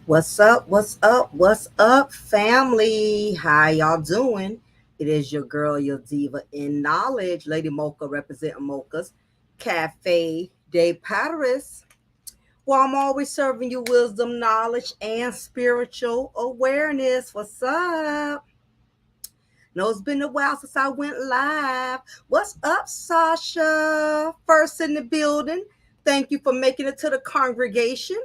What's up? What's up? What's up, family? How y'all doing? It is your girl, your diva in knowledge, Lady Mocha, representing Mocha's Cafe de Paris. Well, I'm always serving you wisdom, knowledge, and spiritual awareness. What's up? Know it's been a while since I went live. What's up, Sasha? First in the building. Thank you for making it to the congregation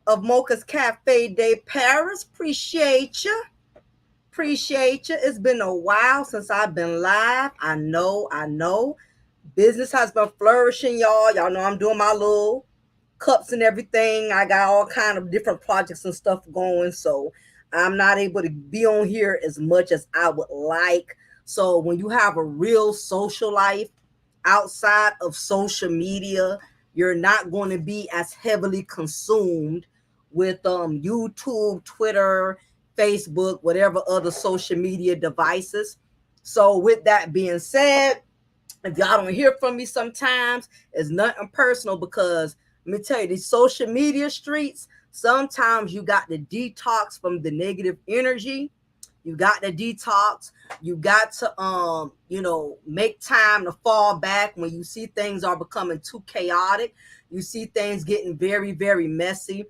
of Mocha's Cafe de Paris. Appreciate you. Appreciate you. It's been a while since I've been live. I know. Business has been flourishing, y'all. Y'all know I'm doing my little cups and everything. I got all kind of different projects and stuff going. So I'm not able to be on here as much as I would like. So when you have a real social life outside of social media, you're not going to be as heavily consumed with YouTube, Twitter, Facebook, whatever other social media devices. So with that being said, if y'all don't hear from me sometimes, it's nothing personal because let me tell you, these social media streets, sometimes you got to detox from the negative energy. You got to detox. You got to make time to fall back when you see things are becoming too chaotic. You see things getting very, very messy.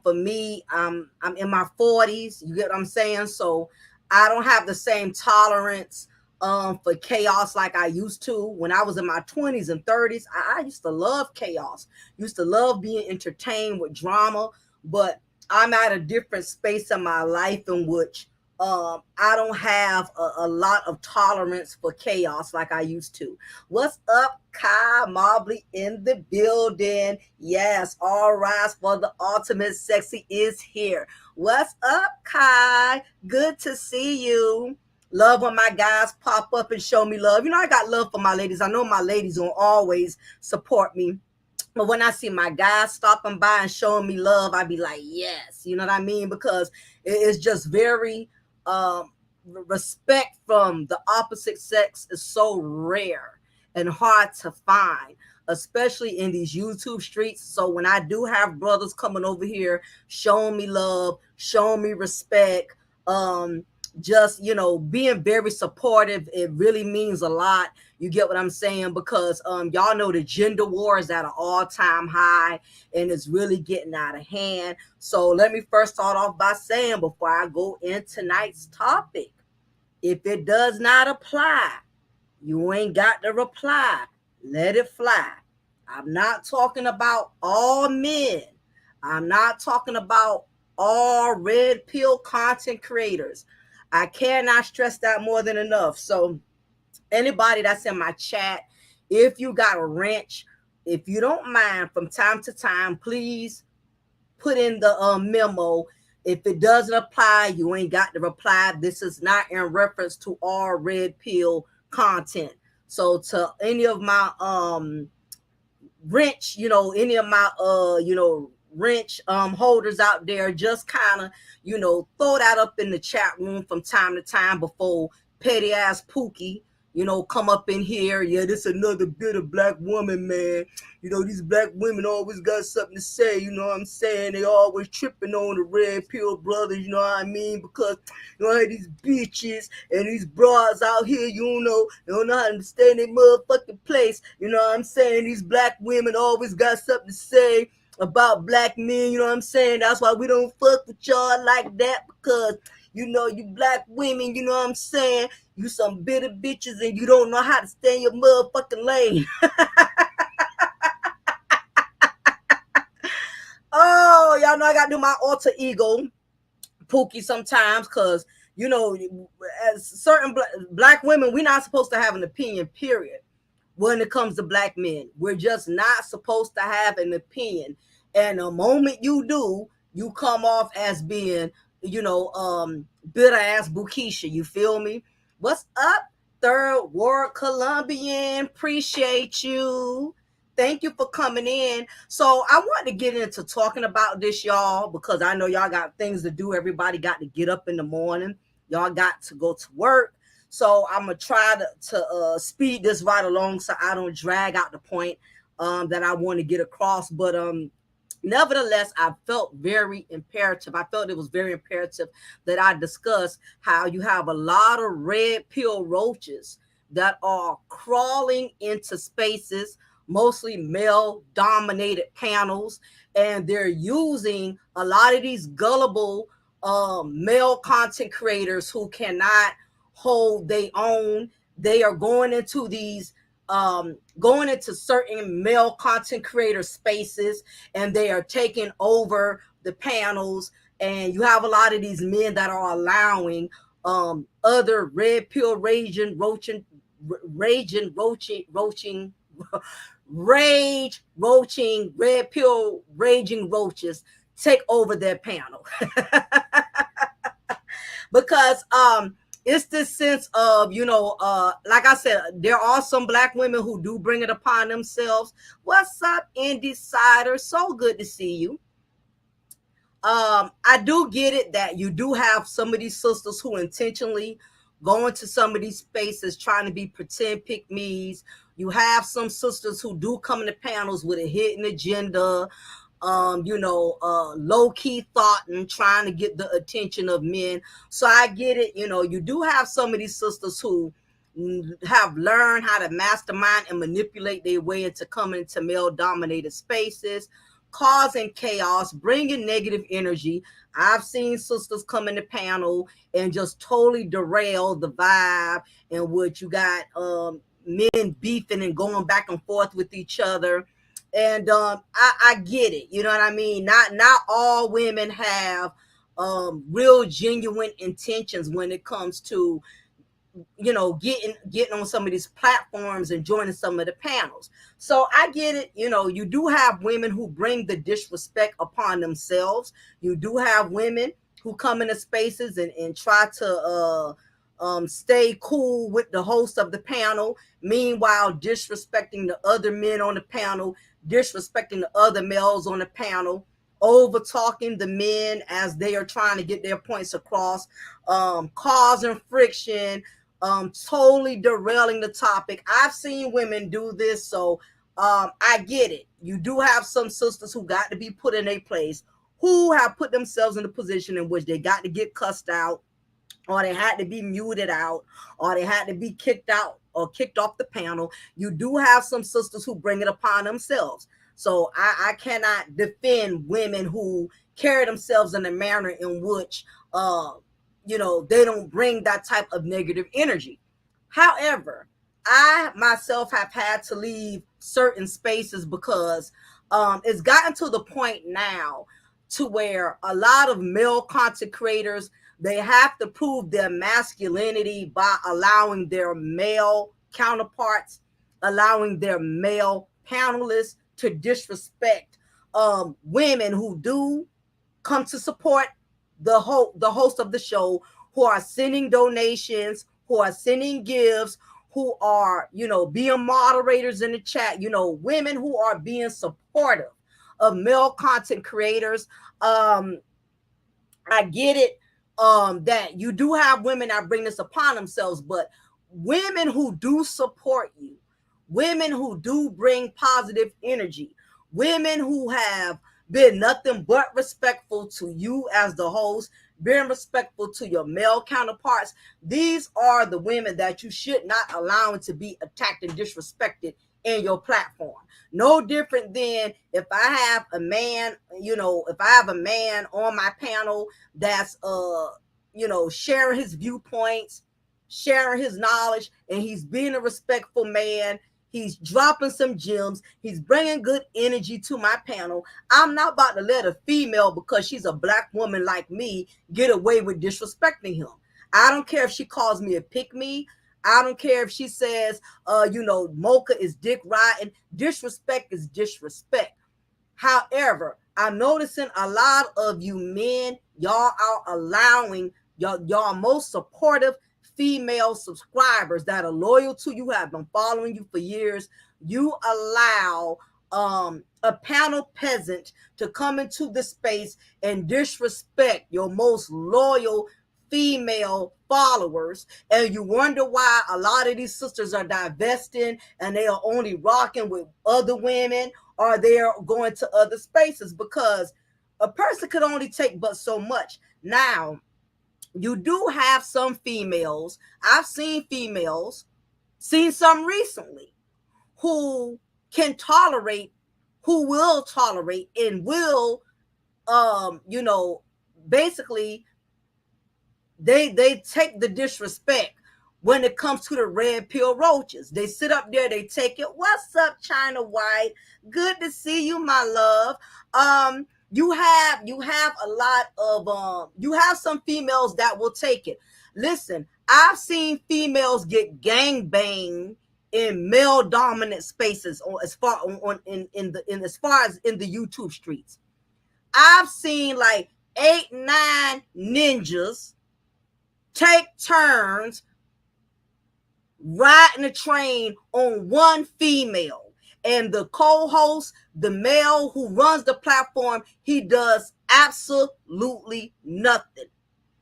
For me, I'm in my 40s. You get what I'm saying? So I don't have the same tolerance for chaos like I used to when I was in my 20s and 30s. I used to love chaos, used to love being entertained with drama, but I'm at a different space in my life in which I don't have a lot of tolerance for chaos like I used to. What's up, Kai Mobley in the building? Yes, all rise for the ultimate sexy is here. What's up, Kai? Good to see you. Love when my guys pop up and show me love. You know, I got love for my ladies. I know my ladies will always support me. But when I see my guys stopping by and showing me love, I be like, yes, you know what I mean? Because it's just very respect from the opposite sex is so rare and hard to find, especially in these YouTube streets. So when I do have brothers coming over here showing me love, showing me respect, just being very supportive, it really means a lot. You get what I'm saying? Because y'all know the gender war is at an all-time high and it's really getting out of hand. So let me first start off by saying, before I go in tonight's topic, if it does not apply, you ain't got to reply. Let it fly. I'm not talking about all men. I'm not talking about all red pill content creators. I cannot stress that more than enough. So anybody that's in my chat, if you got a wrench, if you don't mind, from time to time, please put in the memo. If it doesn't apply, you ain't got to reply. This is not in reference to all red pill content. So to any of my wrench, any of my wrench holders out there, just kind of throw that up in the chat room from time to time before petty ass Pookie come up in here. Yeah, this another bit of black woman, man. These black women always got something to say. You know what I'm saying? They always tripping on the red pill brothers. You know what I mean? Because these bitches and these broads out here, they don't know how to stay in their motherfucking place. You know what I'm saying? These black women always got something to say about black men. You know what I'm saying? That's why we don't fuck with y'all like that, because you black women, you know what I'm saying? You some bitter bitches and you don't know how to stay in your motherfucking lane. Oh, y'all know I gotta do my alter ego, Pookie, sometimes, because as certain black women, we're not supposed to have an opinion, period. When it comes to black men, we're just not supposed to have an opinion. And the moment you do, you come off as being, bitter ass Bukisha. You feel me? What's up, Third World Colombian? Appreciate you. Thank you for coming in. So I want to get into talking about this, y'all, because I know y'all got things to do. Everybody got to get up in the morning. Y'all got to go to work. So I'm going to try to speed this right along so I don't drag out the point that I want to get across. But Nevertheless, I felt very imperative. I felt it was very imperative that I discuss how you have a lot of red pill roaches that are crawling into spaces, mostly male dominated panels, and they're using a lot of these gullible male content creators who cannot hold their own. They are going into certain male content creator spaces, and they are taking over the panels. And you have a lot of these men that are allowing other red pill roaching rage roaching red pill raging roaches take over their panel. Because it's this sense of, like I said, there are some black women who do bring it upon themselves. What's up, Indecider? So good to see you. I do get it that you do have some of these sisters who intentionally go into some of these spaces trying to be pretend pick me's. You have some sisters who do come into panels with a hidden agenda, low key thought and trying to get the attention of men. So I get it. You do have some of these sisters who have learned how to mastermind and manipulate their way into coming into male dominated spaces, causing chaos, bringing negative energy. I've seen sisters come in the panel and just totally derail the vibe, in which you got men beefing and going back and forth with each other. And I get it. You know what I mean? Not all women have real genuine intentions when it comes to getting on some of these platforms and joining some of the panels. So I get it. You do have women who bring the disrespect upon themselves. You do have women who come into spaces and try to stay cool with the host of the panel, meanwhile disrespecting the other men on the panel, disrespecting the other males on the panel, over talking the men as they are trying to get their points across, causing friction, totally derailing the topic. I've seen women do this, so I get it. You do have some sisters who got to be put in a place, who have put themselves in a position in which they got to get cussed out, or they had to be muted out, or they had to be kicked out or kicked off the panel. You do have some sisters who bring it upon themselves. So I cannot defend women who carry themselves in a manner in which they don't bring that type of negative energy. However, I myself have had to leave certain spaces because it's gotten to the point now to where a lot of male content creators, they have to prove their masculinity by allowing their male counterparts, allowing their male panelists to disrespect women who do come to support the host of the show, who are sending donations, who are sending gifts, who are being moderators in the chat. Women who are being supportive of male content creators. I get it, that you do have women that bring this upon themselves, but women who do support you, women who do bring positive energy, women who have been nothing but respectful to you as the host, being respectful to your male counterparts, these are the women that you should not allow to be attacked and disrespected in your platform. No different than if I have a man, if I have a man on my panel that's sharing his viewpoints, sharing his knowledge, and he's being a respectful man. He's dropping some gems. He's bringing good energy to my panel. I'm not about to let a female, because she's a black woman like me, get away with disrespecting him. I don't care if she calls me a pick me. I don't care if she says, Mocha is dick riding. Disrespect is disrespect. However, I'm noticing a lot of you men, y'all are allowing y'all most supportive female subscribers that are loyal to you, have been following you for years. You allow a panel peasant to come into the space and disrespect your most loyal female followers, and you wonder why a lot of these sisters are divesting and they are only rocking with other women, are there going to other spaces, because a person could only take but so much. Now, you do have some females. I've seen females, seen some recently, who can tolerate, who will tolerate and will, you know, basically they take the disrespect when it comes to the red pill roaches. They sit up there, they take it. What's up, China White? Good to see you, my love. You have a lot of you have some females that will take it. Listen, I've seen females get gang banged in male dominant spaces, or as far on in as far as in the YouTube streets. I've seen like 8, 9 ninjas take turns riding a train on one female. And the co-host, the male who runs the platform, he does absolutely nothing.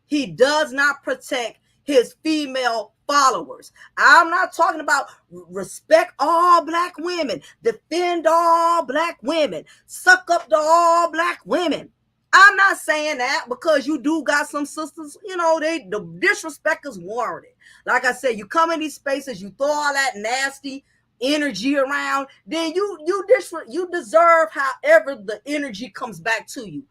He does not protect his female followers. I'm not talking about respect all black women, defend all black women, suck up to all black women. I'm not saying that, because you do got some sisters, you know, the disrespect is warranted. Like I said, you come in these spaces, you throw all that nasty energy around, then you deserve however the energy comes back to you.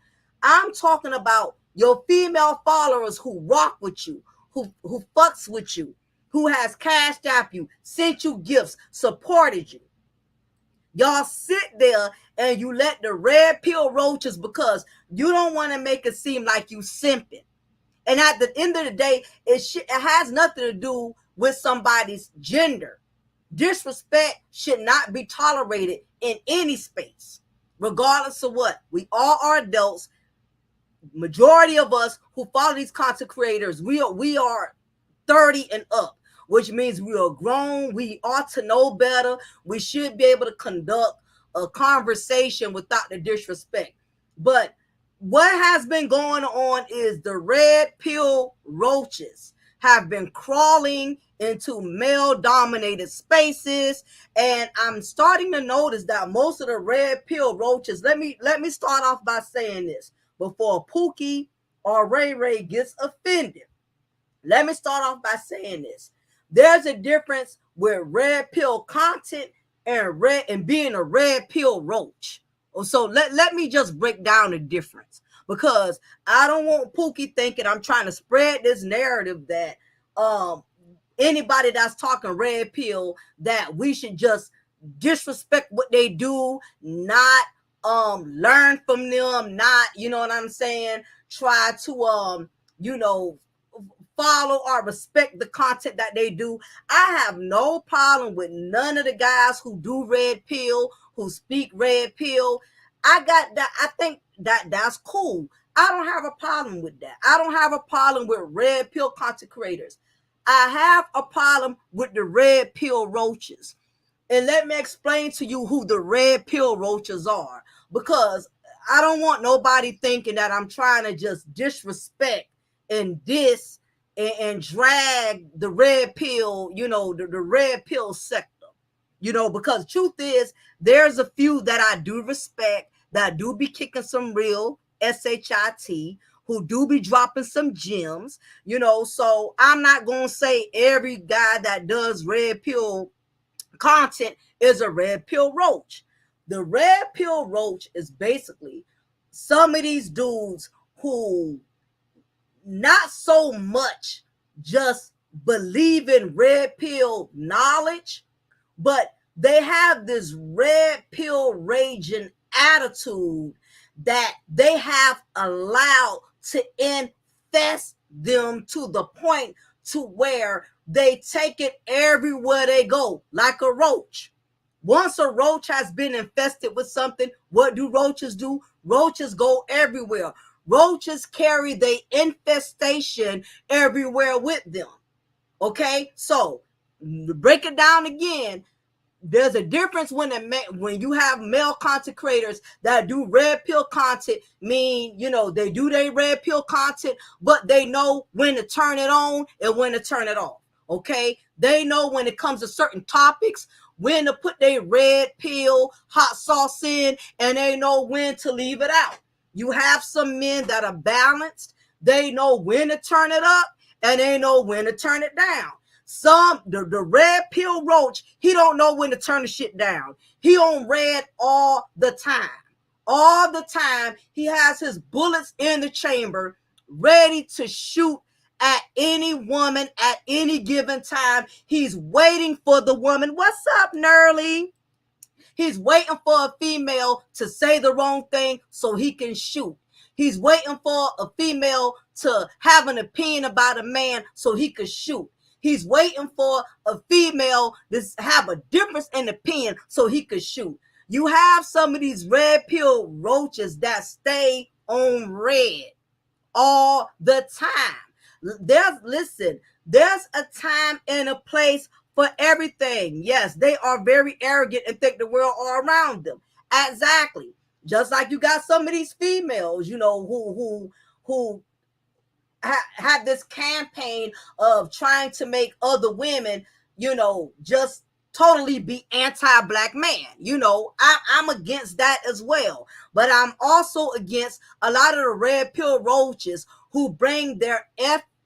I'm talking about your female followers who rock with you, who fucks with you, who has cashed out you, sent you gifts, supported you. Y'all sit there and you let the red pill roaches, because you don't want to make it seem like you simping. And at the end of the day, it has nothing to do with somebody's gender. Disrespect should not be tolerated in any space, regardless of what. We all are adults. Majority of us who follow these content creators, we are 30 and up, which means we are grown. We ought to know better. We should be able to conduct a conversation without the disrespect. But what has been going on is the red pill roaches have been crawling into male dominated spaces, and I'm starting to notice that most of the red pill roaches, let me start off by saying this before Pookie or Ray Ray gets offended. Let me start off by saying this. There's a difference with red pill content and being a red pill roach. So let me just break down the difference, because I don't want Pookie thinking I'm trying to spread this narrative that anybody that's talking red pill, that we should just disrespect what they do, not learn from them, not, you know what I'm saying, try to you know, follow or respect the content that they do. I have no problem with none of the guys who do red pill, who speak red pill. I got that. I think that's cool. I don't have a problem with that. I don't have a problem with red pill content creators. I have a problem with the red pill roaches. And let me explain to you who the red pill roaches are, because I don't want nobody thinking that I'm trying to just disrespect and diss and drag the red pill, you know, the red pill sector, you know, because truth is, there's a few that I do respect, that do be kicking some real shit, who do be dropping some gems, you know. So I'm not going to say every guy that does red pill content is a red pill roach. The red pill roach is basically some of these dudes who not so much just believe in red pill knowledge, but they have this red pill raging attitude that they have allowed to infest them to the point to where they take it everywhere they go, like a roach. Once a roach has been infested with something, what do roaches do? Roaches go everywhere. Roaches carry their infestation everywhere with them. Okay, so to break it down again, there's a difference when you have male content creators that do red pill content, mean, you know, they do their red pill content, but they know when to turn it on and when to turn it off. Okay, they know when it comes to certain topics when to put their red pill hot sauce in, and they know when to leave it out. You have some men that are balanced. They know when to turn it up, and they know when to turn it down. The red pill roach, he don't know when to turn the shit down. He on red all the time. All the time. He has his bullets in the chamber, ready to shoot at any woman at any given time. He's waiting for the woman. What's up, Nerly? He's waiting for a female to say the wrong thing so he can shoot. He's waiting for a female to have an opinion about a man so he could shoot. He's waiting for a female to have a difference in opinion so he could shoot. You have some of these red pill roaches that stay on red all the time. There's a time and a place for everything. Yes, they are very arrogant and think the world all around them. Exactly. Just like you got some of these females, who have this campaign of trying to make other women, just totally be anti-black man. I'm against that as well. But I'm also against a lot of the red pill roaches who bring their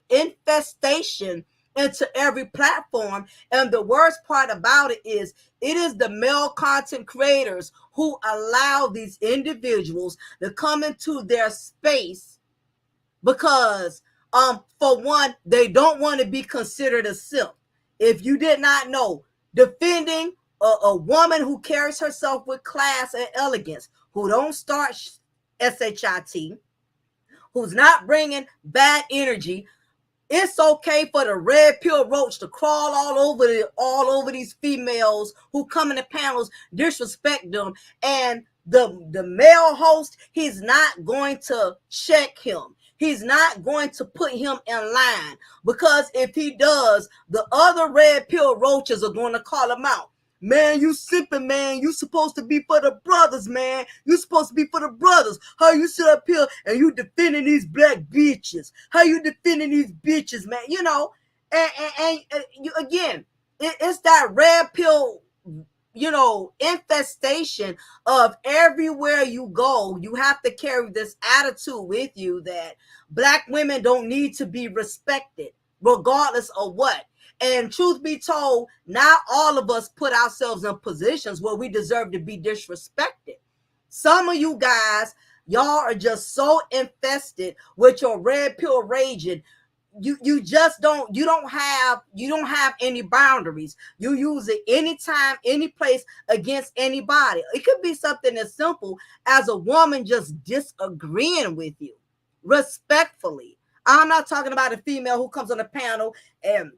infestation into every platform. And the worst part about it is the male content creators who allow these individuals to come into their space because for one, they don't want to be considered a simp. If you did not know, defending a woman who carries herself with class and elegance, who don't start shit, who's not bringing bad energy, it's okay for the red pill roach to crawl all over these females who come in the panels, disrespect them, and the male host, he's not going to check him. He's not going to put him in line, because if he does, the other red pill roaches are going to call him out. Man, you simping, man. You supposed to be for the brothers, man. You supposed to be for the brothers. How you sit up here and you defending these black bitches? How you defending these bitches, man? And you, again, it's that red pill, infestation of everywhere you go. You have to carry this attitude with you that black women don't need to be respected, regardless of what. And truth be told, not all of us put ourselves in positions where we deserve to be disrespected. Some of you guys, y'all are just so infested with your red pill raging. You don't have any boundaries. You use it anytime, any place, against anybody. It could be something as simple as a woman just disagreeing with you respectfully. I'm not talking about a female who comes on the panel and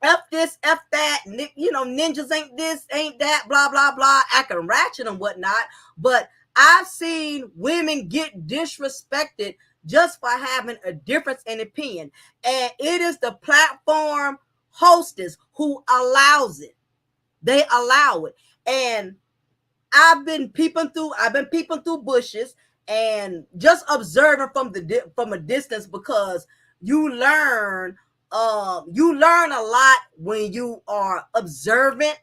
F this, F that, ninjas ain't this, ain't that, blah, blah, blah, acting ratchet and whatnot. But I've seen women get disrespected just for having a difference in opinion. And it is the platform hostess who allows it. They allow it. And I've been peeping through bushes and just observing from a distance, because you learn a lot when you are observant.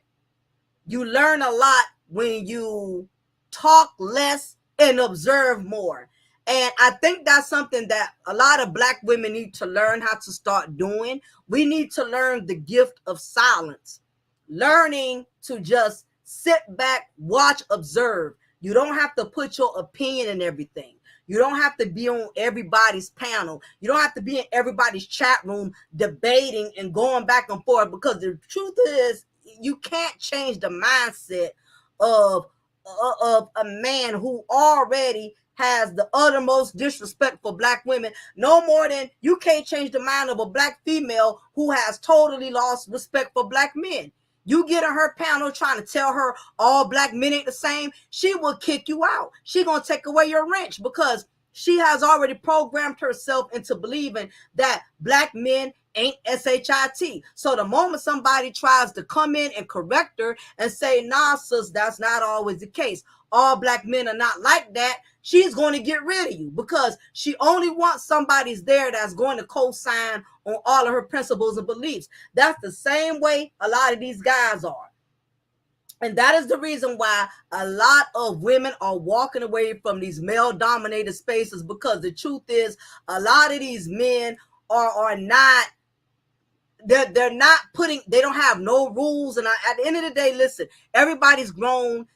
You learn a lot when you talk less and observe more. And I think that's something that a lot of black women need to learn how to start doing. We need to learn the gift of silence, learning to just sit back, watch, observe. You don't have to put your opinion in everything. You don't have to be on everybody's panel. You don't have to be in everybody's chat room debating and going back and forth, because the truth is, you can't change the mindset of a man who already has the uttermost disrespect for black women, no more than you can't change the mind of a black female who has totally lost respect for black men. You get on her panel trying to tell her all black men ain't the same, she will kick you out. She gonna take away your wrench, because she has already programmed herself into believing that black men ain't shit. So the moment somebody tries to come in and correct her and say, nah, sis, that's not always the case, all black men are not like that, she's going to get rid of you, because she only wants somebody's there that's going to co-sign on all of her principles and beliefs. That's the same way a lot of these guys are. And that is the reason why a lot of women are walking away from these male dominated spaces, because the truth is a lot of these men are not, they're not putting, they don't have no rules. And at the end of the day, listen, everybody's grown.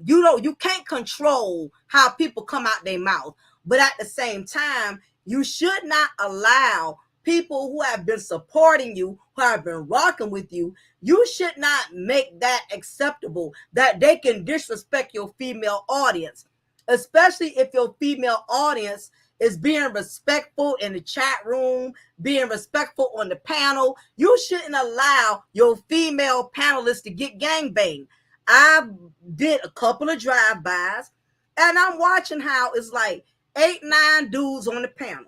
You can't control how people come out their mouth, but at the same time, you should not allow people who have been supporting you, who have been rocking with you, you should not make that acceptable, that they can disrespect your female audience, especially if your female audience is being respectful in the chat room, being respectful on the panel. You shouldn't allow your female panelists to get gangbanged. I did a couple of drive-bys, and I'm watching how it's like 8, 9 dudes on the panel.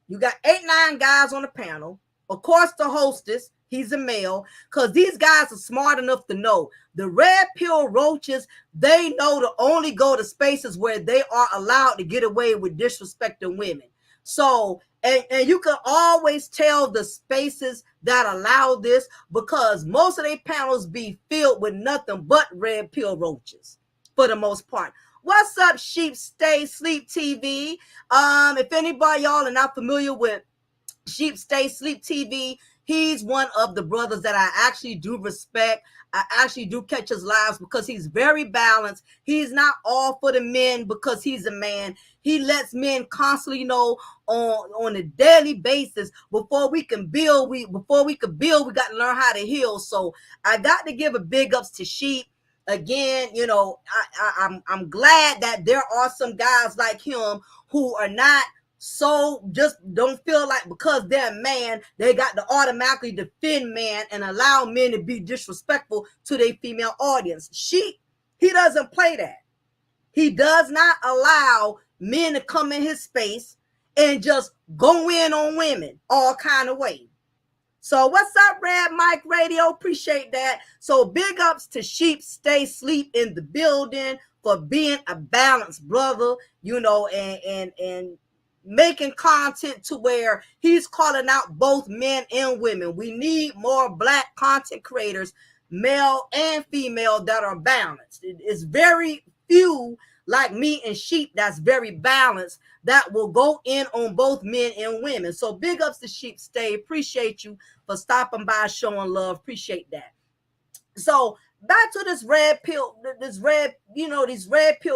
You got 8, 9 guys on the panel. Of course, the hostess, he's a male, because these guys are smart enough to know the red pill roaches, they know to only go to spaces where they are allowed to get away with disrespecting women. So, and you can always tell the spaces that allow this, because most of their panels be filled with nothing but red pill roaches for the most part. What's up, Sheep Stay Sleep TV? If anybody y'all are not familiar with Sheep Stay Sleep TV, he's one of the brothers that I actually do respect. I actually do catch his lives because he's very balanced. He's not all for the men because he's a man. He lets men constantly know on a daily basis, before we can build, we got to learn how to heal. So I got to give a big ups to Sheep. Again, I'm glad that there are some guys like him who are not, so just don't feel like because they're a man, they got to automatically defend man and allow men to be disrespectful to their female audience. He doesn't play that. He does not allow men to come in his space and just go in on women all kind of way. So what's up, Red Mike Radio? Appreciate that. So big ups to Sheep Stay Sleep in the building for being a balanced brother, and making content to where he's calling out both men and women. We need more Black content creators, male and female, that are balanced. It's very few like me and Sheep that's very balanced, that will go in on both men and women. So big ups to Sheep Stay. Appreciate you for stopping by, showing love. Appreciate that. So back to these red pill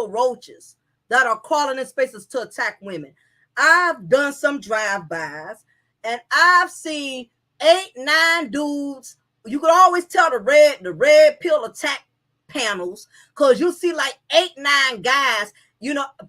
roaches that are crawling in spaces to attack women. I've done some drive-bys, and I've seen 8, 9 dudes. You can always tell the red pill attack panels, because you see like 8, 9 guys.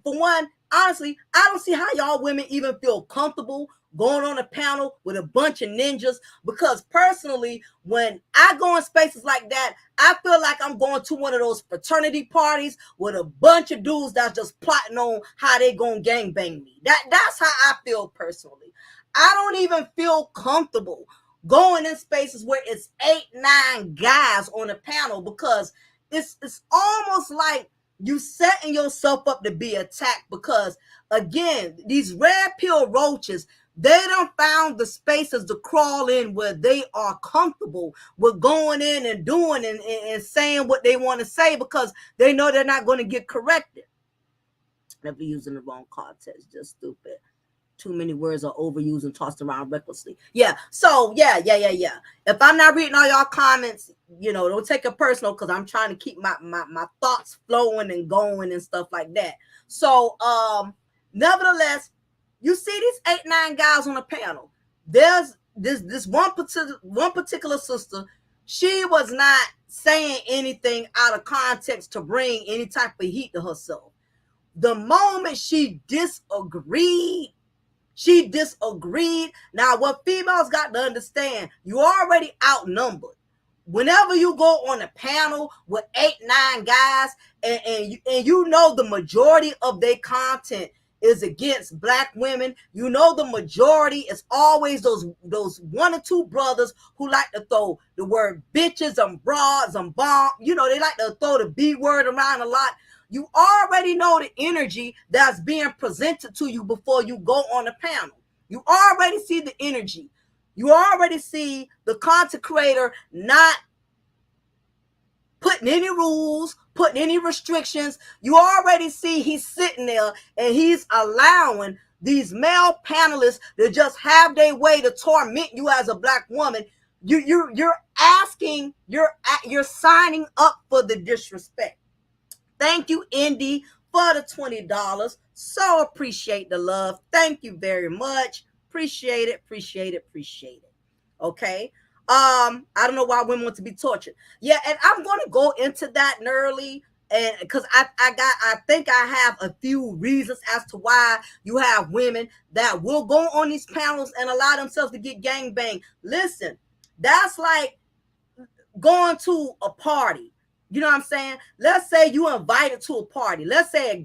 For one, honestly, I don't see how y'all women even feel comfortable going on a panel with a bunch of ninjas, because personally, when I go in spaces like that, I feel like I'm going to one of those fraternity parties with a bunch of dudes that's just plotting on how they gonna gangbang me. That's how I feel personally. I don't even feel comfortable going in spaces where it's 8, 9 guys on a panel, because it's almost like you setting yourself up to be attacked. Because again, these red pill roaches, they done found the spaces to crawl in where they are comfortable with going in and doing and saying what they want to say, because they know they're not going to get corrected. Never using the wrong context, just stupid. Too many words are overused and tossed around recklessly. Yeah. So yeah. If I'm not reading all y'all comments, don't take it personal, because I'm trying to keep my thoughts flowing and going and stuff like that. So nevertheless, you see these 8, 9 guys on a panel. There's this one particular sister. She was not saying anything out of context to bring any type of heat to herself. The moment she disagreed. Now, what females got to understand, you already outnumbered. Whenever you go on a panel with 8, 9 guys, and the majority of their content is against Black women, the majority is always those 1 or 2 brothers who like to throw the word bitches and broads and bomb. They like to throw the B word around a lot. You already know the energy that's being presented to you before you go on the panel. You already see the energy. You already see the content creator not putting any rules, putting any restrictions. You already see he's sitting there and he's allowing these male panelists to just have their way to torment you as a black woman. You're asking, you're signing up for the disrespect. Thank you, Indy, for the $20. So appreciate the love. Thank you very much. Appreciate it, appreciate it, appreciate it. Okay. I don't know why women want to be tortured. Yeah, and I'm gonna go into that early, and because I think I have a few reasons as to why you have women that will go on these panels and allow themselves to get gangbanged. Listen, that's like going to a party. You know what I'm saying? Let's say you invited to a party. Let's say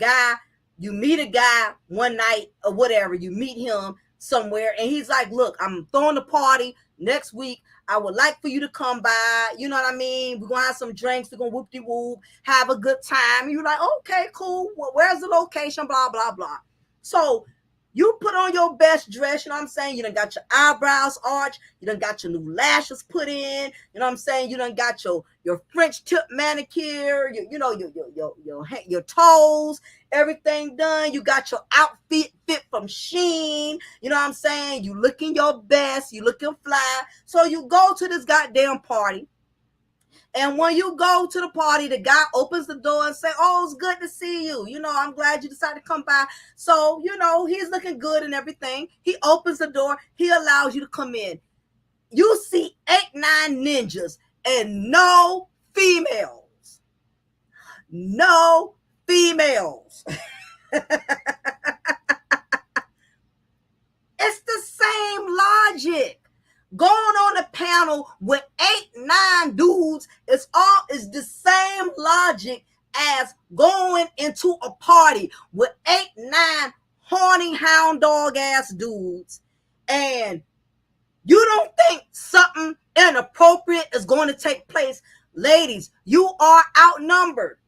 you meet a guy one night or whatever, you meet him somewhere and he's like, look, I'm throwing a party next week. I would like for you to come by. You know what I mean? We're going to have some drinks. We're going to whoop-de-whoop, have a good time. You're like, okay, cool. Where's the location? Blah, blah, blah. So you put on your best dress, you know what I'm saying? You done got your eyebrows arched. You done got your new lashes put in. You know what I'm saying? You done got your French tip manicure, your toes, everything done. You got your outfit fit from Shein. You know what I'm saying? You looking your best. You looking fly. So you go to this goddamn party. And when you go to the party, the guy opens the door and say, oh, it's good to see you. You know, I'm glad you decided to come by. So, you know, he's looking good and everything. He opens the door. He allows you to come in. You see 8, 9 ninjas and no females. No females. It's the same logic. Going on a panel with 8, 9 dudes is the same logic as going into a party with 8, 9 horny hound dog ass dudes, and you don't think something inappropriate is going to take place. Ladies, you are outnumbered.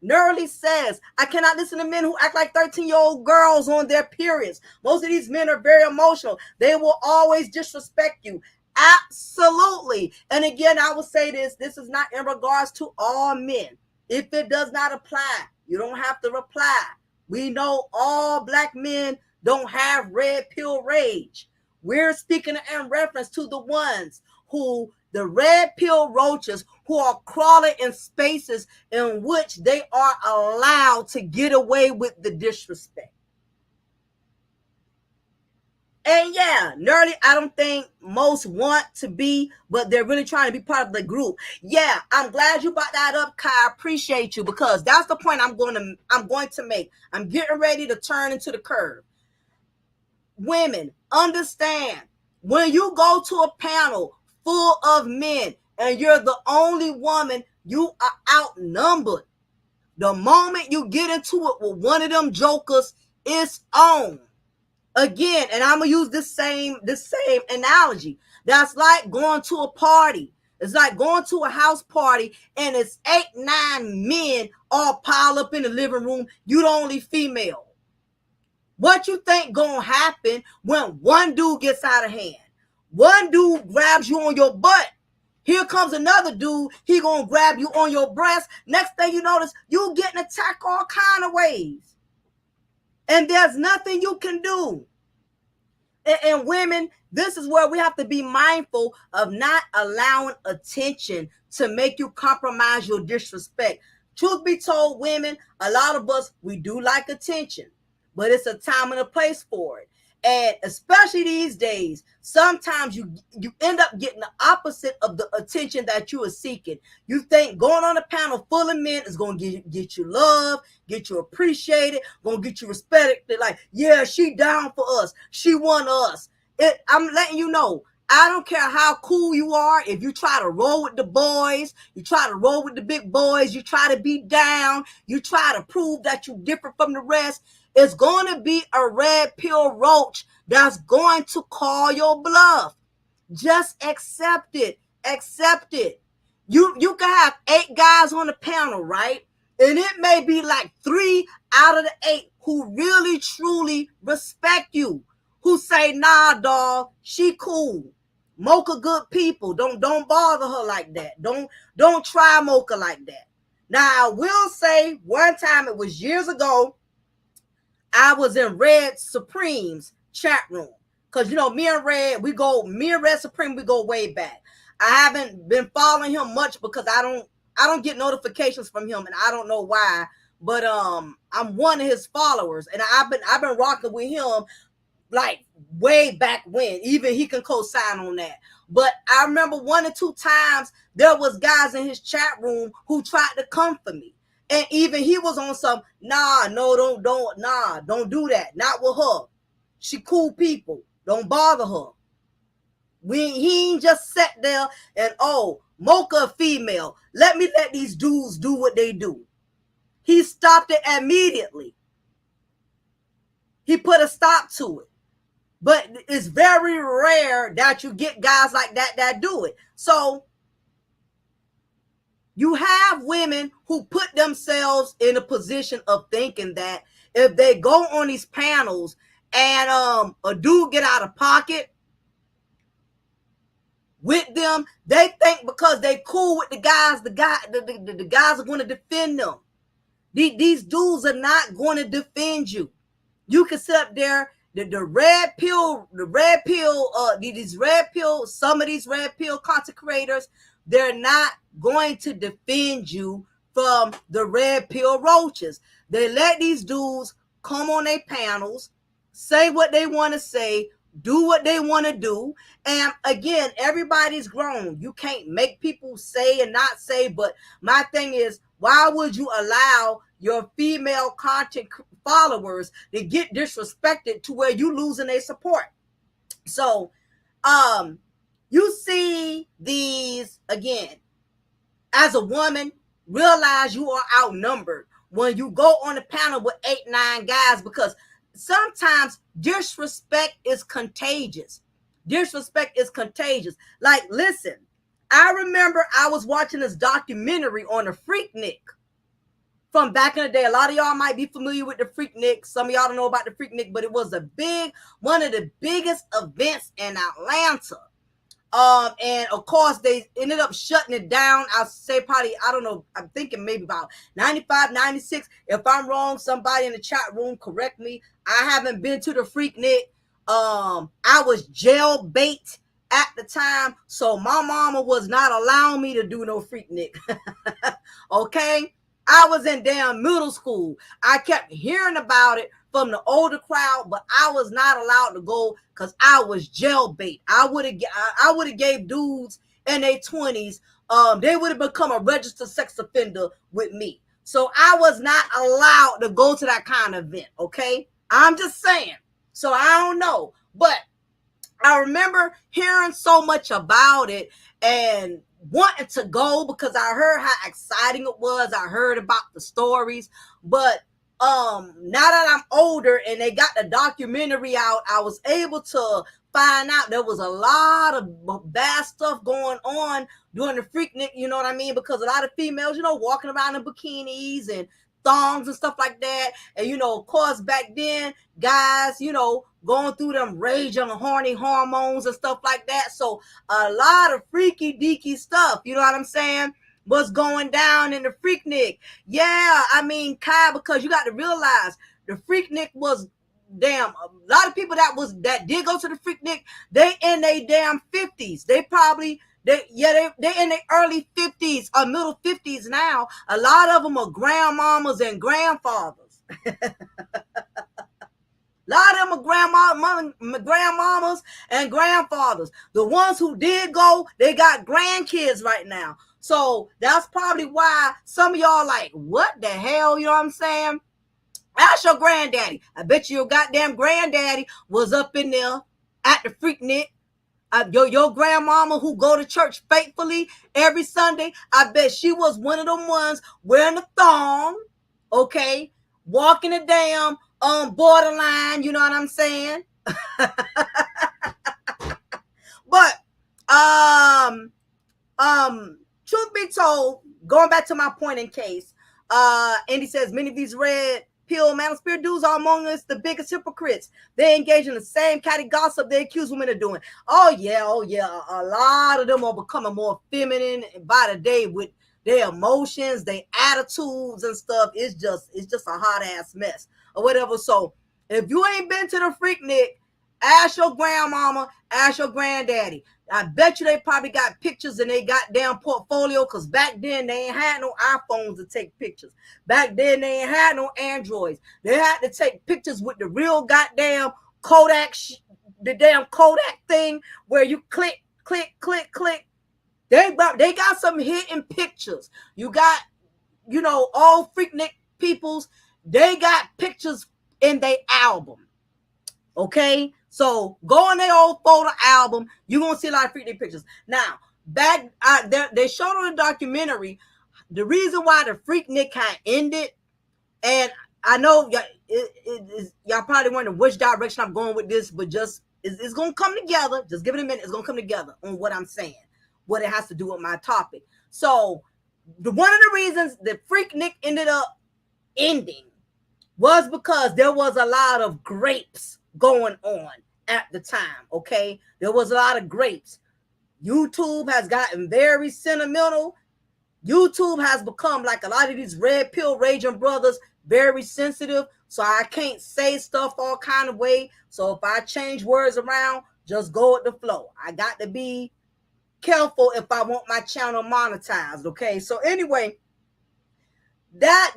Nerly says, I cannot listen to men who act like 13-year-old girls on their periods. Most of these men are very emotional. They will always disrespect you. Absolutely. And again, I will say this is not in regards to all men. If it does not apply, you don't have to reply. We know all black men don't have red pill rage. We're speaking in reference to the ones who, the red pill roaches, who are crawling in spaces in which they are allowed to get away with the disrespect. And yeah, nerdy, I don't think most want to be, but they're really trying to be part of the group. Yeah, I'm glad you brought that up, Kai. I appreciate you, because that's the point I'm going to make. I'm getting ready to turn into the curve. Women, understand, when you go to a panel full of men and you're the only woman, you are outnumbered. The moment you get into it with one of them jokers, it's on. Again, and I'm gonna use this same analogy. That's like going to a party. It's like going to a house party and it's 8, 9 men all piled up in the living room. You the only female. What you think gonna happen when one dude gets out of hand? One dude grabs you on your butt. Here comes another dude. He gonna grab you on your breast. Next thing you notice, you getting attacked all kind of ways. And there's nothing you can do. And women, this is where we have to be mindful of not allowing attention to make you compromise your disrespect. Truth be told, women, a lot of us, we do like attention, but it's a time and a place for it. And especially these days, sometimes you end up getting the opposite of the attention that you are seeking. You think going on a panel full of men is going to get you love, get you appreciated, going to get you respected. Like, yeah, she down for us. She won us. I'm letting you know, I don't care how cool you are. If you try to roll with the boys, you try to roll with the big boys, you try to be down, you try to prove that you're different from the rest, it's going to be a red pill roach that's going to call your bluff. Just accept it. Accept it. You can have 8 guys on the panel, right? And it may be like 3 out of the 8 who really, truly respect you, who say, nah, dog, she cool. Mocha good people. Don't bother her like that. Don't try Mocha like that. Now I will say one time, it was years ago, I was in Red Supreme's chat room. Cause me and Red Supreme, we go way back. I haven't been following him much because I don't get notifications from him, and I don't know why. But I'm one of his followers, and I've been rocking with him like way back when. Even he can co-sign on that. But I remember one or two times there was guys in his chat room who tried to come for me. And even he was on some, nah, no, don't do that. Not with her. She cool people. Don't bother her. He ain't just sat there and, oh, Mocha female. Let these dudes do what they do. He stopped it immediately. He put a stop to it. But it's very rare that you get guys like that do it. So you have women who put themselves in a position of thinking that if they go on these panels and a dude get out of pocket with them, they think because they cool with the guys, the guys are going to defend them. These dudes are not going to defend you. You can sit up there, the red pill, some of these red pill content creators, they're not going to defend you from the red pill roaches. They let these dudes come on their panels, say what they want to say, do what they want to do. And again, everybody's grown. You can't make people say and not say. But my thing is, why would you allow your female content followers to get disrespected to where you losing their support? So you see these, again, as a woman, realize you are outnumbered when you go on a panel with 8-9 guys, because sometimes disrespect is contagious. Disrespect is contagious. Like, listen, I remember I was watching this documentary on a Freaknik from back in the day. A lot of y'all might be familiar with the Freaknik. Some of y'all don't know about the Freaknik, but it was one of the biggest events in Atlanta. And of course they ended up shutting it down. I'll say probably, I don't know, I'm thinking maybe about 95, 96. If I'm wrong, somebody in the chat room correct me. I haven't been to the Freaknik. I was jail bait at the time, so my mama was not allowing me to do no Freaknik. Okay, I was in damn middle school. I kept hearing about it from the older crowd, but I was not allowed to go because I was jail bait. I would have gave dudes in their 20s, they would have become a registered sex offender with me. So I was not allowed to go to that kind of event. Okay, I'm just saying. So I don't know, but I remember hearing so much about it and wanting to go because I heard how exciting it was. I heard about the stories, but now that I'm older and they got the documentary out, I was able to find out there was a lot of bad stuff going on during the Freaknik, you know what I mean? Because a lot of females, walking around in bikinis and thongs and stuff like that. And, of course, back then, guys, going through them raging horny hormones and stuff like that. So a lot of freaky deaky stuff, you know what I'm saying, was going down in the Freaknik. Yeah, I mean, Kai, because you got to realize the Freaknik was damn, a lot of people that did go to the Freaknik, they in their damn 50s. They probably they in their early 50s or middle 50s now. A lot of them are grandmamas and grandfathers. A lot of them are grandmamas and grandfathers. The ones who did go, they got grandkids right now. So that's probably why some of y'all like, what the hell? You know what I'm saying? Ask your granddaddy. I bet you your goddamn granddaddy was up in there at the Freaknik. Your grandmama who go to church faithfully every Sunday, I bet she was one of them ones wearing a thong, okay, walking the damn borderline, you know what I'm saying? But truth be told, going back to my point in case, Andy says many of these red pill manosphere dudes are among us the biggest hypocrites. They engage in the same kind of gossip they accuse women of doing. Oh yeah, oh yeah. A lot of them are becoming more feminine by the day with their emotions, their attitudes and stuff. It's just a hot ass mess or whatever. So if you ain't been to the Freaknik, ask your grandmama, ask your granddaddy. I bet you they probably got pictures in their goddamn portfolio, because back then they ain't had no iPhones to take pictures. Back then they ain't had no Androids. They had to take pictures with the real goddamn Kodak, the damn Kodak thing where you click, click, click, click. They got some hidden pictures. You got, all Freaknik peoples, they got pictures in their album. Okay, so go on their old photo album. You're gonna see a lot of Freaknik pictures. Now, they showed on the documentary the reason why the Freaknik had ended, and I know y'all probably wondering which direction I'm going with this, but just it's gonna come together. Just give it a minute. It's gonna come together on what I'm saying, what it has to do with my topic. So, one of the reasons the Freaknik ended up ending was because there was a lot of grapes going on at the time. Okay, there was a lot of grapes. YouTube has gotten very sentimental. YouTube has become, like a lot of these red pill raging brothers, very sensitive. So I can't say stuff all kind of way. So if I change words around, just go with the flow. I got to be careful if I want my channel monetized. Okay, so anyway, that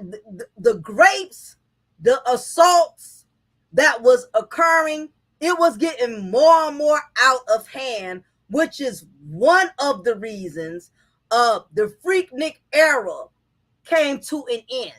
the grapes, the assaults that was occurring, it was getting more and more out of hand, which is one of the reasons the Freaknik era came to an end.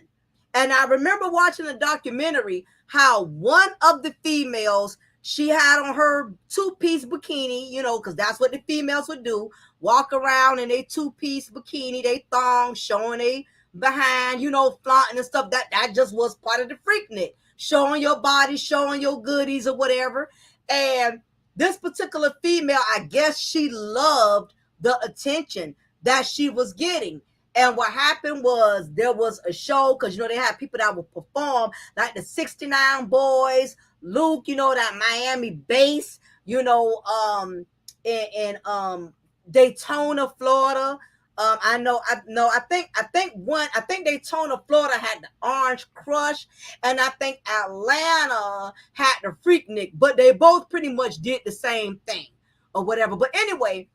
And I remember watching a documentary how one of the females, she had on her two-piece bikini, because that's what the females would do, walk around in a two-piece bikini, they thong, showing a behind, flaunting and stuff. That just was part of the Freaknik, showing your body, showing your goodies or whatever. And this particular female, I guess she loved the attention that she was getting. And what happened was there was a show, because they had people that would perform, like the 69 Boys, Luke, that Miami bass, in Daytona, Florida. I think Daytona, Florida had the Orange Crush, and I think Atlanta had the Freaknik, but they both pretty much did the same thing or whatever. But anyway,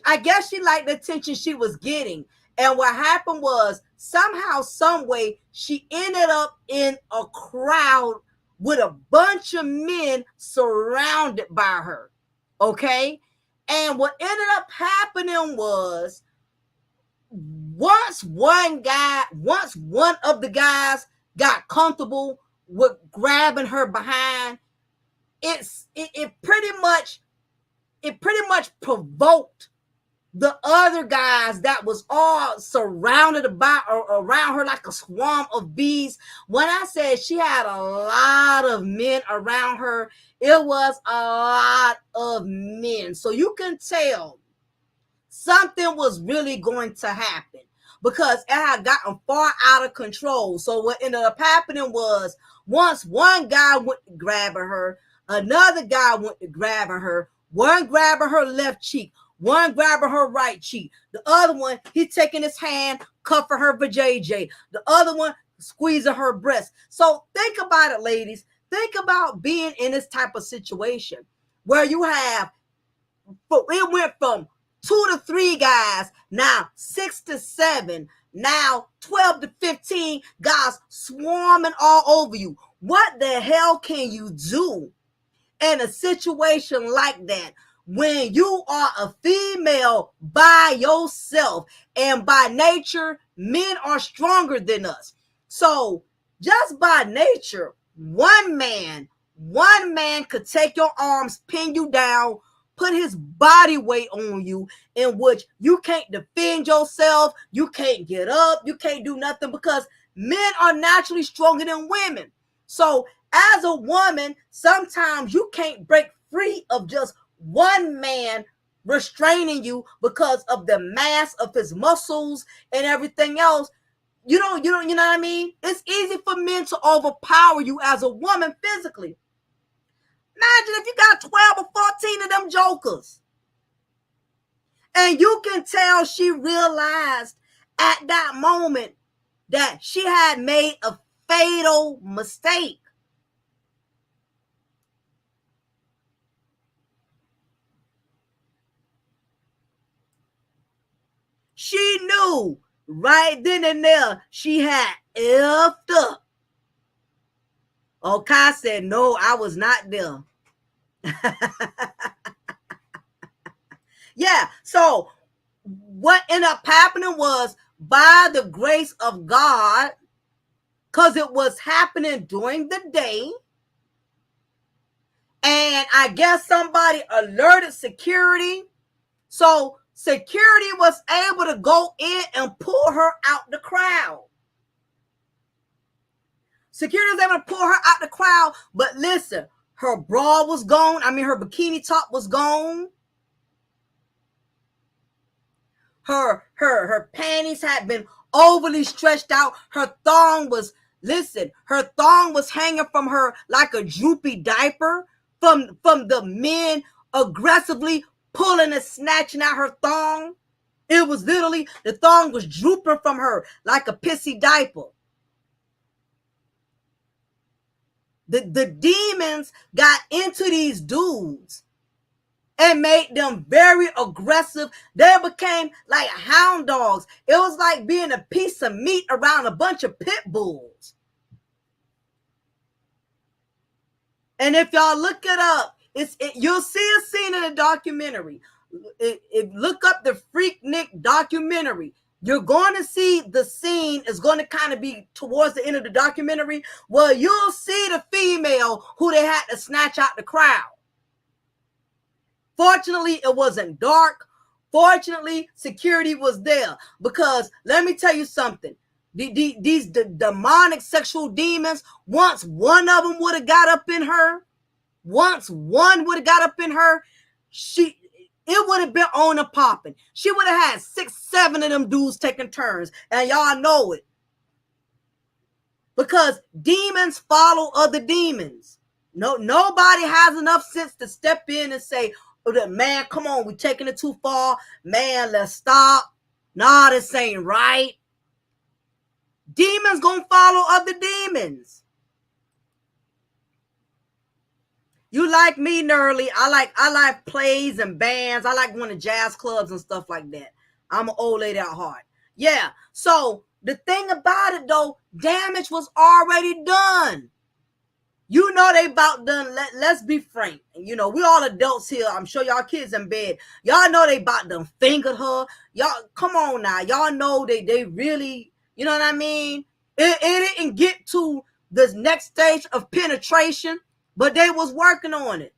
I guess she liked the attention she was getting. And what happened was, somehow, some way, she ended up in a crowd with a bunch of men surrounded by her. Okay? And what ended up happening was, once one of the guys got comfortable with grabbing her behind, it pretty much provoked the other guys that was all surrounded about or around her like a swarm of bees. When I said she had a lot of men around her, it was a lot of men. So you can tell something was really going to happen, because it had gotten far out of control. So what ended up happening was, once one guy went to grabbing her, another guy went to grabbing her, one grabbing her left cheek, one grabbing her right cheek, the other one, he taking his hand, cuffing her vajayjay, the other one squeezing her breast. So think about it, ladies. Think about being in this type of situation where you have, it went from 2 to 3 guys, now 6 to 7, now 12 to 15 guys swarming all over you. What the hell can you do in a situation like that when you are a female by yourself? And by nature, men are stronger than us. So just by nature, one man could take your arms, pin you down, put his body weight on you, in which you can't defend yourself, you can't get up, you can't do nothing, because men are naturally stronger than women. So as a woman, sometimes you can't break free of just one man restraining you because of the mass of his muscles and everything else. You know what I mean? It's easy for men to overpower you as a woman physically. Imagine if you got 12 or 14 of them jokers. And you can tell she realized at that moment that she had made a fatal mistake. She knew right then and there she had effed up. Okay, said, no, I was not there. Yeah, so what ended up happening was, by the grace of God, because it was happening during the day, and I guess somebody alerted security. So security was able to go in and pull her out the crowd. Security was able to pull her out the crowd, but listen, her bra was gone. I mean, her bikini top was gone. Her panties had been overly stretched out. Her thong was, listen, her thong was hanging from her like a droopy diaper from the men aggressively pulling and snatching out her thong. It was literally, the thong was drooping from her like a pissy diaper. The demons got into these dudes and made them very aggressive. They became like hound dogs. It was like being a piece of meat around a bunch of pit bulls. And if y'all look it up, you'll see a scene in the documentary. Look up the Freaknik documentary. You're going to see the scene is going to kind of be towards the end of the documentary where you'll see the female who they had to snatch out the crowd. Fortunately, it wasn't dark. Fortunately, security was there, because let me tell you something. These demonic sexual demons, once one of them would have got up in her, it would have been on and popping. She would have had 6, 7 of them dudes taking turns, and y'all know it. Because demons follow other demons. Nobody has enough sense to step in and say, oh, man, come on, we're taking it too far. Man, let's stop. Nah, this ain't right. Demons gonna follow other demons. You like me, Nerly. I like plays and bands. I like going to jazz clubs and stuff like that. I'm an old lady at heart. Yeah. So the thing about it though, damage was already done. You know they about done. Let's be frank. You know, we all adults here. I'm sure y'all kids in bed. Y'all know they about done fingered her. Y'all, come on now. Y'all know they really, you know what I mean? It didn't get to this next stage of penetration, but they was working on it.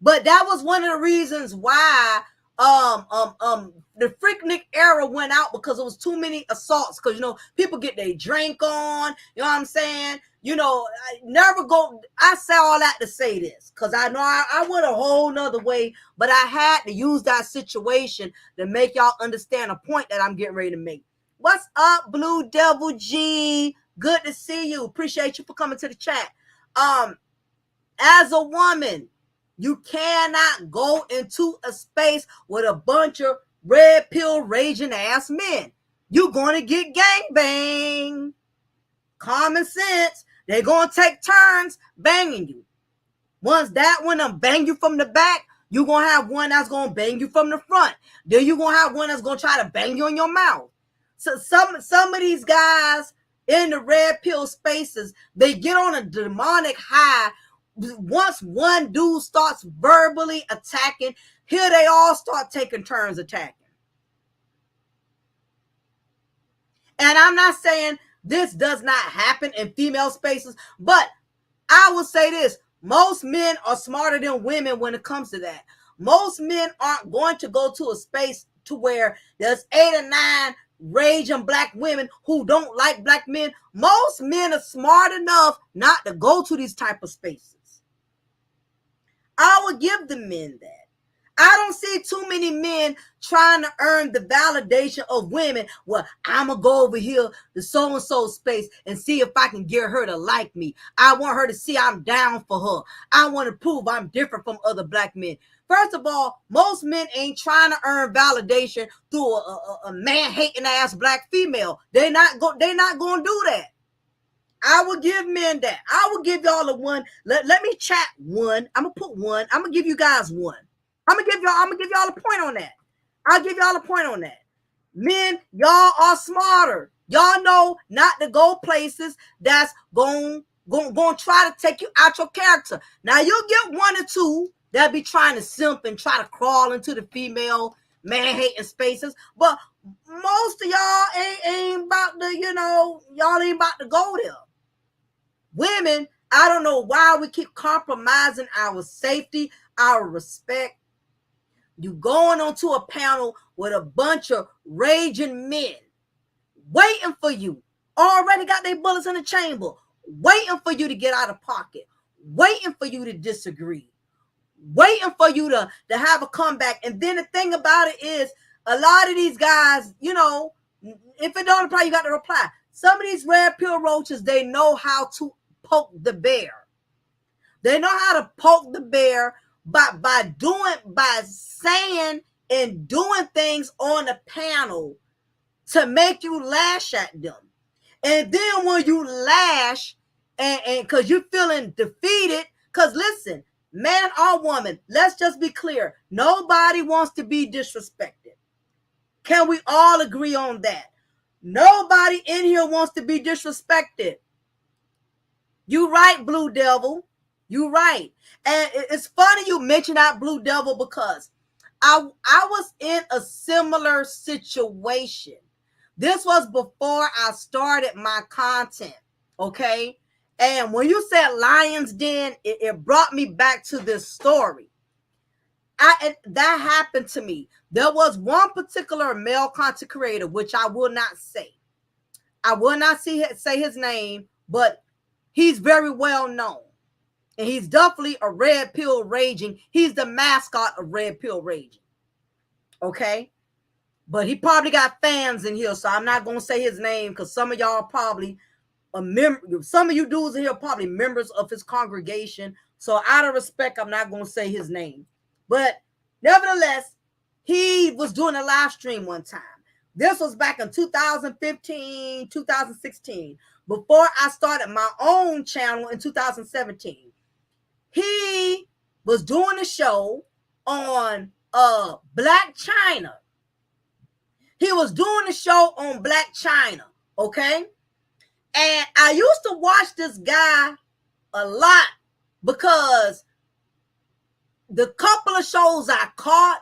But that was one of the reasons why the Freaknik era went out, because it was too many assaults. Because, you know, people get their drink on, you know what I'm saying? You know, I say all that to say this, because I know I went a whole nother way, but I had to use that situation to make y'all understand a point that I'm getting ready to make. What's up, Blue Devil G? Good to see you. Appreciate you for coming to the chat. As a woman, you cannot go into a space with a bunch of red pill raging ass men. You're going to get gangbang. Common sense. They're going to take turns banging you. Once that one bang you from the back, you're going to have one that's going to bang you from the front. Then you're going to have one that's going to try to bang you in your mouth. So some of these guys in the red pill spaces, they get on a demonic high. Once one dude starts verbally attacking, here they all start taking turns attacking. And I'm not saying this does not happen in female spaces, but I will say this. Most men are smarter than women when it comes to that. Most men aren't going to go to a space to where there's 8 or 9 raging black women who don't like black men. Most men are smart enough not to go to these type of spaces. I would give the men that. I don't see too many men trying to earn the validation of women. Well, I'm going to go over here to so-and-so space and see if I can get her to like me. I want her to see I'm down for her. I want to prove I'm different from other black men. First of all, most men ain't trying to earn validation through a man-hating ass black female. They're not going to do that. I will give men that. I will give y'all a one. Let me chat one. I'm gonna put one. I'm gonna give you guys one. I'm gonna give y'all a point on that. I'll give y'all a point on that. Men, y'all are smarter. Y'all know not to go places that's going to try to take you out your character. Now you'll get one or two that be trying to simp and try to crawl into the female man-hating spaces, but most of y'all ain't about to, y'all ain't about to go there. Women, I don't know why we keep compromising our safety, our respect. You going onto a panel with a bunch of raging men waiting for you, already got their bullets in the chamber, waiting for you to get out of pocket, waiting for you to disagree, waiting for you to have a comeback. And then the thing about it is, a lot of these guys, if it don't apply, you got to reply. Some of these red pill roaches, they know how to poke the bear. They know how to poke the bear by saying and doing things on the panel to make you lash at them. And then when you lash and because you're feeling defeated, because listen, man or woman, let's just be clear. Nobody wants to be disrespected. Can we all agree on that? Nobody in here wants to be disrespected. You right, Blue Devil. You right. And it's funny you mention that, Blue Devil, because I was in a similar situation. This was before I started my content, okay? And when you said Lion's Den, it brought me back to this story. That happened to me. There was one particular male content creator, which I will not say. I will not say his name, but he's very well known. And he's definitely a red pill raging. He's the mascot of red pill raging. Okay? But he probably got fans in here, so I'm not going to say his name because some of y'all probably some of you dudes in here are probably members of his congregation. So out of respect, I'm not going to say his name. But nevertheless, he was doing a live stream one time. This was back in 2015, 2016, before I started my own channel in 2017. He was doing a show on Black China. He was doing a show on Black China, okay? And I used to watch this guy a lot because the couple of shows I caught,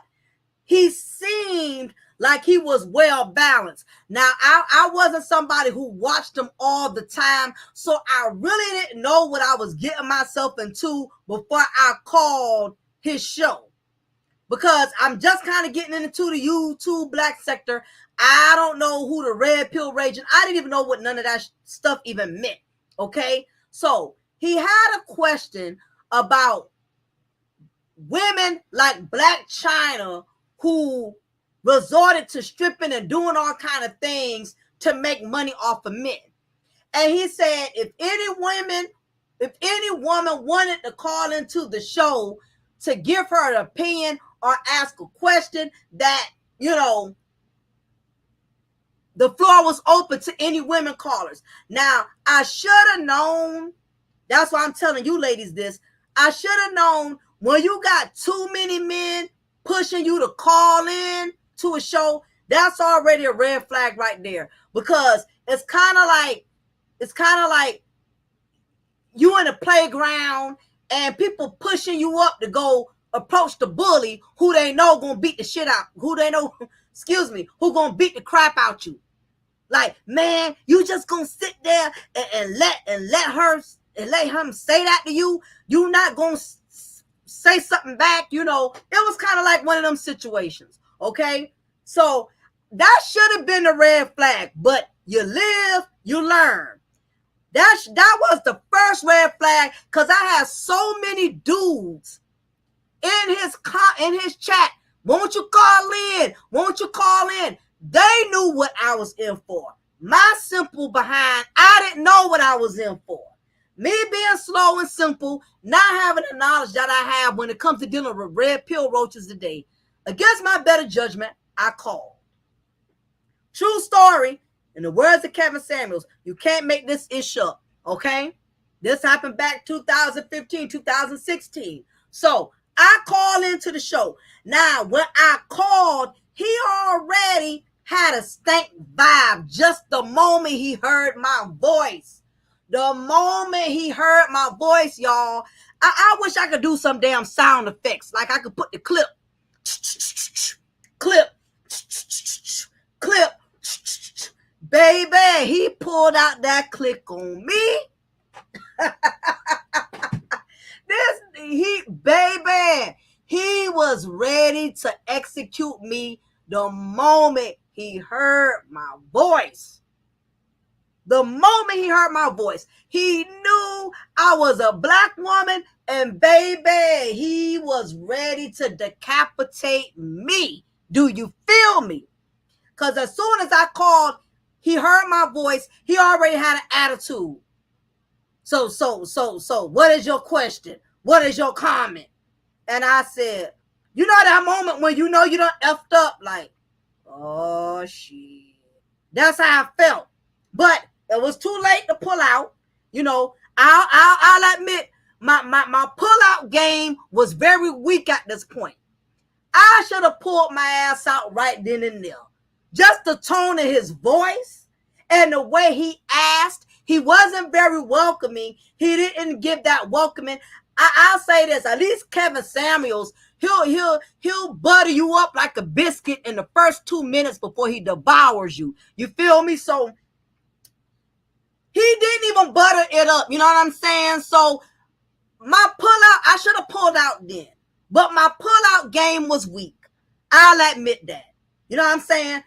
he seemed like he was well balanced. Now, I wasn't somebody who watched him all the time, so I really didn't know what I was getting myself into before I called his show. Because I'm just kind of getting into the YouTube black sector. I don't know who the red pill raging. I didn't even know what none of that stuff even meant. Okay? So he had a question about women like Black China who resorted to stripping and doing all kind of things to make money off of men. And he said, if any woman wanted to call into the show to give her an opinion or ask a question, that, the floor was open to any women callers. Now, I should have known, that's why I'm telling you ladies this, I should have known when you got too many men pushing you to call in to a show, that's already a red flag right there. Because it's kind of like you in a playground and people pushing you up to go approach the bully who they know gonna beat the shit out, who they know, who gonna beat the crap out you. Like, man, you just gonna sit there and let him say that to you. You not gonna say something back. It was kind of like one of them situations. Okay, so that should have been a red flag, but you live, you learn. That was the first red flag, because I had so many dudes in his chat, won't you call in? Won't you call in? They knew what I was in for. My simple behind, I didn't know what I was in for. Me being slow and simple, not having the knowledge that I have when it comes to dealing with red pill roaches today. Against my better judgment, I called. True story. In the words of Kevin Samuels, you can't make this ish up, okay? This happened back 2015, 2016. So I called into the show. Now, when I called, he already had a stank vibe just the moment he heard my voice. The moment he heard my voice, y'all, I wish I could do some damn sound effects. Like I could put the clip, clip, clip. Baby, he pulled out that click on me. He was ready to execute me the moment he heard my voice. The moment he heard my voice, he knew I was a black woman, and baby, he was ready to decapitate me. Do you feel me? Because as soon as I called, he heard my voice, he already had an attitude. So, what is your question? What is your comment? And I said, you know that moment when you know you done effed up, like, oh shit. That's how I felt. But it was too late to pull out. You know, I'll admit my pull-out game was very weak at this point. I should have pulled my ass out right then and there. Just the tone of his voice and the way he asked, he wasn't very welcoming. He didn't give that welcoming. I'll say this, at least Kevin Samuels, he'll butter you up like a biscuit in the first 2 minutes before he devours you. You feel me? So he didn't even butter it up. You know what I'm saying? So my pull-out, I should have pulled out then. But my pull-out game was weak. I'll admit that. You know what I'm saying?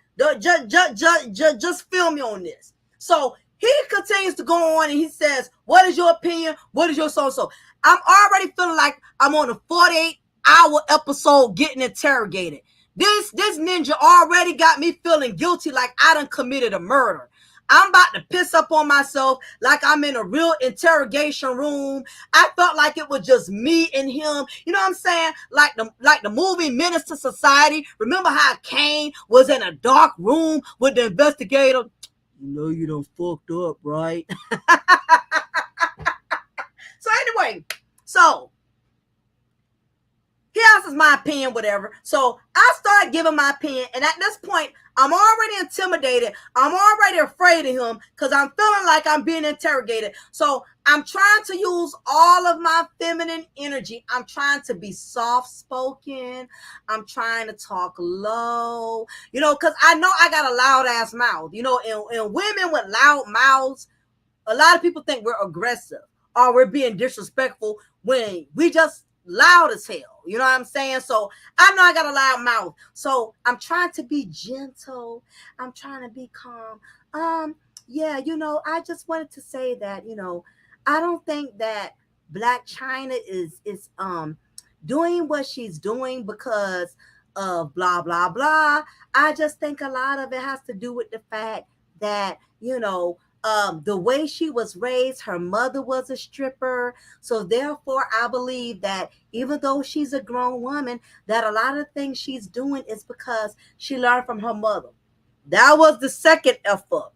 Just feel me on this. So he continues to go on and he says, what is your opinion? What is your so-so? I'm already feeling like I'm on a 48-hour episode getting interrogated. This ninja already got me feeling guilty like I done committed a murder. I'm about to piss up on myself like I'm in a real interrogation room. I felt like it was just me and him. You know what I'm saying? Like the movie Menace to Society. Remember how Kane was in a dark room with the investigator? You know you done fucked up, right? So anyway, he asks my opinion, whatever. So I start giving my opinion, and at this point, I'm already intimidated. I'm already afraid of him because I'm feeling like I'm being interrogated. So I'm trying to use all of my feminine energy. I'm trying to be soft-spoken. I'm trying to talk low, you know, because I know I got a loud-ass mouth. You know, and women with loud mouths, a lot of people think we're aggressive or we're being disrespectful when we just loud as hell. You know what I'm saying? So I know I got a loud mouth. So I'm trying to be gentle. I'm trying to be calm. Yeah, you know, I just wanted to say that, you know, I don't think that Black China is doing what she's doing because of blah blah blah. I just think a lot of it has to do with the fact that, you know, the way she was raised, her mother was a stripper. So therefore, I believe that even though she's a grown woman, that a lot of things she's doing is because she learned from her mother. That was the second F up.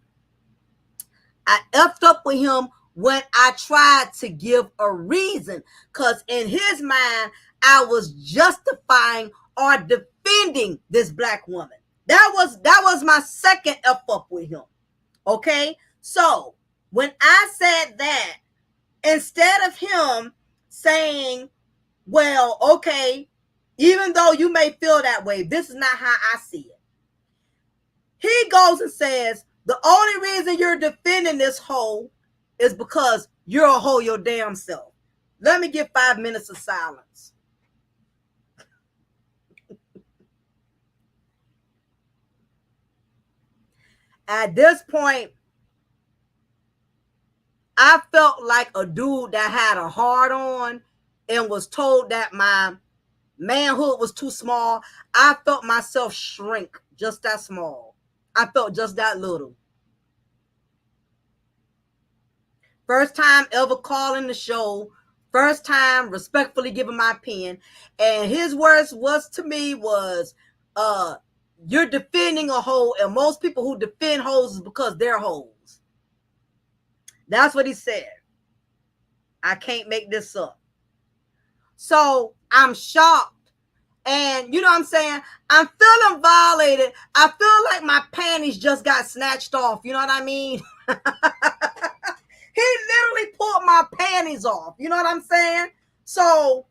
I effed up with him when I tried to give a reason, because in his mind, I was justifying or defending this Black woman. That was my second F up with him. Okay? So when I said that, instead of him saying, well, okay, even though you may feel that way, this is not how I see it. He goes and says, the only reason you're defending this hoe is because you're a hoe your damn self. Let me get 5 minutes of silence. At this point, I felt like a dude that had a hard on and was told that my manhood was too small. I felt myself shrink just that small. I felt just that little. First time ever calling the show. First time respectfully giving my opinion. And his words was to me was, you're defending a hoe, and most people who defend hoes is because they're hoes. That's what he said. I can't make this up. So I'm shocked. And you know what I'm saying? I'm feeling violated. I feel like my panties just got snatched off. You know what I mean? He literally pulled my panties off. You know what I'm saying? So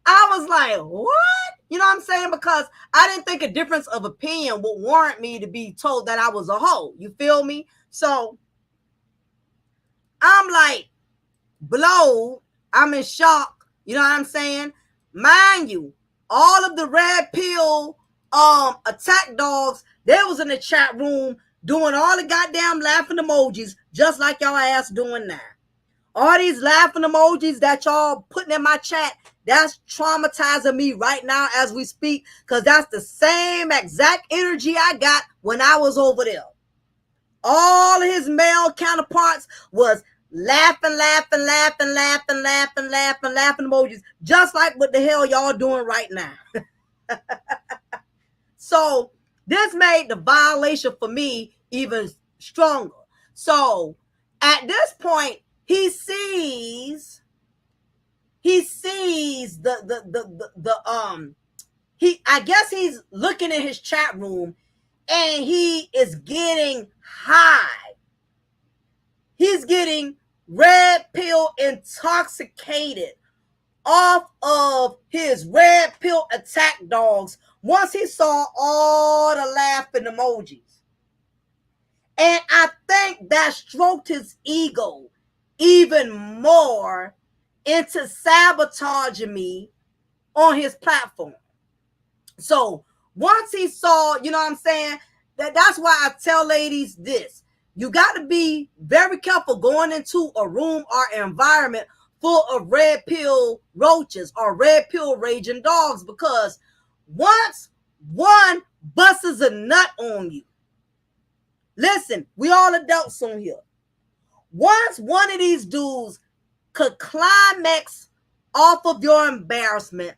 I was like, what? You know what I'm saying? Because I didn't think a difference of opinion would warrant me to be told that I was a hoe. You feel me? So I'm like, blow. I'm in shock. You know what I'm saying? Mind you, all of the red pill attack dogs, they was in the chat room doing all the goddamn laughing emojis, just like y'all ass doing now. All these laughing emojis that y'all putting in my chat, that's traumatizing me right now as we speak, because that's the same exact energy I got when I was over there. All his male counterparts was laughing emojis, just like what the hell y'all doing right now. So this made the violation for me even stronger. So at this point, he sees I guess he's looking in his chat room and he is getting high. He's getting red pill intoxicated off of his red pill attack dogs once he saw all the laughing emojis. And I think that stroked his ego even more into sabotaging me on his platform. So once he saw, you know what I'm saying, that's why I tell ladies this. You got to be very careful going into a room or environment full of red pill roaches or red pill raging dogs, because once one busts a nut on you, listen, we all adults on here. Once one of these dudes could climax off of your embarrassment,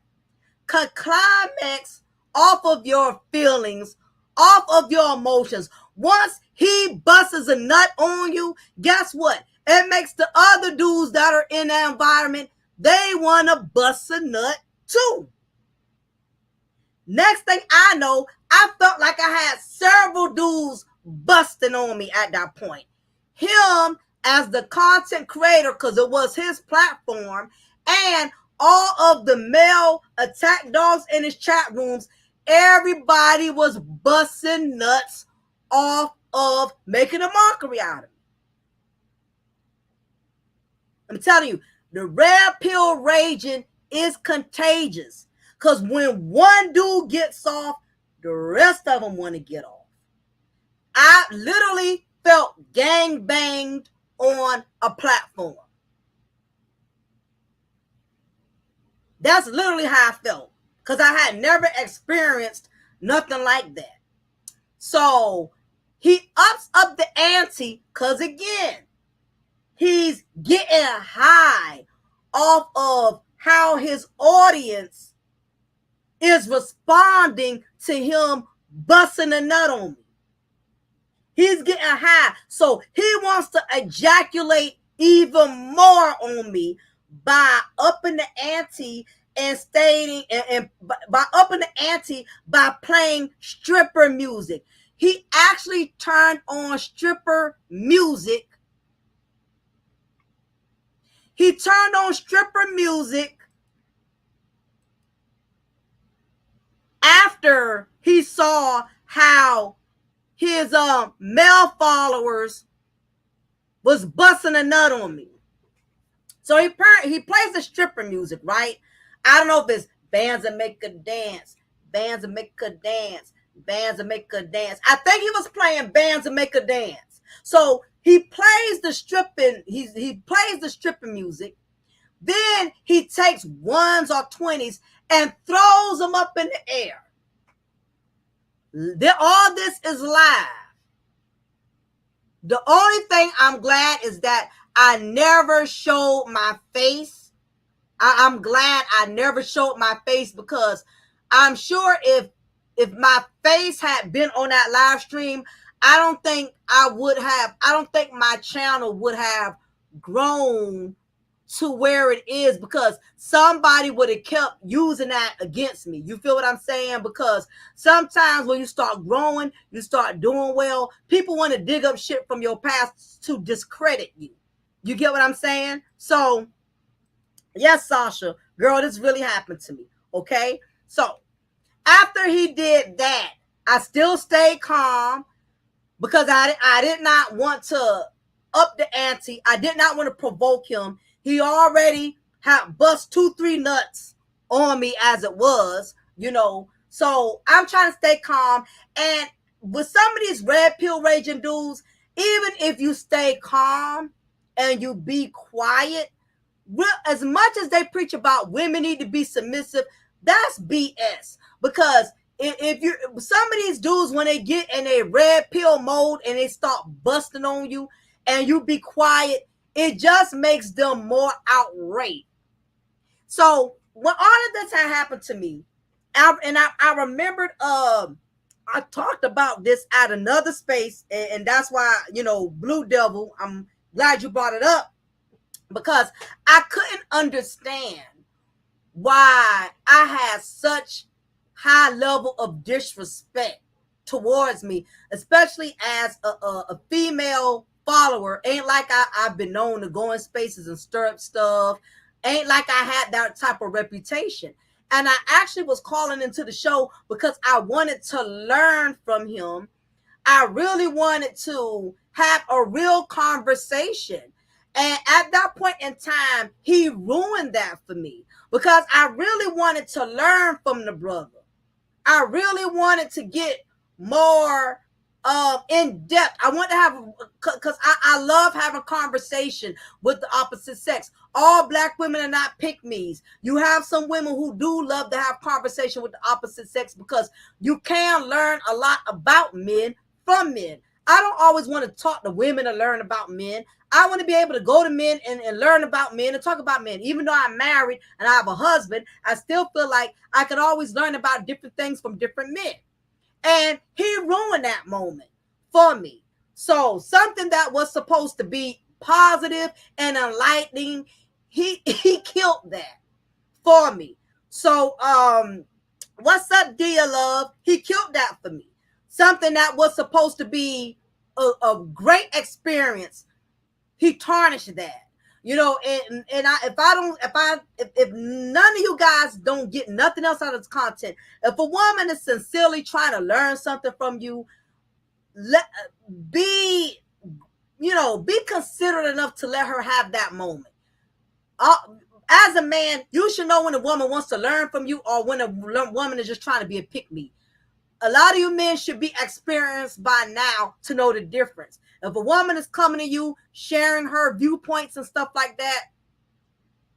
could climax off of your feelings, off of your emotions, once he busts a nut on you, guess what? It makes the other dudes that are in that environment, they want to bust a nut too. Next thing I know, I felt like I had several dudes busting on me at that point. Him as the content creator, because it was his platform, and all of the male attack dogs in his chat rooms, everybody was busting nuts off of making a mockery out of me. I'm telling you, the red pill raging is contagious. Because when one dude gets off, the rest of them want to get off. I literally felt gang banged on a platform. That's literally how I felt. Because I had never experienced nothing like that. So he ups up the ante because, again, he's getting high off of how his audience is responding to him busting a nut on me. He's getting high. So he wants to ejaculate even more on me by upping the ante and stating, and by upping the ante by playing stripper music. He actually turned on stripper music. He turned on stripper music after he saw how his male followers was busting a nut on me. So he plays the stripper music, right? I don't know if it's bands that make a dance, bands that make a dance, bands that make a dance. I think he was playing bands that make a dance. So he plays the stripping, he plays the stripping music. Then he takes ones or 20s and throws them up in the air. All this is live. The only thing I'm glad is that I never showed my face. I'm glad I never showed my face, because I'm sure if my face had been on that live stream, I don't think my channel would have grown to where it is, because somebody would have kept using that against me. You feel what I'm saying? Because sometimes when you start growing, you start doing well, people want to dig up shit from your past to discredit you. You get what I'm saying? So, yes, Sasha, girl, this really happened to me. Okay? So, after he did that, I still stayed calm, because I did not want to up the ante. I did not want to provoke him. He already had bust 2-3 nuts on me as it was, So I'm trying to stay calm. And with some of these red pill raging dudes, even if you stay calm and you be quiet, as much as they preach about women need to be submissive, that's BS. Because if you, some of these dudes, when they get in a red pill mode and they start busting on you and you be quiet, it just makes them more outraged. So when all of this had happened to me, I remembered, I talked about this at another space, and that's why, Blue Devil, I'm glad you brought it up, because I couldn't understand why I had such high level of disrespect towards me, especially as a female follower. Ain't like I've been known to go in spaces and stir up stuff. Ain't like I had that type of reputation. And I actually was calling into the show because I wanted to learn from him. I really wanted to have a real conversation. And at that point in time, he ruined that for me, because I really wanted to learn from the brother. I really wanted to get more in depth. I want to have, because I love having conversation with the opposite sex. All Black women are not pick-me's. You have some women who do love to have conversation with the opposite sex, because you can learn a lot about men from men. I don't always want to talk to women to learn about men. I want to be able to go to men and learn about men and talk about men. Even though I'm married and I have a husband, I still feel like I can always learn about different things from different men. And he ruined that moment for me. So something that was supposed to be positive and enlightening, he killed that for me. So what's up, dear love? He killed that for me. Something that was supposed to be a great experience, he tarnished that. And if none of you guys don't get nothing else out of this content, if a woman is sincerely trying to learn something from you, be considerate enough to let her have that moment. As a man, you should know when a woman wants to learn from you, or when a woman is just trying to be a pick-me. A lot of you men should be experienced by now to know the difference. If a woman is coming to you, sharing her viewpoints and stuff like that,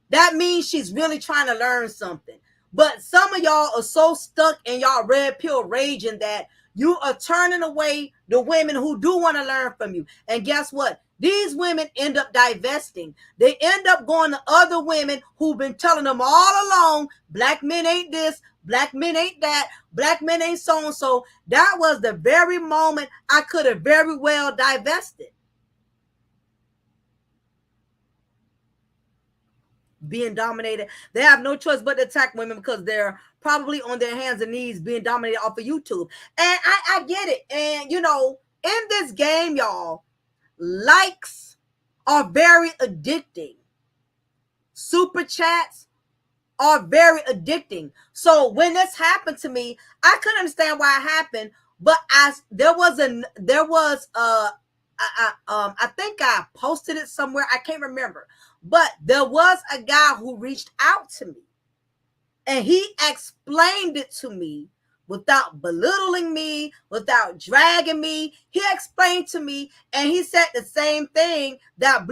that means she's really trying to learn something. But some of y'all are so stuck in y'all red pill raging that you are turning away the women who do want to learn from you. And guess what? These women end up divesting. They end up going to other women who've been telling them all along, Black men ain't this, Black men ain't that, Black men ain't so-and-so. That was the very moment I could have very well divested. Being dominated. They have no choice but to attack women, because they're probably on their hands and knees being dominated off of YouTube. And I get it. And, in this game, y'all, likes are very addicting. Super chats are very addicting. So when this happened to me, I couldn't understand why it happened, but I think I posted it somewhere. I can't remember, but there was a guy who reached out to me, and he explained it to me without belittling me, without dragging me. He explained to me, and he said the same thing that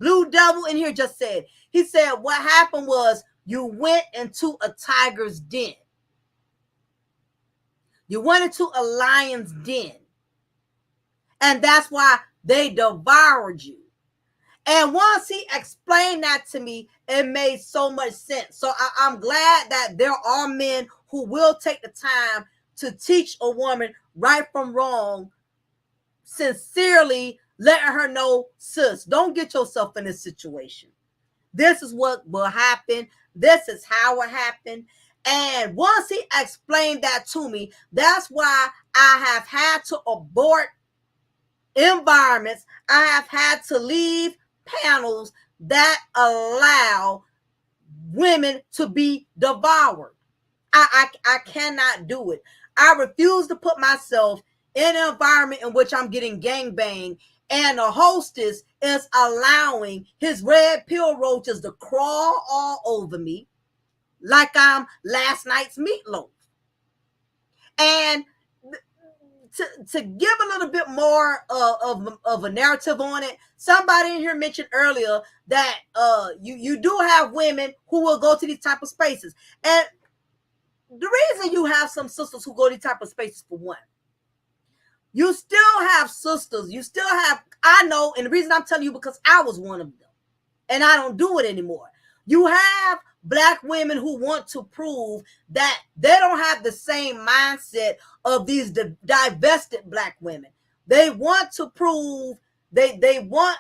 Blue Devil in here just said, he said what happened was you went into a tiger's den. You went into a lion's den. And that's why they devoured you. And once he explained that to me, it made so much sense. So I'm glad that there are men who will take the time to teach a woman right from wrong, sincerely letting her know, sis, don't get yourself in this situation. This is what will happen. This is how it happened. And once he explained that to me, that's why I have had to abort environments. I have had to leave panels that allow women to be devoured. I cannot do it. I refuse to put myself in an environment in which I'm getting gangbanged and the hostess is allowing his red pill roaches to crawl all over me like I'm last night's meatloaf. And to give a little bit more of a narrative on it, somebody in here mentioned earlier that you do have women who will go to these type of spaces. And the reason you have some sisters who go to these type of spaces, for one, you still have sisters, you still have, I know, and the reason I'm telling you because I was one of them and I don't do it anymore. You have Black women who want to prove that they don't have the same mindset of these divested Black women. They want to prove, they want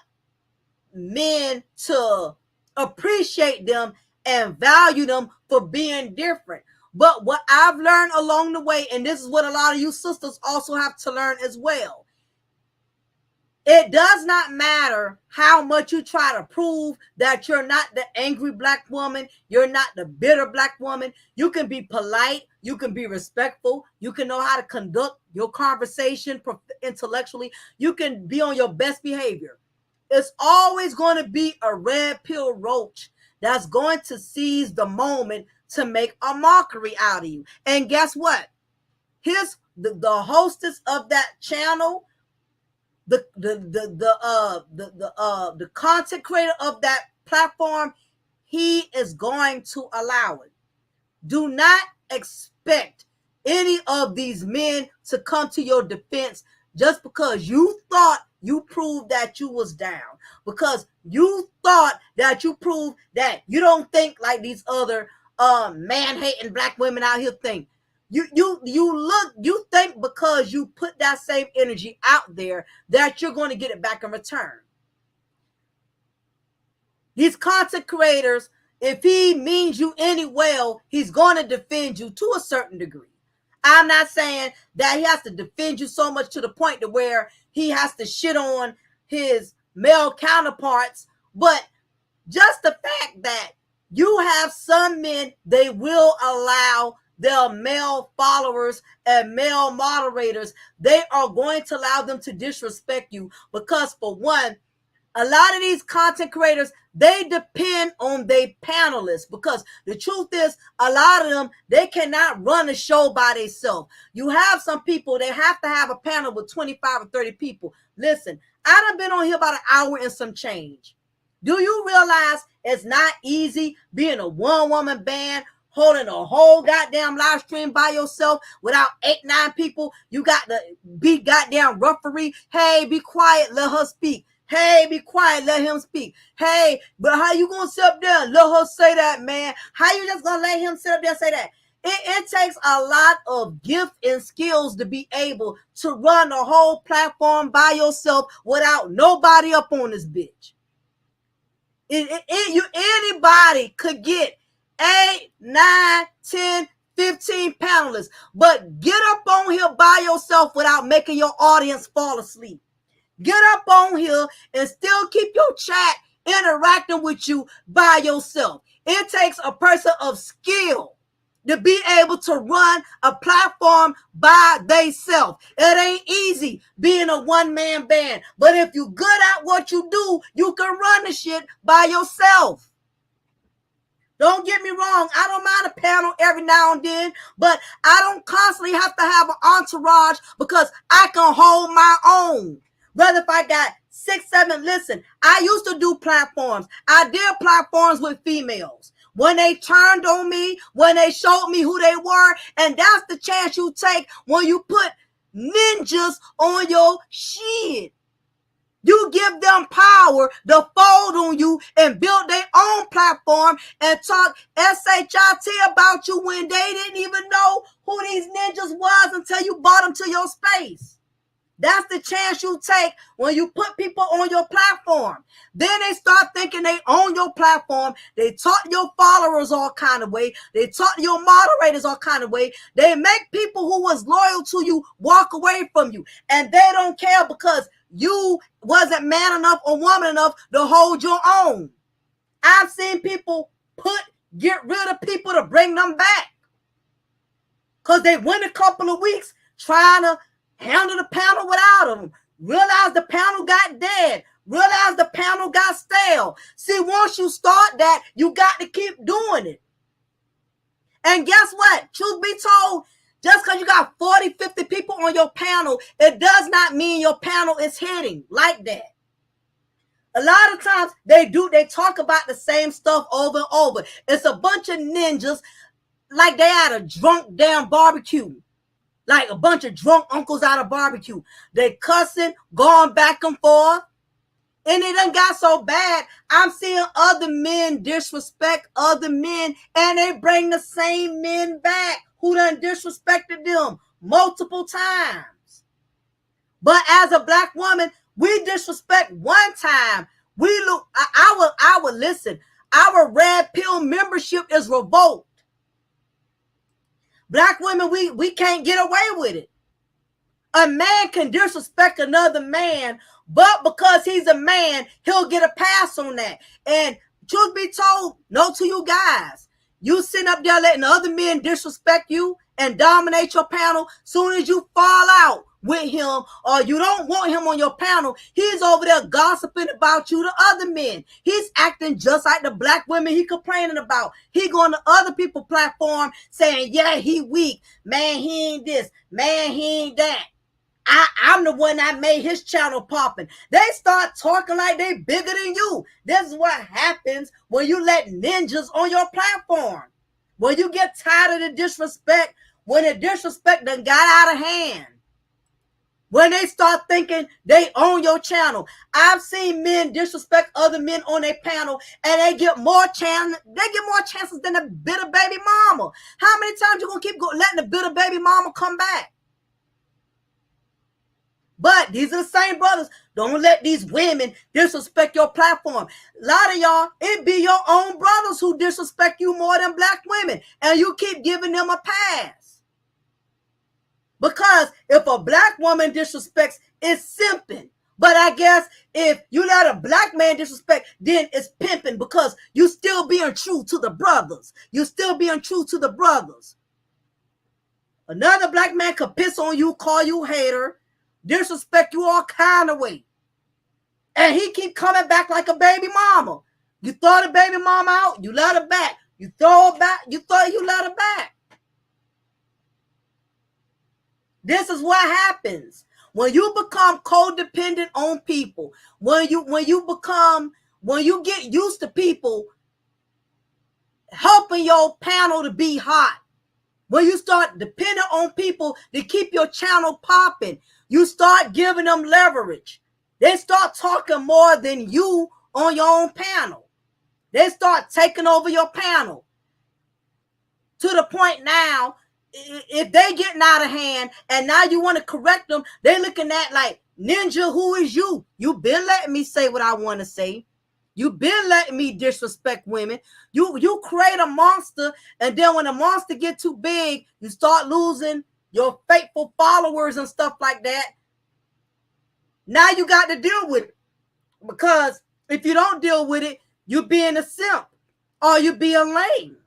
men to appreciate them and value them for being different. But what I've learned along the way, and this is what a lot of you sisters also have to learn as well, it does not matter how much you try to prove that you're not the angry Black woman, you're not the bitter Black woman. You can be polite, you can be respectful, you can know how to conduct your conversation intellectually, you can be on your best behavior. It's always going to be a red pill roach that's going to seize the moment to make a mockery out of you. And guess what? The hostess of that channel, the content creator of that platform, he is going to allow it. Do not expect any of these men to come to your defense just because you thought you proved that you was down, because you thought that you proved that you don't think like these other man-hating Black women out here think. You think because you put that same energy out there that you're going to get it back in return. These content creators, if he means you any well, he's going to defend you to a certain degree. I'm not saying that he has to defend you so much to the point to where he has to shit on his male counterparts, but just the fact that you have some men, they will allow their male followers and male moderators, they are going to allow them to disrespect you because, for one, a lot of these content creators, they depend on their panelists, because the truth is, a lot of them, they cannot run a show by themselves. You have some people, they have to have a panel with 25 or 30 people. Listen, I done been on here about an hour and some change. Do you realize it's not easy being a one-woman band, holding a whole goddamn live stream by yourself without 8-9 people? You got to be goddamn referee. Hey, be quiet, let her speak. Hey, be quiet, let him speak. Hey, but how you gonna sit up there and let her say that, man? How you just gonna let him sit up there and say that? It takes a lot of gift and skills to be able to run a whole platform by yourself without nobody up on this bitch. Anybody could get 8, 9, 10, 15 panelists, but get up on here by yourself without making your audience fall asleep. Get up on here and still keep your chat interacting with you by yourself. It takes a person of skill to be able to run a platform by themselves. It ain't easy being a one-man band, but if you're good at what you do, you can run the shit by yourself. Don't get me wrong, I don't mind a panel every now and then, but I don't constantly have to have an entourage because I can hold my own. Brother, if I got 6, 7, listen, I used to do platforms. I did platforms with females. When they turned on me, when they showed me who they were, and that's the chance you take when you put ninjas on your shit. You give them power to fold on you and build their own platform and talk shit about you when they didn't even know who these ninjas was until you brought them to your space. That's the chance you take when you put people on your platform. Then they start thinking they own your platform. They talk to your followers all kind of way. They talk to your moderators all kind of way. They make people who was loyal to you walk away from you. And they don't care because you wasn't man enough or woman enough to hold your own. I've seen people get rid of people to bring them back. Because they went a couple of weeks trying to handle the panel without them. Realize the panel got dead. Realize the panel got stale. See, once you start that, you got to keep doing it. And guess what? Truth be told, just because you got 40, 50 people on your panel, it does not mean your panel is hitting like that. A lot of times they talk about the same stuff over and over. It's a bunch of ninjas like they had a drunk damn barbecue. Like a bunch of drunk uncles at a barbecue. They cussing, going back and forth. And it done got so bad, I'm seeing other men disrespect other men, and they bring the same men back who done disrespected them multiple times. But as a black woman, we disrespect one time. We look, our listen, our red pill membership is revoked. Black women, we can't get away with it. A man can disrespect another man, but because he's a man, he'll get a pass on that. And truth be told, no to you guys. You sitting up there letting other men disrespect you and dominate your panel. Soon as you fall out with him or you don't want him on your panel, he's over there gossiping about you to other men. He's acting just like the black women he complaining about. He going to other people's platform saying, yeah, he weak. Man, he ain't this. Man, he ain't that. I'm the one that made his channel popping. They start talking like they bigger than you. This is what happens when you let ninjas on your platform. When you get tired of the disrespect, when the disrespect done got out of hand. When they start thinking they own your channel. I've seen men disrespect other men on their panel, and they get more chances than a bitter baby mama. How many times you gonna keep letting the bitter baby mama come back? But these are the same brothers. Don't let these women disrespect your platform. A lot of y'all, it be your own brothers who disrespect you more than black women. And you keep giving them a pass. Because if a black woman disrespects, it's simping. But I guess if you let a black man disrespect, then it's pimping because you still being true to the brothers. You still being true to the brothers. Another black man could piss on you, call you hater, disrespect you all kind of way. And he keep coming back like a baby mama. You throw the baby mama out, you let her back. You throw her back, you let her back. This is what happens. When you become codependent on people, when you get used to people helping your panel to be hot, when you start depending on people to keep your channel popping, you start giving them leverage. They start talking more than you on your own panel. They start taking over your panel. To the point now, if they getting out of hand and now you want to correct them, they looking at like, ninja, who is you? You been letting me say what I want to say. You been letting me disrespect women. You create a monster, and then when the monster get too big, you start losing your faithful followers and stuff like that. Now you got to deal with it. Because if you don't deal with it, you being a simp or you being lame.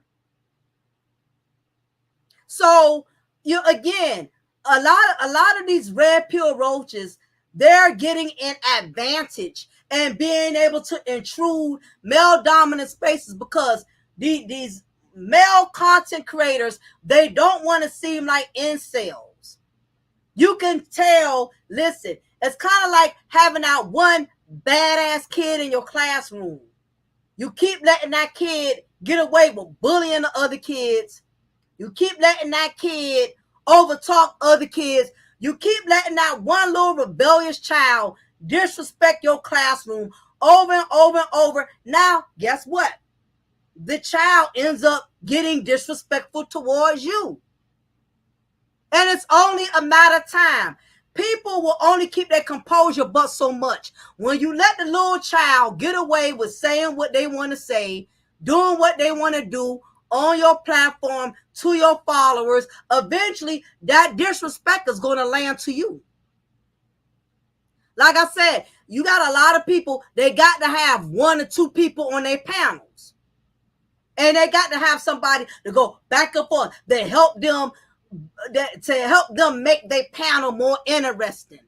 So you again, a lot of these red pill roaches, they're getting an advantage and being able to intrude male dominant spaces because these male content creators, they don't want to seem like incels. You can tell, listen, It's kind of like having that one badass kid in your classroom. You keep letting that kid get away with bullying the other kids. You keep letting that kid overtalk other kids. You keep letting that one little rebellious child disrespect your classroom over and over and over. Now, guess what? The child ends up getting disrespectful towards you. And it's only a matter of time. People will only keep their composure but so much. When you let the little child get away with saying what they want to say, doing what they want to do on your platform to your followers, eventually that disrespect is going to land to you. Like I said, you got a lot of people, they got to have one or two people on their panels. And they got to have somebody to go back and forth that help them make their panel more interesting,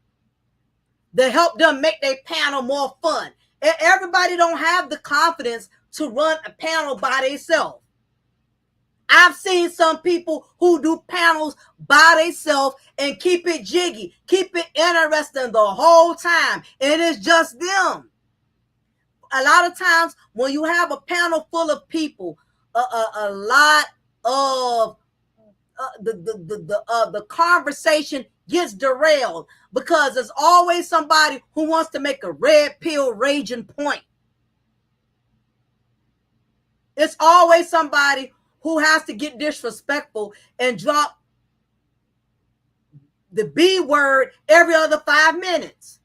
to help them make their panel more fun. Everybody don't have the confidence to run a panel by themselves. I've seen some people who do panels by themselves and keep it jiggy, keep it interesting the whole time, and it's just them. A lot of times when you have a panel full of people, a lot of the conversation gets derailed because there's always somebody who wants to make a red pill raging point. It's always somebody who has to get disrespectful and drop the B word every other 5 minutes.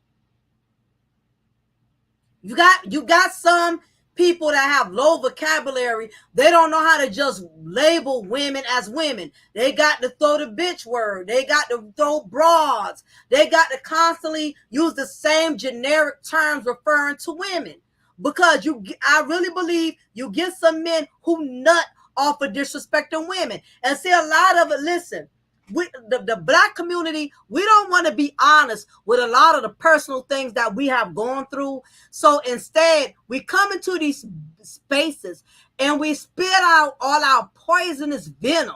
You got some people that have low vocabulary. They don't know how to just label women as women. They got to throw the bitch word. They got to throw broads. They got to constantly use the same generic terms referring to women. Because I really believe you get some men who nut off of disrespecting women. And see, a lot of it, listen, the black community, we don't want to be honest with a lot of the personal things that we have gone through. So instead, we come into these spaces and we spit out all our poisonous venom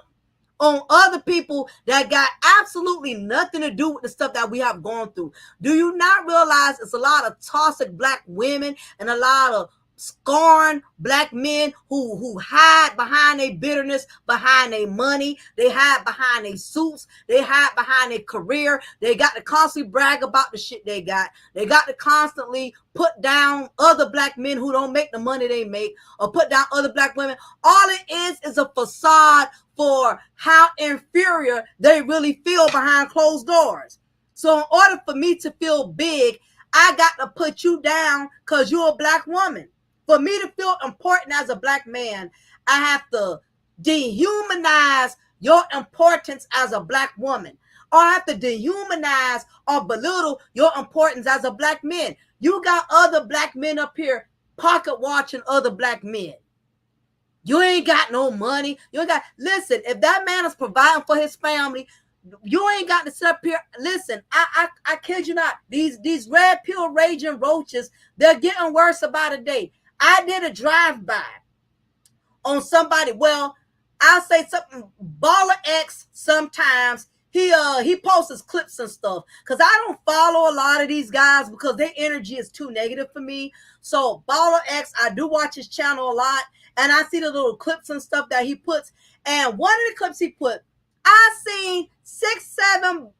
on other people that got absolutely nothing to do with the stuff that we have gone through. Do you not realize it's a lot of toxic black women and a lot of scorned black men who hide behind their bitterness, behind their money, they hide behind their suits, they hide behind their career, they got to constantly brag about the shit they got to constantly put down other black men who don't make the money they make, or put down other black women. All it is a facade for how inferior they really feel behind closed doors. So in order for me to feel big, I got to put you down because you're a black woman. For me to feel important as a black man, I have to dehumanize your importance as a black woman. Or I have to dehumanize or belittle your importance as a black man. You got other black men up here pocket watching other black men. You ain't got no money. You ain't got, listen, if that man is providing for his family, you ain't got to sit up here. Listen, I kid you not. These red pill raging roaches, they're getting worse by the day. I did a drive-by on somebody. Well, I'll say something. Baller X sometimes he posts clips and stuff because I don't follow a lot of these guys because their energy is too negative for me. So Baller X, I do watch his channel a lot, and I see the little clips and stuff that he puts. And one of the clips he put, I seen 6-7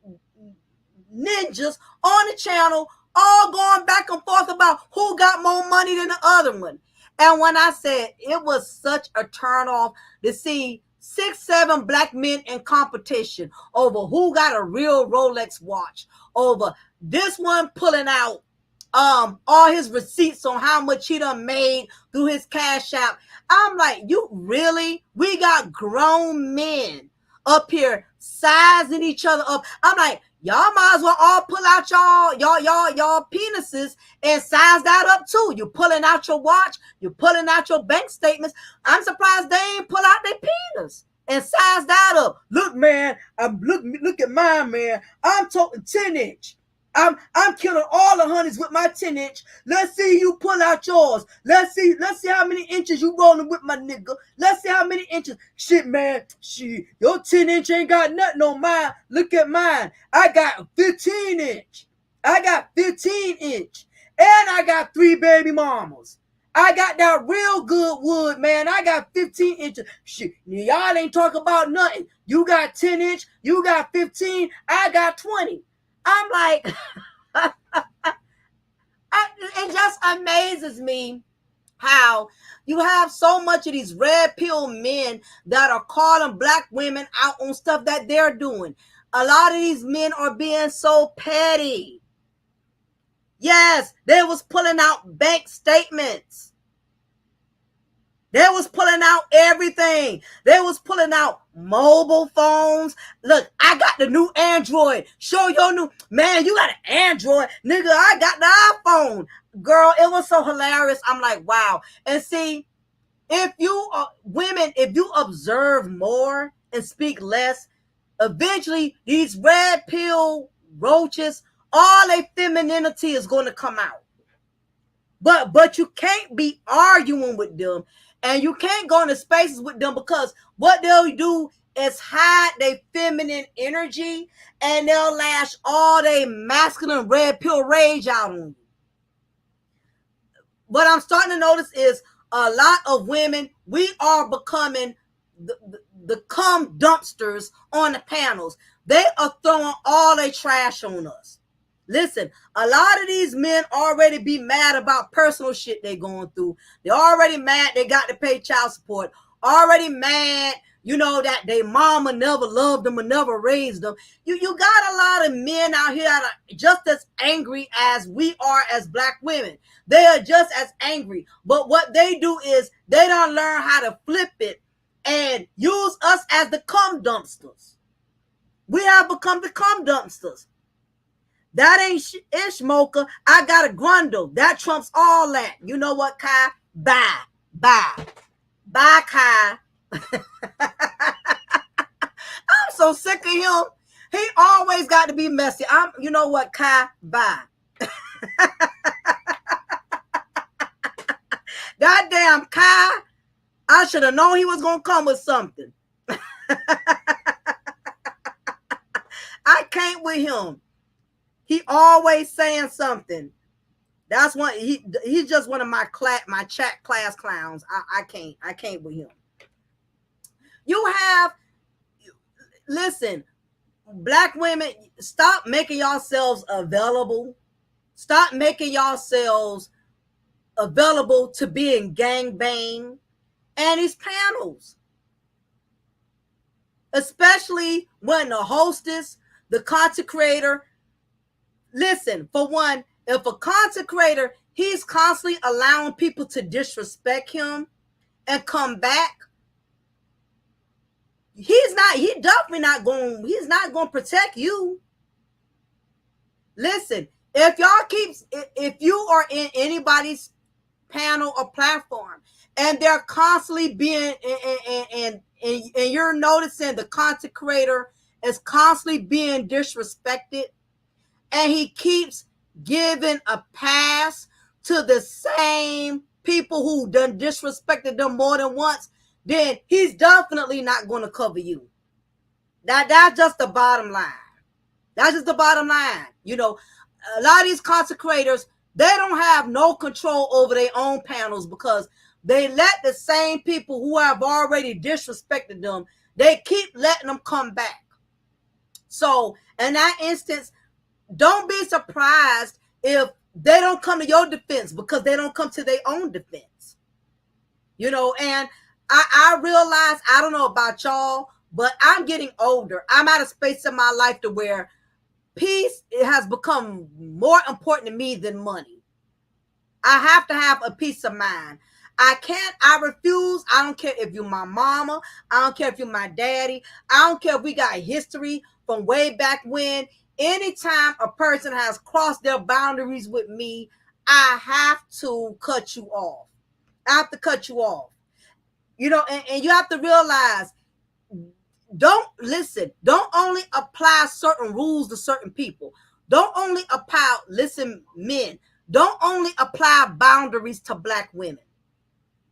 ninjas on the channel all going back and forth about who got more money than the other one. And when I said it was such a turn off to see 6-7 black men in competition over who got a real Rolex watch, over this one pulling out all his receipts on how much he done made through his Cash App. I'm like, you really? We got grown men up here sizing each other up. I'm like, y'all might as well all pull out y'all penises and size that up too. You're pulling out your watch, you're pulling out your bank statements. I'm surprised they ain't pull out their penis and size that up. Look, man, look at mine, man. I'm talking 10-inch. I'm killing all the honeys with my 10-inch. Let's see you pull out yours. Let's see how many inches you rolling with, my nigga. Let's see how many inches. Shit, man. Shit, your 10-inch ain't got nothing on mine. Look at mine. I got a 15-inch. I got 15-inch. And I got 3 baby mamas. I got that real good wood, man. I got 15 inches. Shit, y'all ain't talking about nothing. You got 10 inch, you got 15, I got 20. I'm like, it just amazes me how you have so much of these red pill men that are calling black women out on stuff that they're doing. A lot of these men are being so petty. Yes, they was pulling out bank statements. They was pulling out everything. They was pulling out mobile phones. Look, I got the new Android. Show your new, man, you got an Android. Nigga, I got the iPhone. Girl, it was so hilarious. I'm like, wow. And see, if you are women, if you observe more and speak less, eventually these red pill roaches, all their femininity is going to come out. But you can't be arguing with them, and you can't go into spaces with them, because what they'll do is hide their feminine energy, and they'll lash all their masculine red pill rage out on you. What I'm starting to notice is a lot of women, we are becoming the cum dumpsters on the panels. They are throwing all their trash on us. Listen, a lot of these men already be mad about personal shit they going through. They're already mad they got to pay child support. Already mad, that their mama never loved them or never raised them. You got a lot of men out here that are just as angry as we are as black women. They are just as angry. But what they do is they don't learn how to flip it and use us as the cum dumpsters. We have become the cum dumpsters. That ain't ish, Mocha. I got a grundle. That trumps all that. You know what, Kai? Bye. Bye. Bye, Kai. I'm so sick of him. He always got to be messy. You know what, Kai? Bye. Goddamn, Kai. I should have known he was going to come with something. I can't with him. He always saying something. That's one. He's just one of my chat class clowns. I can't with him. Listen, black women, stop making yourselves available. Stop making yourselves available to be in gangbang and these panels. Especially when the hostess, the content creator. Listen, for one, if a content creator, he's constantly allowing people to disrespect him and come back, he's not going to protect you. Listen, if you are in anybody's panel or platform and they're constantly being, and you're noticing the content creator is constantly being disrespected, and he keeps giving a pass to the same people who done disrespected them more than once, then he's definitely not going to cover you. That's just the bottom line. That's just the bottom line. A lot of these content creators, they don't have no control over their own panels, because they let the same people who have already disrespected them, they keep letting them come back. So in that instance, don't be surprised if they don't come to your defense, because they don't come to their own defense. And I realize, I don't know about y'all, but I'm getting older. I'm at a space in my life to where peace, it has become more important to me than money. I have to have a peace of mind. I refuse. I don't care if you're my mama. I don't care if you're my daddy. I don't care if we got history from way back when. Anytime a person has crossed their boundaries with me, I have to cut you off. I have to cut you off. And you have to realize, don't only apply certain rules to certain people. Don't only apply, men, don't only apply boundaries to black women.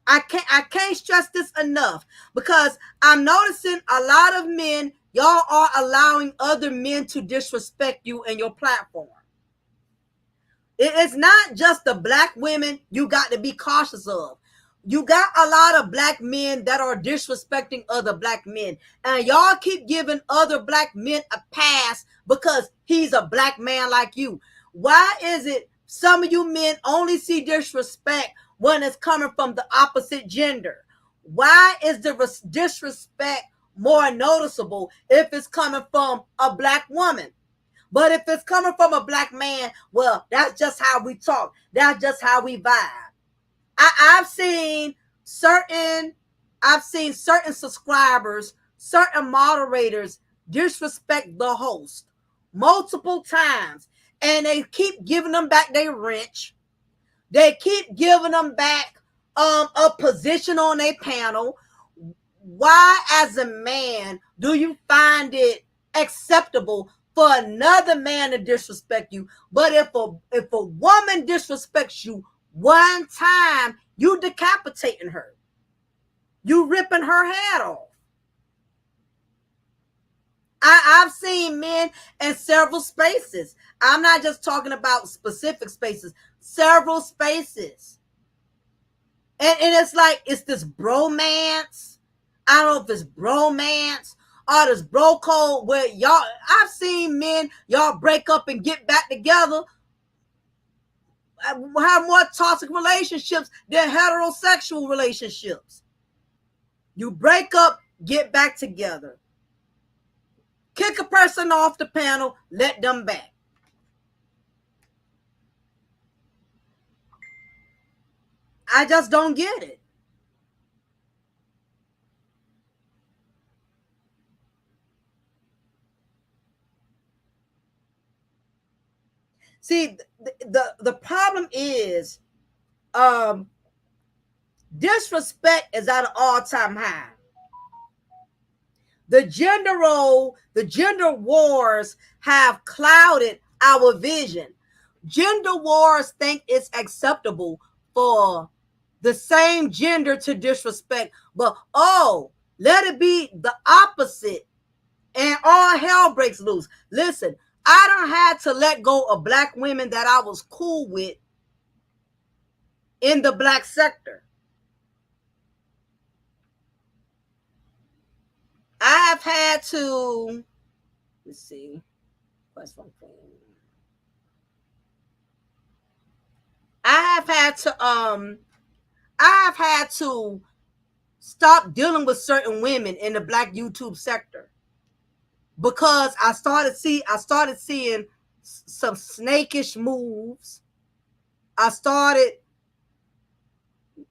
I can't stress this enough, because I'm noticing a lot of men, y'all are allowing other men to disrespect you and your platform. It's not just the black women you got to be cautious of. You got a lot of black men that are disrespecting other black men. And y'all keep giving other black men a pass because he's a black man like you. Why is it some of you men only see disrespect when it's coming from the opposite gender? Why is the disrespect more noticeable if it's coming from a black woman? But if it's coming from a black man, well, that's just how we talk. That's just how we vibe. I've seen certain subscribers, certain moderators disrespect the host multiple times, and they keep giving them back their wrench. They keep giving them back a position on a panel. Why, as a man, do you find it acceptable for another man to disrespect you? But if a woman disrespects you one time, you decapitating her. You ripping her head off. I've seen men in several spaces. I'm not just talking about specific spaces, several spaces. And it's like, it's this bromance. I don't know if it's bromance or this bro code where y'all, I've seen men, y'all break up and get back together, have more toxic relationships than heterosexual relationships. You break up, get back together. Kick a person off the panel, let them back. I just don't get it. See, the problem is disrespect is at an all-time high. The gender role, the gender wars have clouded our vision. Gender wars think it's acceptable for the same gender to disrespect, but let it be the opposite and all hell breaks loose. Listen, I don't have to let go of black women that I was cool with in the black sector. I have had to, let's see, what's one thing? I have had to stop dealing with certain women in the black YouTube sector because I started seeing some snakish moves. I started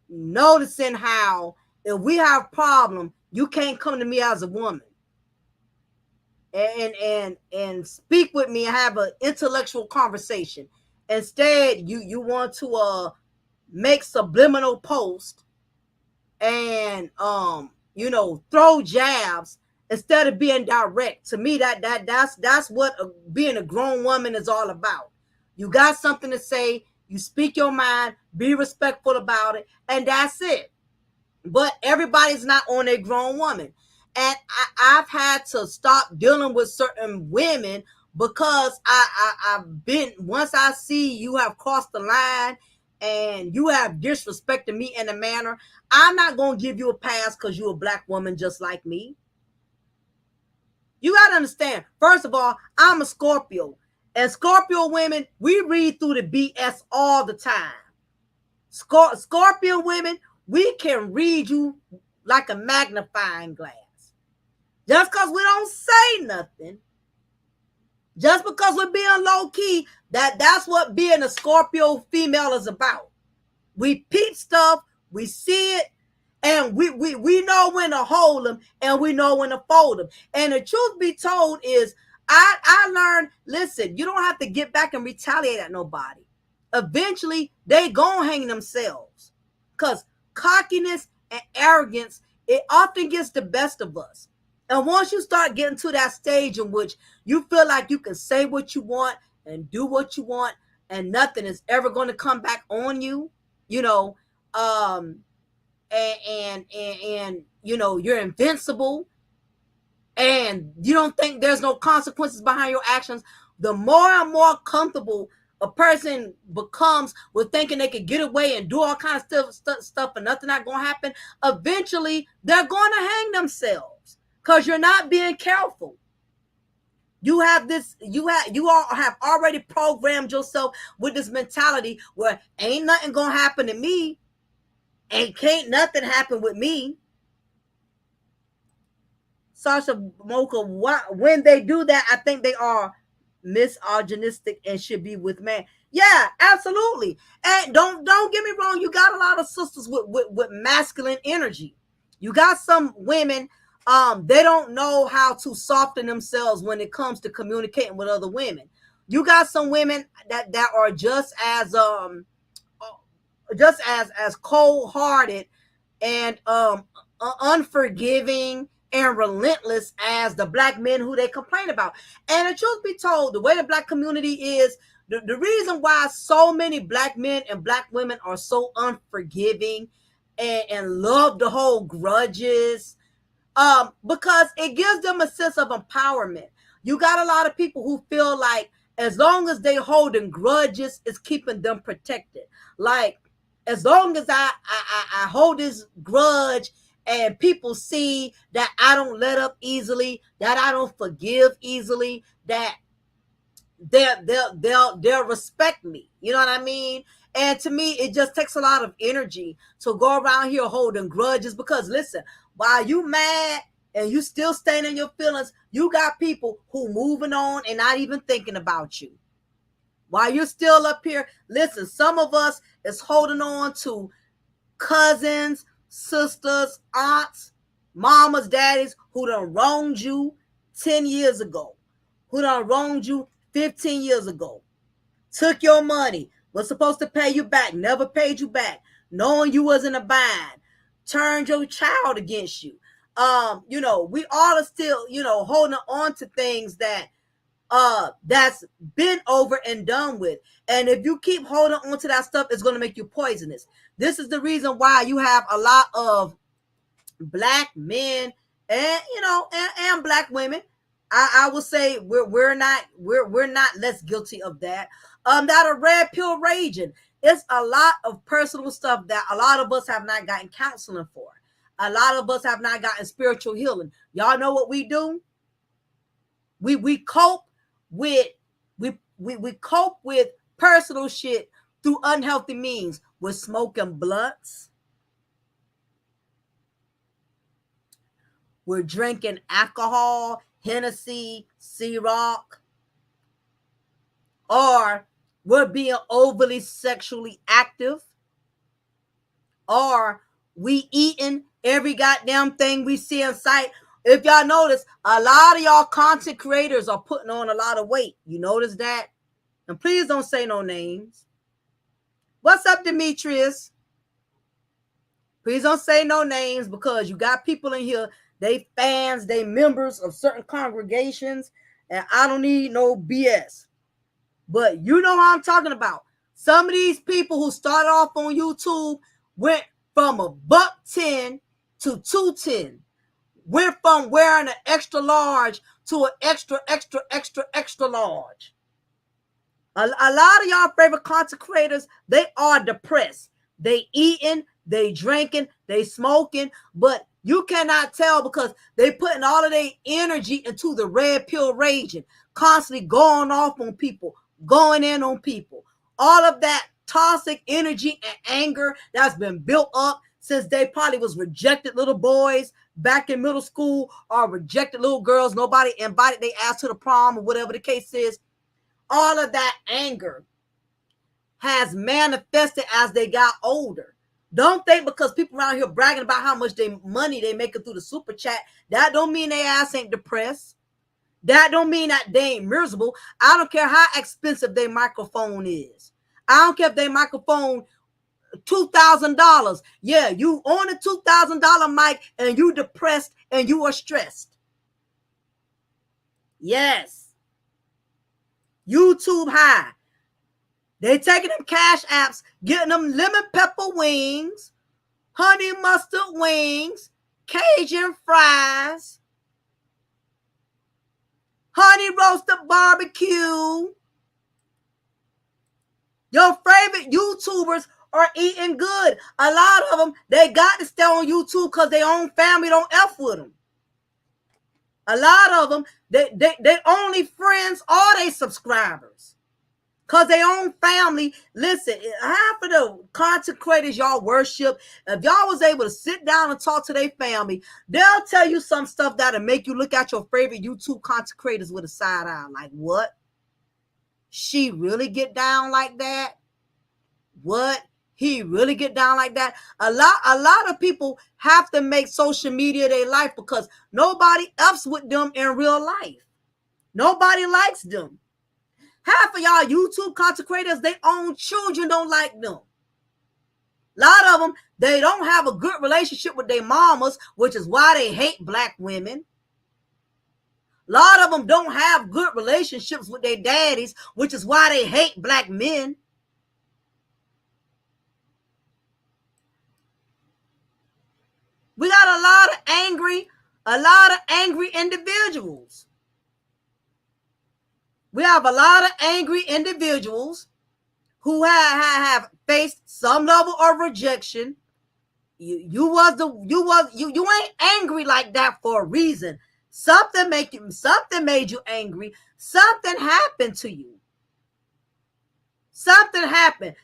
noticing how if we have a problem, you can't come to me as a woman and speak with me and have an intellectual conversation. Instead, you want to make subliminal posts and throw jabs instead of being direct. To me, that's what being a grown woman is all about. You got something to say, you speak your mind, be respectful about it, and that's it. But everybody's not on a grown woman. And I've had to stop dealing with certain women because I've been, once I see you have crossed the line and you have disrespected me in a manner, I'm not going to give you a pass because you're a black woman just like me. You got to understand, first of all, I'm a Scorpio. And Scorpio women, we read through the BS all the time. Scorpio women, we can read you like a magnifying glass. Just because we don't say nothing, just because we're being low key, that's what being a Scorpio female is about. We peep stuff, we see it, and we know when to hold them and we know when to fold them. And the truth be told is, I learned, listen, you don't have to get back and retaliate at nobody. Eventually, they gonna hang themselves. Because cockiness and arrogance, it often gets the best of us. And once you start getting to that stage in which you feel like you can say what you want and do what you want and nothing is ever going to come back on you, and you're invincible and you don't think there's no consequences behind your actions, the more and more comfortable a person becomes with thinking they could get away and do all kinds of stuff and nothing not gonna happen, eventually they're gonna hang themselves because you're not being careful. You all have already programmed yourself with this mentality where ain't nothing gonna happen to me and can't nothing happen with me. Sasha Mocha, when they do that, I think they are misogynistic and should be with men. Yeah, absolutely. And don't get me wrong, you got a lot of sisters with masculine energy. You got some women, they don't know how to soften themselves when it comes to communicating with other women. You got some women that are just as cold hearted and unforgiving and relentless as the black men who they complain about. And the truth be told, the way the black community is, the reason why so many black men and black women are so unforgiving and love to hold grudges, because it gives them a sense of empowerment. You got a lot of people who feel like as long as they holding grudges, it's keeping them protected. Like, as long as I hold this grudge and people see that I don't let up easily, that I don't forgive easily, that they'll respect me. You know what I mean? And to me, it just takes a lot of energy to go around here holding grudges. Because listen, while you mad and you still staying in your feelings, you got people who moving on and not even thinking about you. While you're still up here, listen, some of us is holding on to cousins, sisters, aunts, mamas, daddies who done wronged you 10 years ago, who done wronged you 15 years ago, took your money, was supposed to pay you back, never paid you back, knowing you was in a bind, turned your child against you. We all are still, holding on to things that's been over and done with. And if you keep holding on to that stuff, it's going to make you poisonous. This is the reason why you have a lot of black men and black women. I will say we're not less guilty of that. That are red pill raging. It's a lot of personal stuff that a lot of us have not gotten counseling for. A lot of us have not gotten spiritual healing. Y'all know what we do? We cope with we cope with personal shit through unhealthy means. We're smoking blunts. We're drinking alcohol, Hennessy, Ciroc, or we're being overly sexually active, or we eating every goddamn thing we see in sight. If y'all notice, a lot of y'all content creators are putting on a lot of weight. You notice that? And please don't say no names. What's up, Demetrius? Please don't say no names, because you got people in here, they fans, they members of certain congregations, and I don't need no BS. But you know what I'm talking about. Some of these people who started off on YouTube went from $110 to $210. Went from wearing an extra large to an extra large. A lot of y'all favorite content creators, they are depressed. They eating, they drinking, they smoking, but you cannot tell because they putting all of their energy into the red pill raging, constantly going off on people, going in on people. All of that toxic energy and anger that's been built up since they probably was rejected little boys back in middle school, or rejected little girls. Nobody invited their ass to the prom, or whatever the case is. All of that anger has manifested as they got older. Don't think because people around here bragging about how much money they making through the super chat, that don't mean their ass ain't depressed. That don't mean that they ain't miserable. I don't care how expensive their microphone is. I don't care if their microphone $2,000. Yeah, you own a $2,000 mic and you depressed and you are stressed. Yes. YouTube high. They taking them cash apps, getting them lemon pepper wings, honey mustard wings, Cajun fries, honey roasted barbecue, Your favorite YouTubers are eating good. A lot of them, they got to stay on YouTube because their own family don't F with them. A lot of them, they only friends are they subscribers. Because their own family, listen, half of the content creators y'all worship, if y'all was able to sit down and talk to their family, they'll tell you some stuff that'll make you look at your favorite YouTube content creators with a side eye. Like, what? She really get down like that? What? He really get down like that? A lot of people have to make social media their life because nobody else with them in real life. Nobody likes them. Half of y'all YouTube content creators, their own children don't like them. A lot of them, they don't have a good relationship with their mamas, which is why they hate black women. A lot of them don't have good relationships with their daddies, which is why they hate black men. We got a lot of angry individuals. We have a lot of angry individuals who have faced some level of rejection. You ain't angry like that for a reason. Something made you angry. Something happened to you. Something happened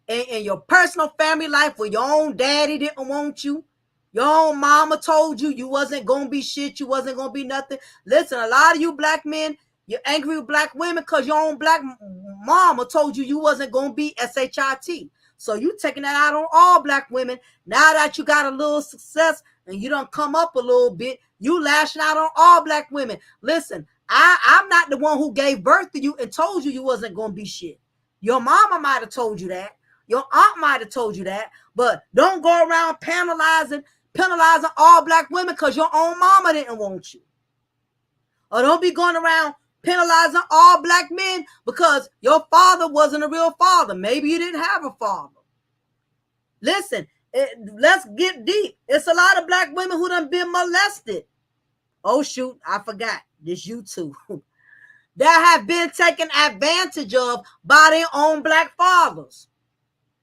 in your personal family life where your own daddy didn't want you. Your own mama told you you wasn't gonna be shit, you wasn't gonna be nothing. Listen, a lot of you black men, you're angry with black women because your own black mama told you you wasn't gonna be SHIT. So you taking that out on all black women. Now that you got a little success and you done come up a little bit, you lashing out on all black women. Listen, I'm not the one who gave birth to you and told you you wasn't gonna be shit. Your mama might have told you that. Your aunt might have told you that. But don't go around penalizing all black women because your own mama didn't want you. Or don't be going around penalizing all black men because your father wasn't a real father. Maybe you didn't have a father. Listen, let's get deep. It's a lot of black women who done been molested. Oh, shoot, I forgot. This you too. That have been taken advantage of by their own black fathers.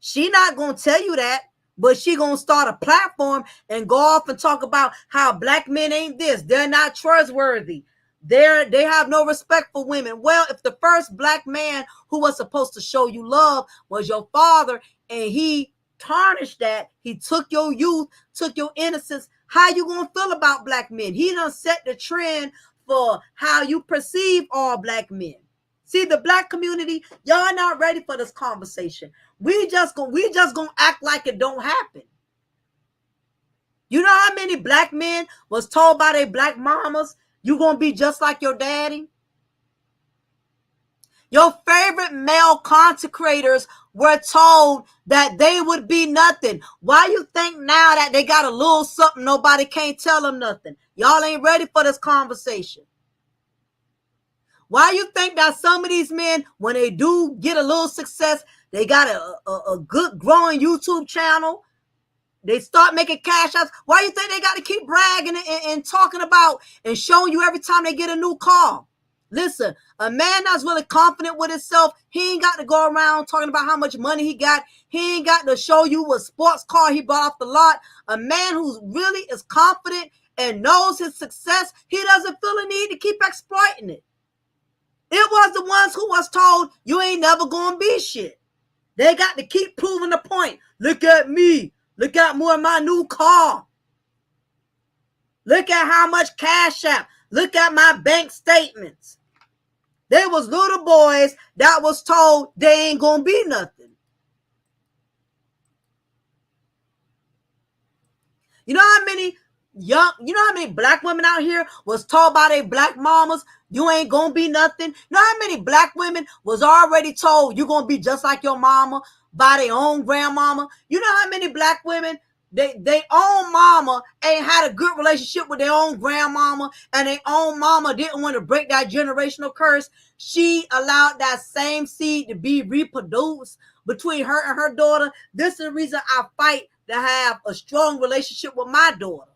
She not going to tell you that, but she going to start a platform and go off and talk about how black men ain't this. They're not trustworthy. They have no respect for women. Well, if the first black man who was supposed to show you love was your father and he tarnished that, he took your youth, took your innocence, how you going to feel about black men? He done set the trend for how you perceive all black men. See, the black community, y'all not ready for this conversation. We just gonna act like it don't happen. You know how many black men was told by their black mamas, you gonna be just like your daddy? Your favorite male content creators were told that they would be nothing. Why you think now that they got a little something, nobody can't tell them nothing? Y'all ain't ready for this conversation. Why you think that some of these men, when they do get a little success, they got a good growing YouTube channel, they start making cash outs? Why you think they got to keep bragging and talking about and showing you every time they get a new car? Listen, a man that's really confident with himself, he ain't got to go around talking about how much money he got. He ain't got to show you what sports car he bought off the lot. A man who really is confident and knows his success, he doesn't feel a need to keep exploiting it. It was the ones who was told you ain't never gonna be shit. They got to keep proving the point. Look at me. Look at more of my new car. Look at how much cash out. Look at my bank statements. There was little boys that was told they ain't gonna be nothing. You know how many black women out here was told by their black mamas, you ain't gonna be nothing? You know how many black women was already told you gonna be just like your mama by their own grandmama? You know how many black women, they own mama ain't had a good relationship with their own grandmama, and their own mama didn't want to break that generational curse. She allowed that same seed to be reproduced between her and her daughter. This is the reason I fight to have a strong relationship with my daughter.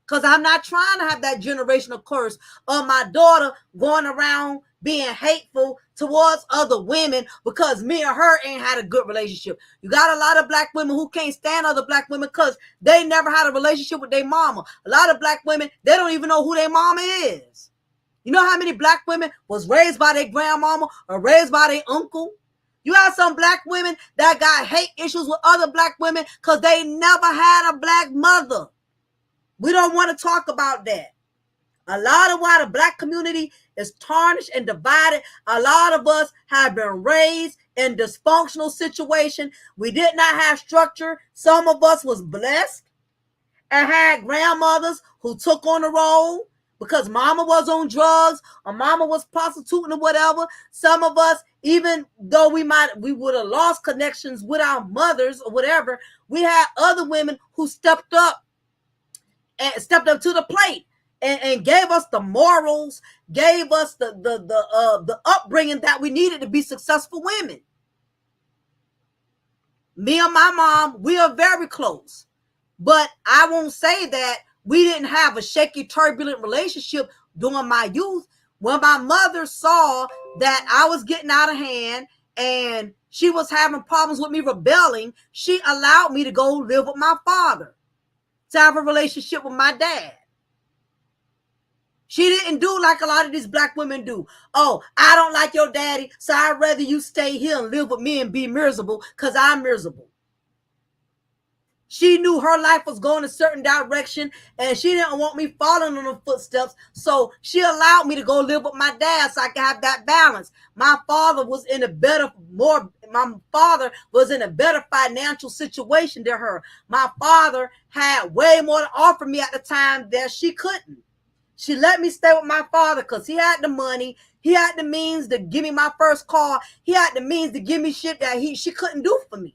Because I'm not trying to have that generational curse of my daughter going around being hateful towards other women because me and her ain't had a good relationship. You got a lot of black women who can't stand other black women because they never had a relationship with their mama. A lot of black women, they don't even know who their mama is. You know how many black women was raised by their grandmama or raised by their uncle? You have some black women that got hate issues with other black women because they never had a black mother. We don't want to talk about that. A lot of why the black community is tarnished and divided. A lot of us have been raised in dysfunctional situation. We did not have structure. Some of us was blessed and had grandmothers who took on the role because mama was on drugs or mama was prostituting or whatever. Some of us, even though we would have lost connections with our mothers or whatever, we had other women who stepped up to the plate and gave us the morals, gave us the upbringing that we needed to be successful women. Me and my mom, we are very close. But I won't say that we didn't have a shaky, turbulent relationship during my youth. When my mother saw that I was getting out of hand and she was having problems with me rebelling, she allowed me to go live with my father, to have a relationship with my dad. She didn't do like a lot of these black women do. Oh, I don't like your daddy, so I'd rather you stay here and live with me and be miserable because I'm miserable. She knew her life was going a certain direction and she didn't want me following in her footsteps. So she allowed me to go live with my dad so I could have that balance. My father was in a better financial situation than her. My father had way more to offer me at the time that she couldn't. She let me stay with my father because he had the money. He had the means to give me my first car. He had the means to give me shit that she couldn't do for me.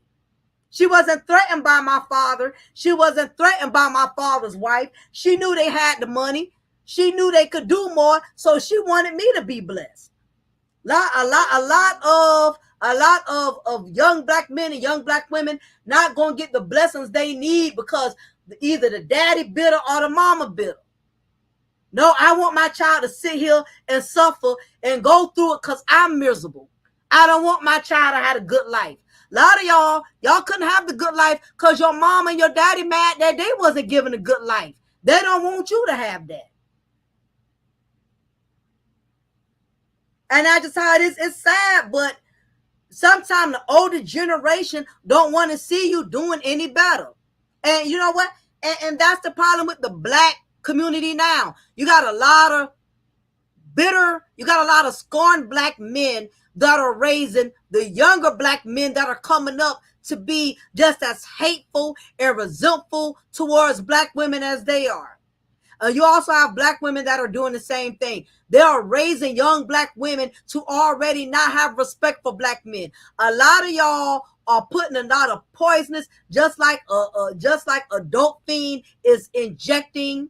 She wasn't threatened by my father. She wasn't threatened by my father's wife. She knew they had the money. She knew they could do more, so she wanted me to be blessed. A lot of young black men and young black women not gonna get the blessings they need because either the daddy bitter or the mama bitter. No, I want my child to sit here and suffer and go through it because I'm miserable. I don't want my child to have a good life. A lot of y'all couldn't have the good life because your mom and your daddy mad that they wasn't given a good life. They don't want you to have that. And that's just how it is. It's sad, but sometimes the older generation don't want to see you doing any better. And you know what? And that's the problem with the black community now. You got a lot of scorned black men that are raising the younger black men that are coming up to be just as hateful and resentful towards black women as they are. You also have black women that are doing the same thing. They are raising young black women to already not have respect for black men. A lot of y'all are putting a lot of poisonous, just like a dope fiend is injecting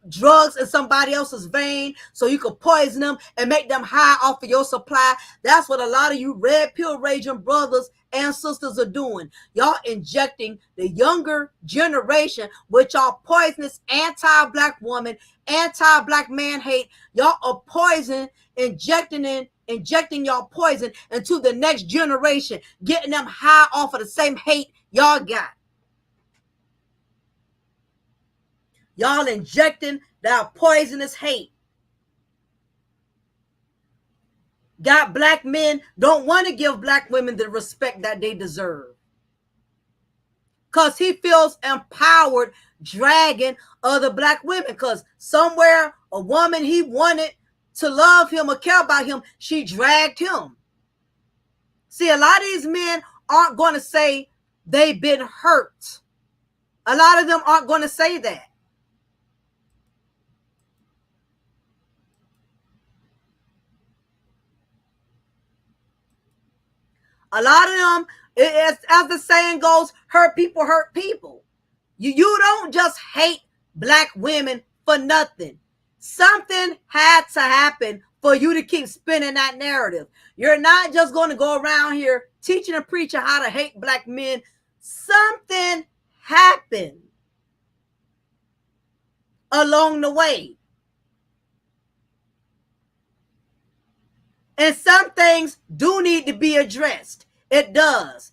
drugs in somebody else's vein so you can poison them and make them high off of your supply. That's what a lot of you red pill raging brothers and sisters are doing. Y'all injecting the younger generation with y'all poisonous anti-black woman, anti-black man hate. Y'all are poison, injecting y'all poison into the next generation, getting them high off of the same hate y'all got. Y'all injecting that poisonous hate. Got black men don't want to give black women the respect that they deserve. Because he feels empowered dragging other black women. Because somewhere a woman he wanted to love him or care about him, she dragged him. See, a lot of these men aren't going to say they've been hurt. A lot of them aren't going to say that. A lot of them, as the saying goes, hurt people hurt people. You don't just hate black women for nothing. Something had to happen for you to keep spinning that narrative. You're not just going to go around here teaching and preaching how to hate black men. Something happened along the way. And some things do need to be addressed. It does.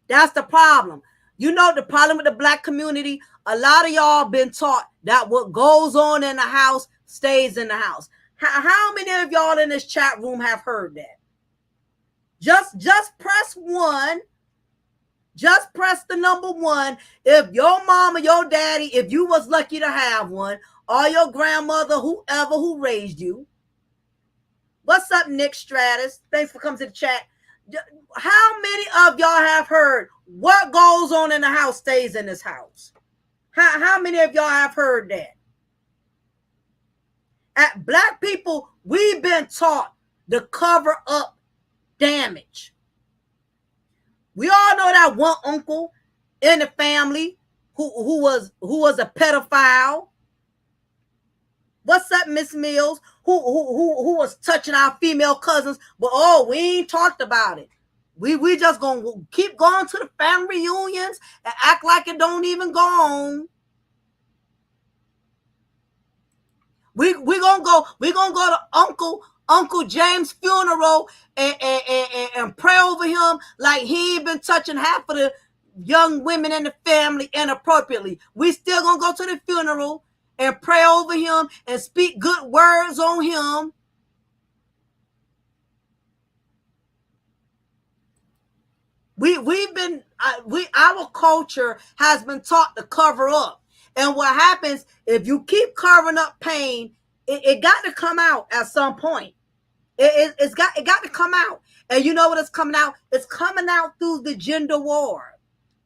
That's the problem. You know the problem with the black community? A lot of y'all been taught that what goes on in the house stays in the house. How many of y'all in this chat room have heard that? Just press one. Just press the number one. If your mama, your daddy, if you was lucky to have one, or your grandmother, whoever who raised you. What's up, Nick Stratus? Thanks for coming to the chat. How many of y'all have heard what goes on in the house stays in this house? How many of y'all have heard that? At black people, we've been taught to cover up damage. We all know that one uncle in the family who was a pedophile. What's up, Miss Mills? Who was touching our female cousins? But we ain't talked about it. We just gonna keep going to the family reunions and act like it don't even go on. We gonna go to Uncle James' funeral and pray over him like he ain't been touching half of the young women in the family inappropriately. We still gonna go to the funeral and pray over him and speak good words on him. Our culture has been taught to cover up. And what happens if you keep covering up pain, it got to come out at some point. It got to come out. And you know what it's coming out? It's coming out through the gender war,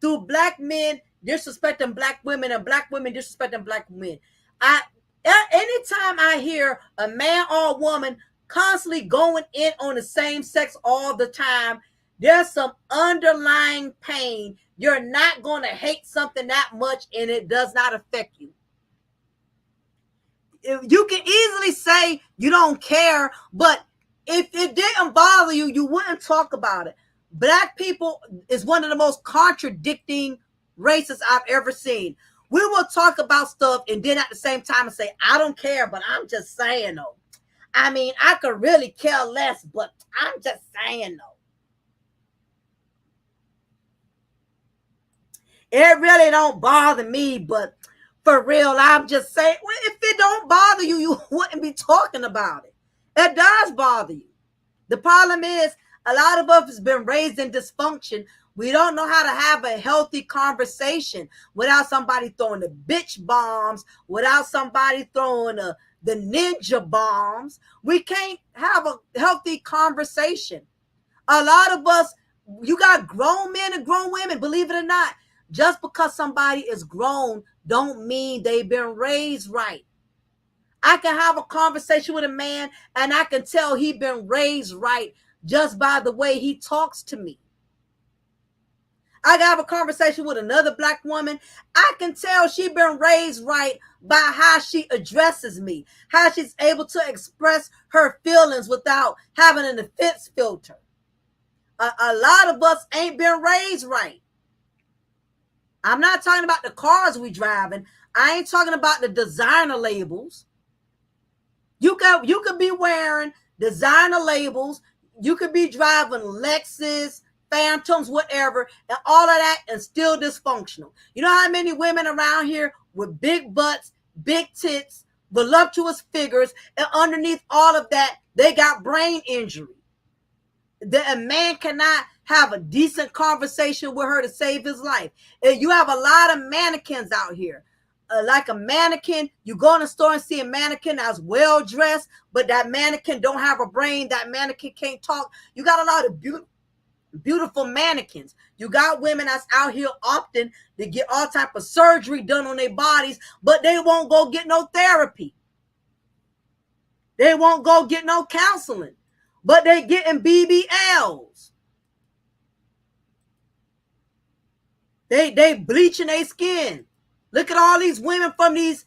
through black men disrespecting black women and black women disrespecting black men. Anytime I hear a man or a woman constantly going in on the same sex all the time, there's some underlying pain. You're not going to hate something that much and it does not affect you. You can easily say you don't care, but if it didn't bother you, you wouldn't talk about it. Black people is one of the most contradicting races I've ever seen. We will talk about stuff and then at the same time say, I don't care, but I'm just saying though. I mean, I could really care less, but I'm just saying though. It really don't bother me, but for real, I'm just saying, well, if it don't bother you, you wouldn't be talking about it. It does bother you. The problem is, a lot of us have been raised in dysfunction. We don't know how to have a healthy conversation without somebody throwing the bitch bombs, without somebody throwing the ninja bombs. We can't have a healthy conversation. A lot of us, you got grown men and grown women, believe it or not. Just because somebody is grown don't mean they've been raised right. I can have a conversation with a man and I can tell he been raised right just by the way he talks to me. I can have a conversation with another black woman. I can tell she been raised right by how she addresses me, how she's able to express her feelings without having an offense filter. A lot of us ain't been raised right. I'm not talking about the cars we driving. I ain't talking about the designer labels. You could be wearing designer labels. You could be driving Lexus, Phantoms, whatever, and all of that and still dysfunctional. You know how many women around here with big butts, big tits, voluptuous figures, and underneath all of that, they got brain injury. A man cannot have a decent conversation with her to save his life. And you have a lot of mannequins out here. Like a mannequin, you go in the store and see a mannequin that's well dressed, but that mannequin don't have a brain. That mannequin can't talk. You got a lot of beautiful mannequins. You got women that's out here opting to get all type of surgery done on their bodies, but they won't go get no therapy. They won't go get no counseling, but they getting BBLs. They bleaching their skin. Look at all these women from these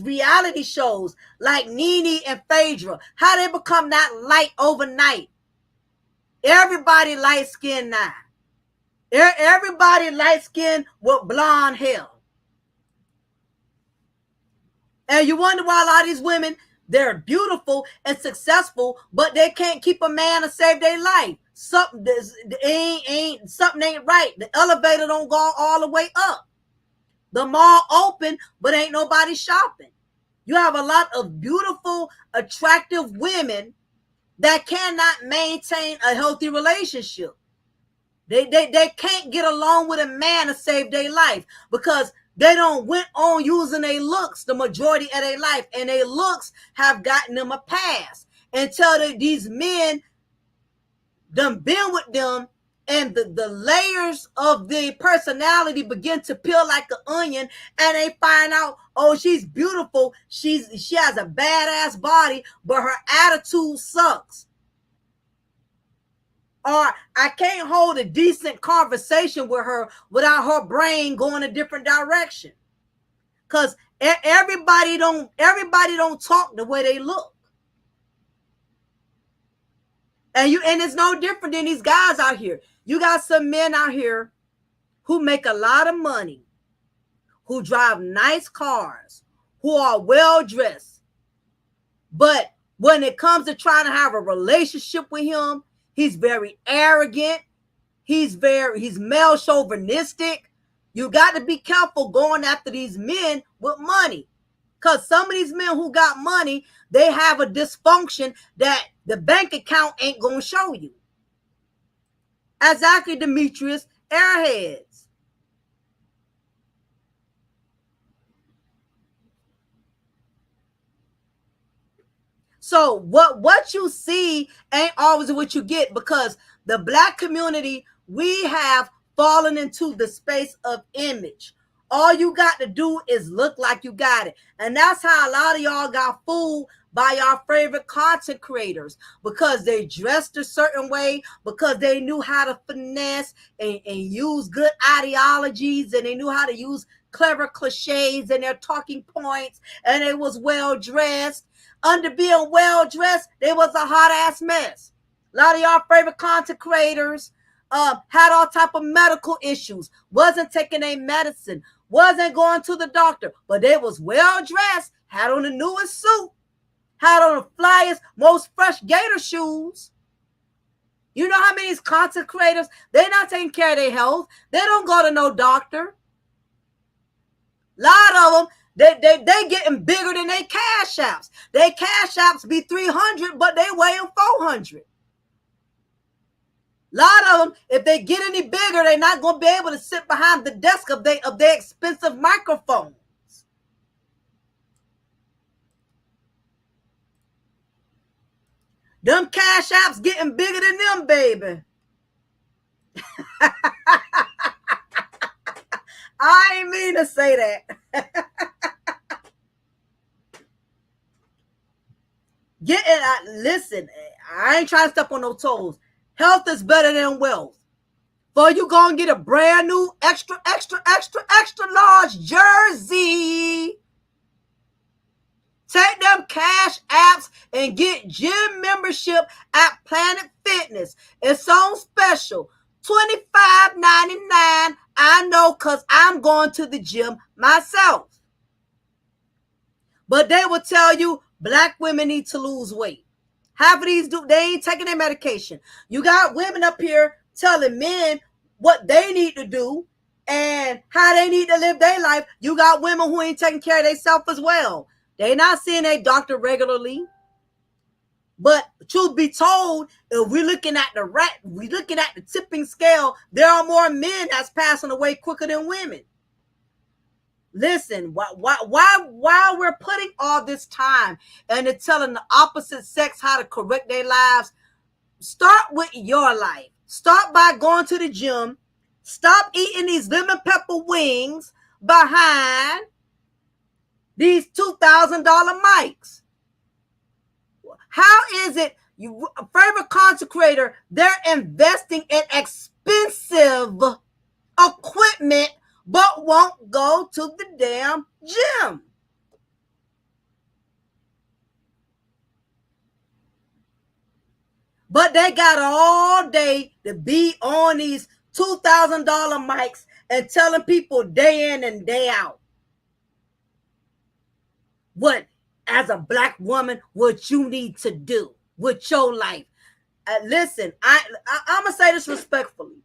reality shows like Nene and Phaedra. How they become that light overnight. Everybody light skinned now. Everybody light skinned with blonde hair. And you wonder why a lot of these women, They're beautiful and successful, but they can't keep a man to save their life. Something ain't right. The elevator don't go all the way up. The mall open, but ain't nobody shopping. You have a lot of beautiful, attractive women that cannot maintain a healthy relationship. They can't get along with a man to save their life because they don't went on using their looks the majority of their life, and their looks have gotten them a pass until these men done been with them, and the layers of the personality begin to peel like an onion, and they find out, oh, she's beautiful, she has a badass body, but her attitude sucks. Or I can't hold a decent conversation with her without her brain going a different direction. Because everybody don't talk the way they look. And it's no different than these guys out here. You got some men out here who make a lot of money, who drive nice cars, who are well dressed. But when it comes to trying to have a relationship with him, he's very arrogant. He's male chauvinistic. You got to be careful going after these men with money. Because some of these men who got money, they have a dysfunction that the bank account ain't going to show you. Exactly, Demetrius, airheads. So what you see ain't always what you get, because the Black community, we have fallen into the space of image. All you got to do is look like you got it. And that's how a lot of y'all got fooled by our favorite content creators, because they dressed a certain way, because they knew how to finesse and use good ideologies, and they knew how to use clever cliches and their talking points, and they was well dressed. Under being well dressed, they was a hot ass mess. A lot of y'all favorite content creators had all type of medical issues, wasn't taking their medicine, wasn't going to the doctor, but they was well dressed, had on the newest suit, had on the flyest, most fresh gator shoes. You know how many of these content creators, they're not taking care of their health. They don't go to no doctor. A lot of them, they getting bigger than they cash apps. They cash apps be 300, but they weighing 400. A lot of them, if they get any bigger, they're not going to be able to sit behind the desk of their expensive microphones. Them cash apps getting bigger than them, baby. I ain't mean to say that. Listen, I ain't trying to step on no toes. Health is better than wealth. For you gonna get a brand new extra large jersey. Take them cash apps and get gym membership at Planet Fitness. It's on special. $25.99. I know, because I'm going to the gym myself. But they will tell you Black women need to lose weight. Half of these they ain't taking their medication. You got women up here telling men what they need to do and how they need to live their life. You got women who ain't taking care of themselves as well. They not seeing a doctor regularly. But truth be told, if we're looking at the tipping scale, there are more men that's passing away quicker than women. Listen, why we're putting all this time into telling the opposite sex how to correct their lives, start with your life. Start by going to the gym. Stop eating these lemon pepper wings behind these $2,000 mics. How is it you favorite content creator, they're investing in expensive equipment but won't go to the damn gym? But they got all day to be on these $2,000 mics and telling people day in and day out what as a black woman what you need to do with your life. Listen, I'm gonna say this respectfully.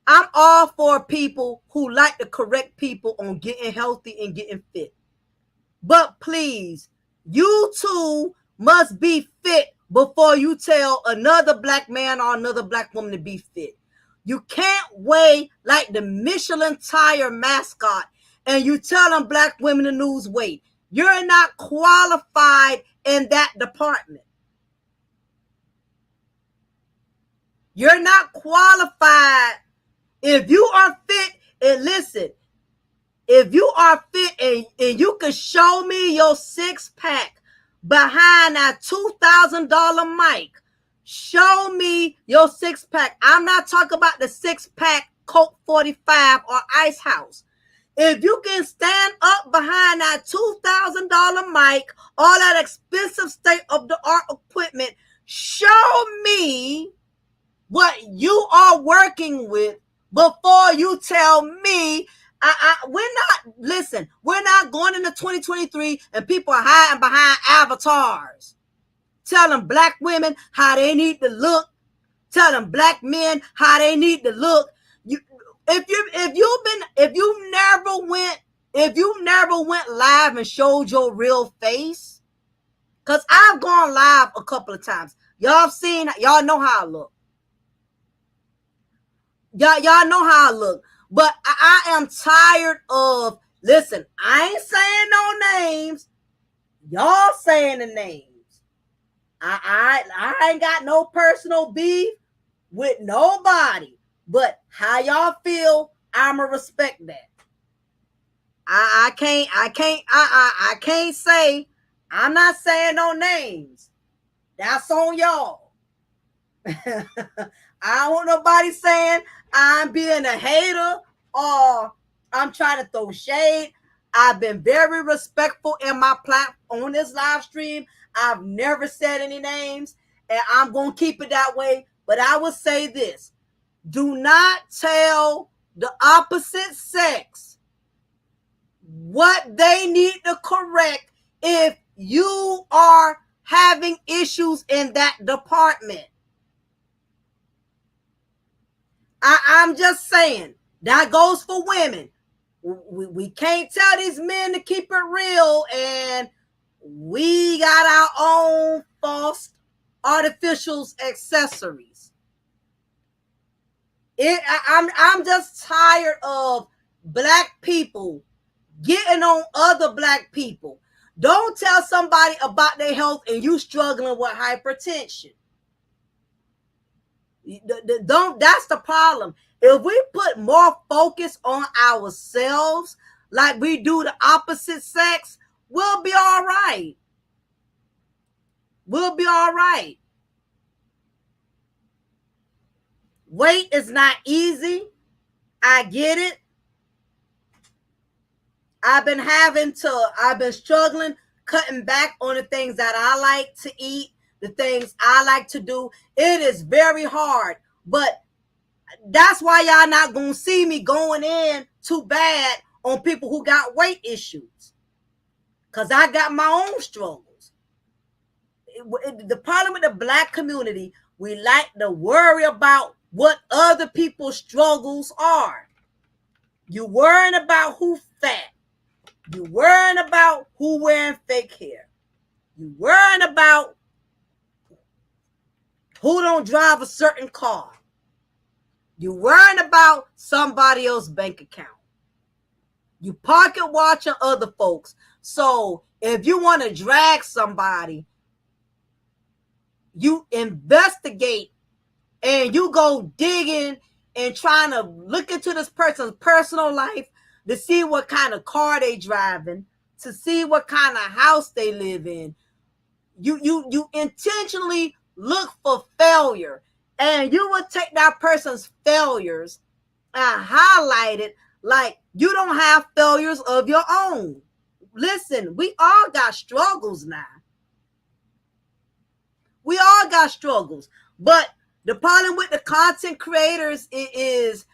I'm all for people who like to correct people on getting healthy and getting fit. But please, you too must be fit before you tell another black man or another black woman to be fit. You can't weigh like the Michelin tire mascot and you tell them black women to lose weight. You're not qualified in that department. You're not qualified. If you are fit, and listen, if you are fit and you can show me your six pack behind that $2,000 mic, show me your six pack. I'm not talking about the six pack Coke 45 or Ice House. If you can stand up behind that $2,000 mic, all that expensive state of the art equipment, show me what you are working with before you tell me. We're not going into 2023 and people are hiding behind avatars telling black women how they need to look, telling black men how they need to look. If you never went live and showed your real face, because I've gone live a couple of times. Y'all know how I look. Y'all know how I look. But I am tired of, listen, I ain't saying no names. Y'all saying the names. I ain't got no personal beef with nobody. But how y'all feel, I'ma respect that. I can't say, I'm not saying no names. That's on y'all. I don't want nobody saying I'm being a hater or I'm trying to throw shade. I've been very respectful in my platform on this live stream. I've never said any names, and I'm going to keep it that way. But I will say this. Do not tell the opposite sex what they need to correct if you are having issues in that department. I'm just saying, that goes for women. We can't tell these men to keep it real, and we got our own false artificial accessories. I'm just tired of black people getting on other black people. Don't tell somebody about their health and you struggling with hypertension. That's the problem. If we put more focus on ourselves like we do the opposite sex, we'll be all right. We'll be all right. Weight is not easy. I get it. I've been struggling, cutting back on the things that I like to eat, the things I like to do. It is very hard, but that's why y'all not gonna see me going in too bad on people who got weight issues, because I got my own struggles. The problem with the black community, we like to worry about what other people's struggles are. You worrying about who fat. You worrying about who wearing fake hair. You worrying about who don't drive a certain car. You worrying about somebody else's bank account. You pocket watching other folks. So if you want to drag somebody, you investigate and you go digging and trying to look into this person's personal life to see what kind of car they driving, to see what kind of house they live in. You intentionally look for failure, and you will take that person's failures and highlight it like you don't have failures of your own. Listen, we all got struggles now. We all got struggles. But the problem with the content creators is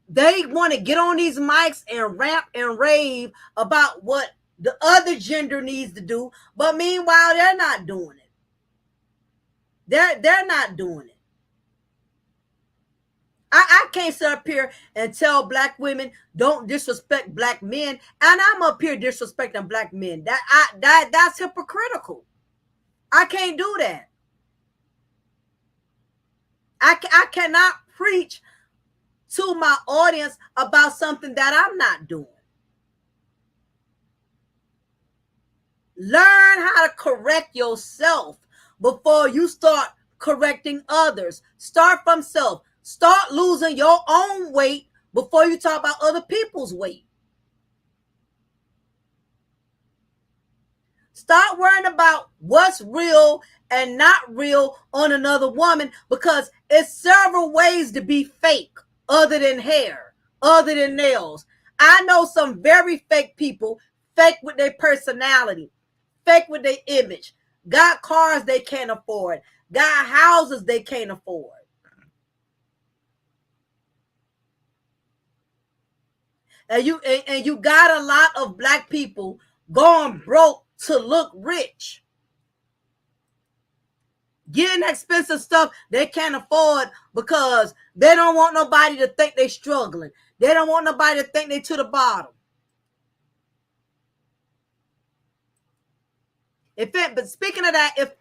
they want to get on these mics and rap and rave about what the other gender needs to do. But meanwhile, they're not doing it. They're not doing it. I can't sit up here and tell black women don't disrespect black men, and I'm up here disrespecting black men. That's hypocritical. I can't do that. I cannot preach to my audience about something that I'm not doing. Learn how to correct yourself before you start correcting others. Start from self. Start losing your own weight before you talk about other people's weight. Start worrying about what's real and not real on another woman, because it's several ways to be fake other than hair, other than nails. I know some very fake people, fake with their personality, fake with their image, got cars they can't afford, got houses they can't afford. And you got a lot of black people going broke to look rich, getting expensive stuff they can't afford because they don't want nobody to think they're struggling. They don't want nobody to think they're to the bottom. But speaking of that, if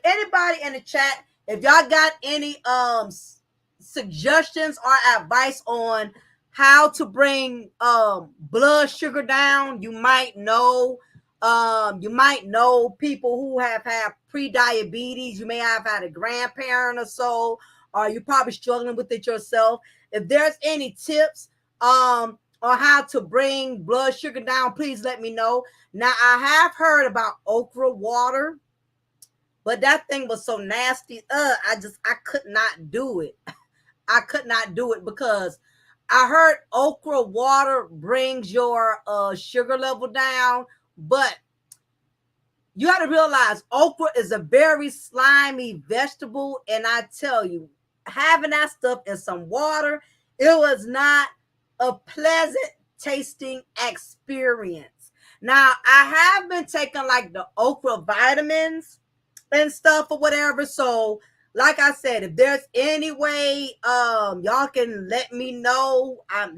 anybody in the chat, if y'all got any suggestions or advice on how to bring blood sugar down, you might know people who have had pre-diabetes. You may have had a grandparent or so, or you're probably struggling with it yourself. If there's any tips on how to bring blood sugar down, please let me know. Now, I have heard about okra water, but that thing was so nasty. I could not do it. I could not do it because I heard okra water brings your sugar level down, but you got to realize okra is a very slimy vegetable, and I tell you, having that stuff in some water, it was not a pleasant tasting experience. Now, I have been taking like the okra vitamins and stuff or whatever. So, like I said, if there's any way y'all can let me know, I'm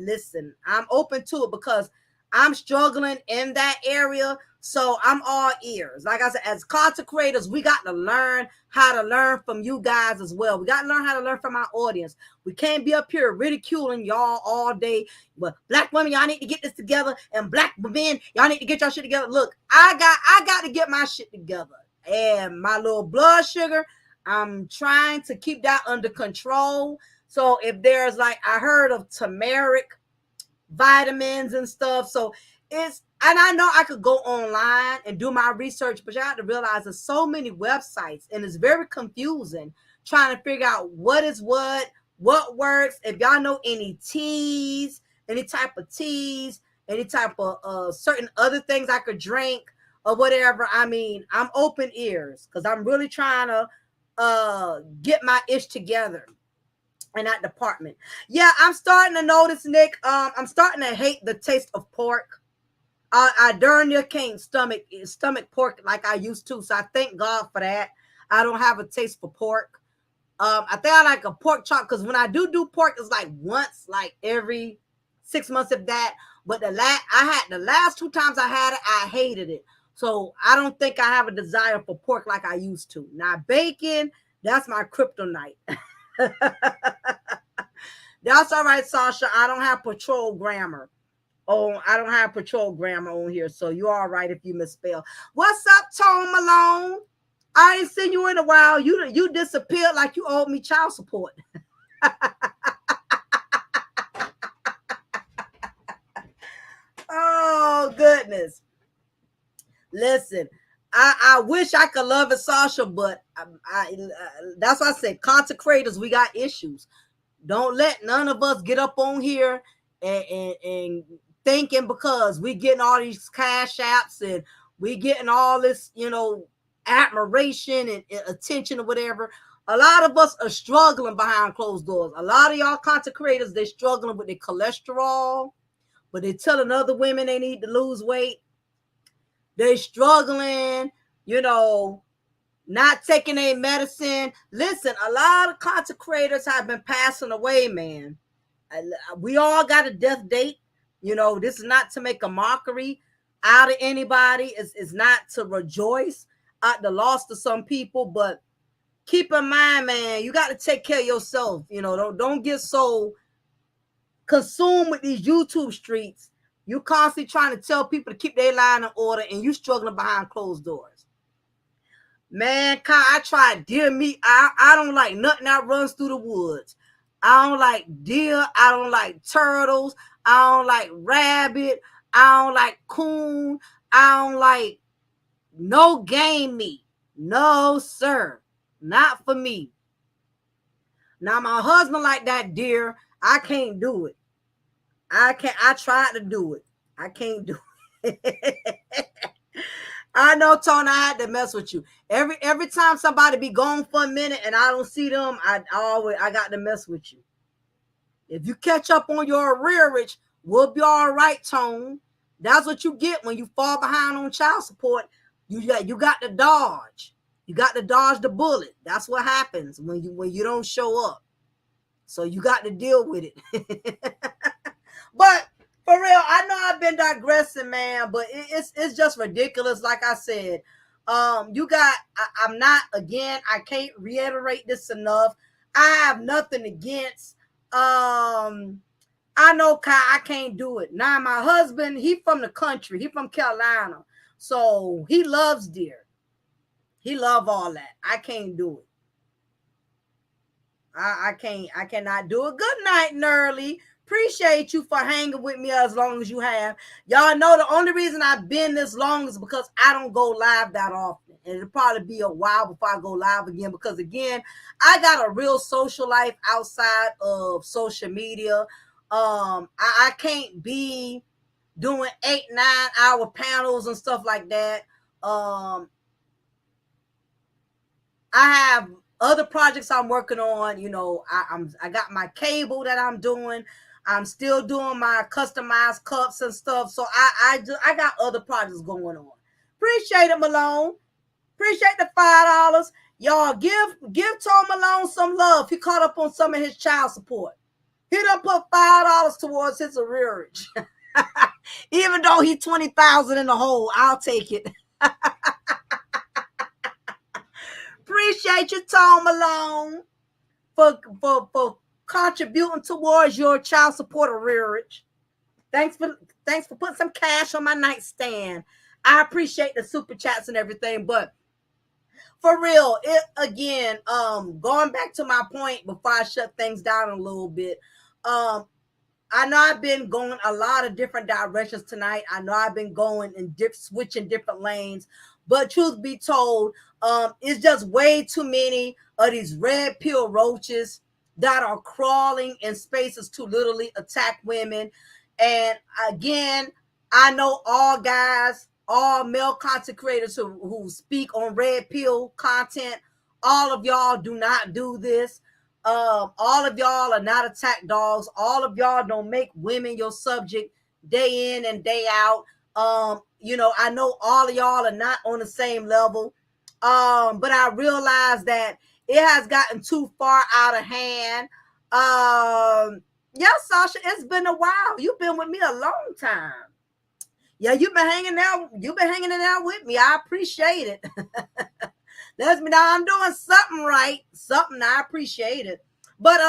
open to it because I'm struggling in that area. So I'm all ears. Like I said, as content creators, we got to learn how to learn from you guys as well. We got to learn how to learn from our audience. We can't be up here ridiculing y'all all day. But black women, y'all need to get this together. And black men, y'all need to get y'all shit together. Look, I got to get my shit together. And my little blood sugar, I'm trying to keep that under control. So if there's like, I heard of turmeric vitamins and stuff. So and I know I could go online and do my research, but you have to realize there's so many websites and it's very confusing trying to figure out what is what works. If y'all know any teas, any type of teas, any type of certain other things I could drink or whatever, I mean, I'm open ears because I'm really trying to get my ish together in that department. Yeah, I'm starting to notice, Nick. I'm starting to hate the taste of pork. I darn near can't stomach pork like I used to. So I thank God for that. I don't have a taste for pork. I think I like a pork chop because when I do pork, it's like once, like every 6 months, if that. But the last 2 times I had it, I hated it. So I don't think I have a desire for pork like I used to. Now bacon, that's my kryptonite. That's all right, Sasha. I don't have patrol grammar. Oh, I don't have patrol grammar on here, so you're all right if you misspell. What's up, Tone Malone? I ain't seen you in a while. You disappeared like you owed me child support. Oh, goodness. Listen, I wish I could love it, Sasha, but that's why I said content creators, we got issues. Don't let none of us get up on here and thinking because we getting all these cash apps and we getting all this, admiration and attention or whatever. A lot of us are struggling behind closed doors. A lot of y'all content creators, they're struggling with their cholesterol, but they're telling other women they need to lose weight. They struggling, you know, not taking their medicine. Listen, a lot of content creators have been passing away, man. We all got a death date. You know, this is not to make a mockery out of anybody. It's not to rejoice at the loss of some people, but keep in mind, man, you got to take care of yourself. You know, don't get so consumed with these YouTube streets. You constantly trying to tell people to keep their line in order, and you struggling behind closed doors. Man, I tried deer meat. I don't like nothing that runs through the woods. I don't like deer. I don't like turtles. I don't like rabbit. I don't like coon. I don't like no game meat. No, sir. Not for me. Now, my husband like that deer. I can't do it. I can't. I tried to do it. I can't do it. I know, Tony, I had to mess with you. Every time somebody be gone for a minute and I don't see them, I got to mess with you. If you catch up on your arrearage, we'll be all right, Tone. That's what you get when you fall behind on child support. You got to dodge. You got to dodge the bullet. That's what happens when you don't show up. So you got to deal with it. But for real, I know I've been digressing, man, but it's just ridiculous. Like I said, I'm not, again, I can't reiterate this enough. I have nothing against, I know Kai, I can't do it. Now, my husband, he from the country. He from Carolina. So he loves deer. He love all that. I can't do it. I cannot do it. Good night, Nerly. Appreciate you for hanging with me as long as you have. Y'all know the only reason I've been this long is because I don't go live that often. And it'll probably be a while before I go live again because, again, I got a real social life outside of social media. I can't be doing 8-9 hour panels and stuff like that. I have other projects I'm working on. You know, I got my cable that I'm doing. I'm still doing my customized cups and stuff. So I got other projects going on. Appreciate it, Malone. Appreciate the $5. Y'all give Tom Malone some love. He caught up on some of his child support. He done put $5 towards his arrearage. Even though he 20,000 in the hole, I'll take it. Appreciate you, Tom Malone, for contributing towards your child support arrearage. Thanks for putting some cash on my nightstand. I appreciate the super chats and everything, but for real, it again, going back to my point before I shut things down a little bit, I know I've been going a lot of different directions tonight. I know I've been going and switching different lanes, but truth be told, it's just way too many of these red pill roaches that are crawling in spaces to literally attack women. And again, I know all guys, all male content creators who speak on red pill content, all of y'all do not do this. All of y'all are not attack dogs. All of y'all don't make women your subject day in and day out. You know, I know all of y'all are not on the same level. But I realize that it has gotten too far out of hand. Yeah, Sasha, it's been a while. You've been with me a long time. Yeah, you've been hanging out. You've been hanging out with me. I appreciate it. That's me. Now I'm doing something right. Something I appreciate it. But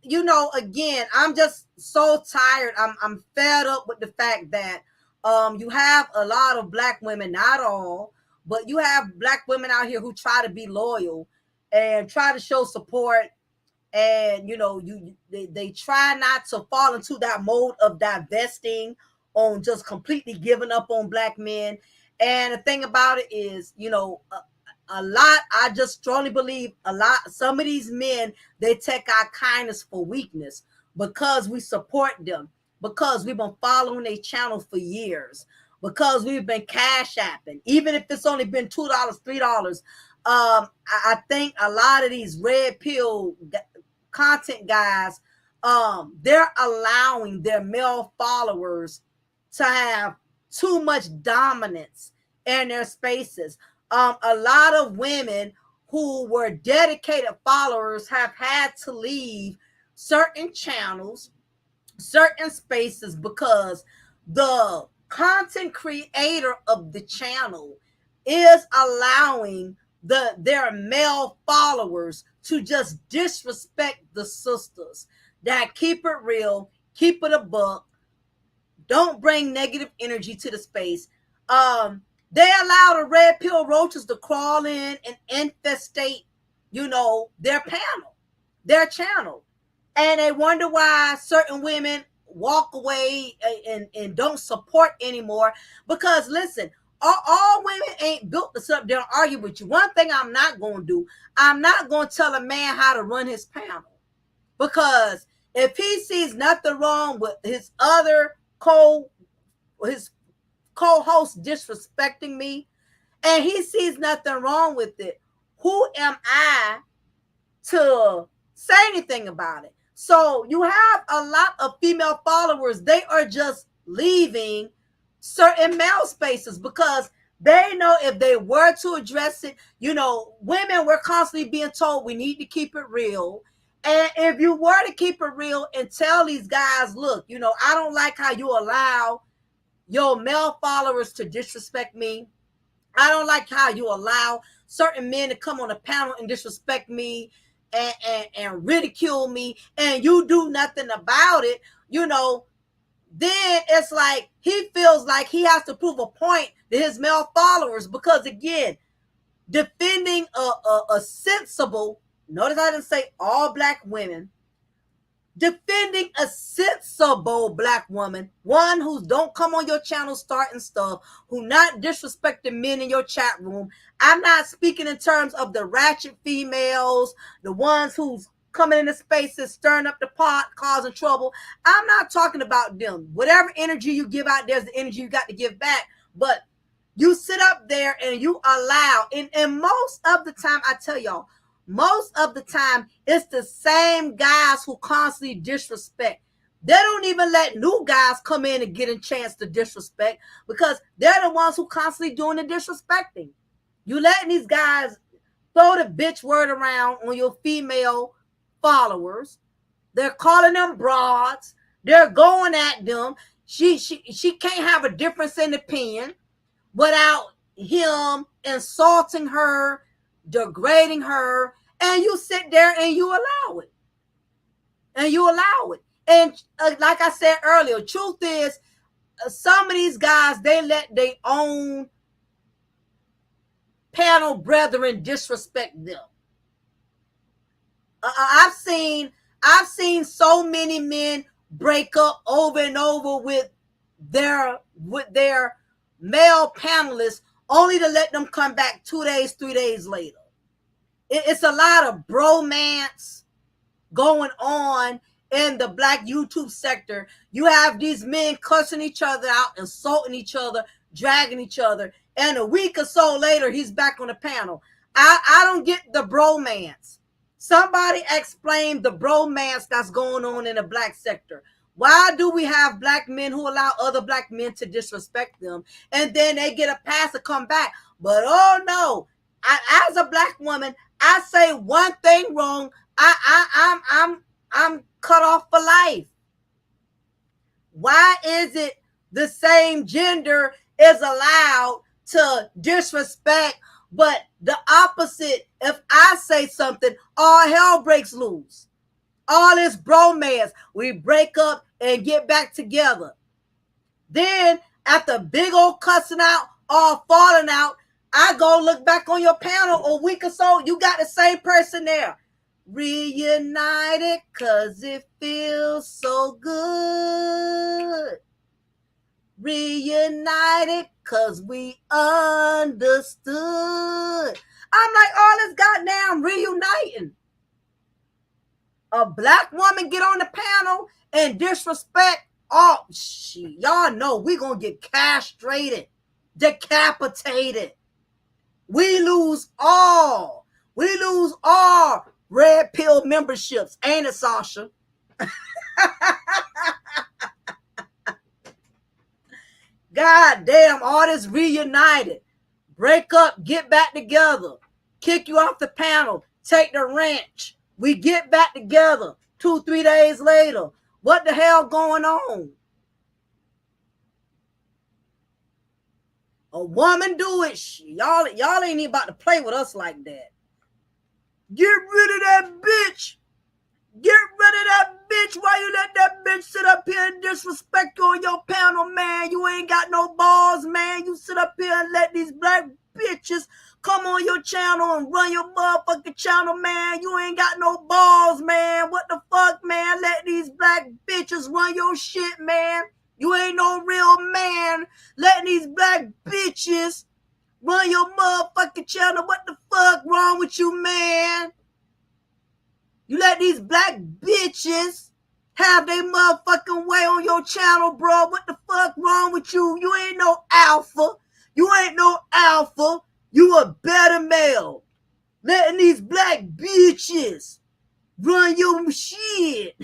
you know, again, I'm just so tired. I'm fed up with the fact that you have a lot of black women, not all, but you have black women out here who try to be loyal and try to show support. And you know, they try not to fall into that mode of divesting on just completely giving up on black men. And the thing about it is, you know, a lot, I just strongly believe some of these men, they take our kindness for weakness because we support them, because we've been following their channel for years, because we've been cash apping, even if it's only been $2, $3. I think a lot of these red pill content guys, they're allowing their male followers to have too much dominance in their spaces. A lot of women who were dedicated followers have had to leave certain channels, certain spaces, because the content creator of the channel is allowing their male followers to just disrespect the sisters that keep it real, keep it a buck, don't bring negative energy to the space. They allow the red pill roaches to crawl in and infestate, their panel, their channel. And they wonder why certain women walk away and don't support anymore. Because listen, all women ain't built to sit up there and argue with you. One thing I'm not going to do, I'm not going to tell a man how to run his panel. Because if he sees nothing wrong with his his co-host disrespecting me, and he sees nothing wrong with it, who am I to say anything about it? So you have a lot of female followers. They are just leaving certain male spaces because they know if they were to address it, women were constantly being told we need to keep it real. And if you were to keep it real and tell these guys, look, I don't like how you allow your male followers to disrespect me. I don't like how you allow certain men to come on a panel and disrespect me and ridicule me, and you do nothing about it, then it's like he feels like he has to prove a point to his male followers, because again, defending a sensible, notice I didn't say all black women, defending a sensible black woman, one who don't come on your channel starting stuff, who not disrespecting men in your chat room. I'm not speaking in terms of the ratchet females, the ones who's coming into spaces, stirring up the pot, causing trouble. I'm not talking about them. Whatever energy you give out, there's the energy you got to give back. But you sit up there and you allow, and most of the time, I tell y'all, most of the time, it's the same guys who constantly disrespect. They don't even let new guys come in and get a chance to disrespect, because they're the ones who constantly doing the disrespecting. You letting these guys throw the bitch word around on your female followers. They're calling them broads. They're going at them. She can't have a difference in opinion without him insulting her, degrading her, and you sit there and you allow it. And like I said earlier, truth is, some of these guys, they let their own panel brethren disrespect them. I've seen so many men break up over and over with their male panelists, only to let them come back 2 days, 3 days later. It's a lot of bromance going on in the black YouTube sector. You have these men cussing each other out, insulting each other, dragging each other, and a week or so later, he's back on the panel. I don't get the bromance. Somebody explain the bromance that's going on in the black sector. Why do we have black men who allow other black men to disrespect them, and then they get a pass to come back? But oh no, as a black woman, I say one thing wrong, I'm cut off for life. Why is it the same gender is allowed to disrespect, but the opposite, if I say something, all hell breaks loose? All this bromance, we break up and get back together. Then after big old cussing out, all falling out, I go look back on your panel a week or so, you got the same person there. Reunited cause it feels so good. Reunited cause we understood. I'm like, all this goddamn reuniting. A black woman get on the panel and disrespect, oh shit, y'all know we gonna get castrated, decapitated. We lose all red pill memberships, ain't it, Sasha? God damn, all this reunited. Break up, get back together. Kick you off the panel. Take the wrench. We get back together 2-3 days later. What the hell going on? A woman do it. Y'all ain't even about to play with us like that. Get rid of that bitch. Get rid of that bitch. Why you let that bitch sit up here and disrespect you on your panel, man? You ain't got no balls, man. You sit up here and let these black bitches come on your channel and run your motherfucking channel, man. You ain't got no balls, man. What the fuck, man? Let these black bitches run your shit, man. You ain't no real man. Letting these black bitches run your motherfucking channel. What the fuck wrong with you, man? You let these black bitches have their motherfucking way on your channel, bro. What the fuck wrong with you? You ain't no alpha. You ain't no alpha. You a better male. Letting these black bitches run your shit.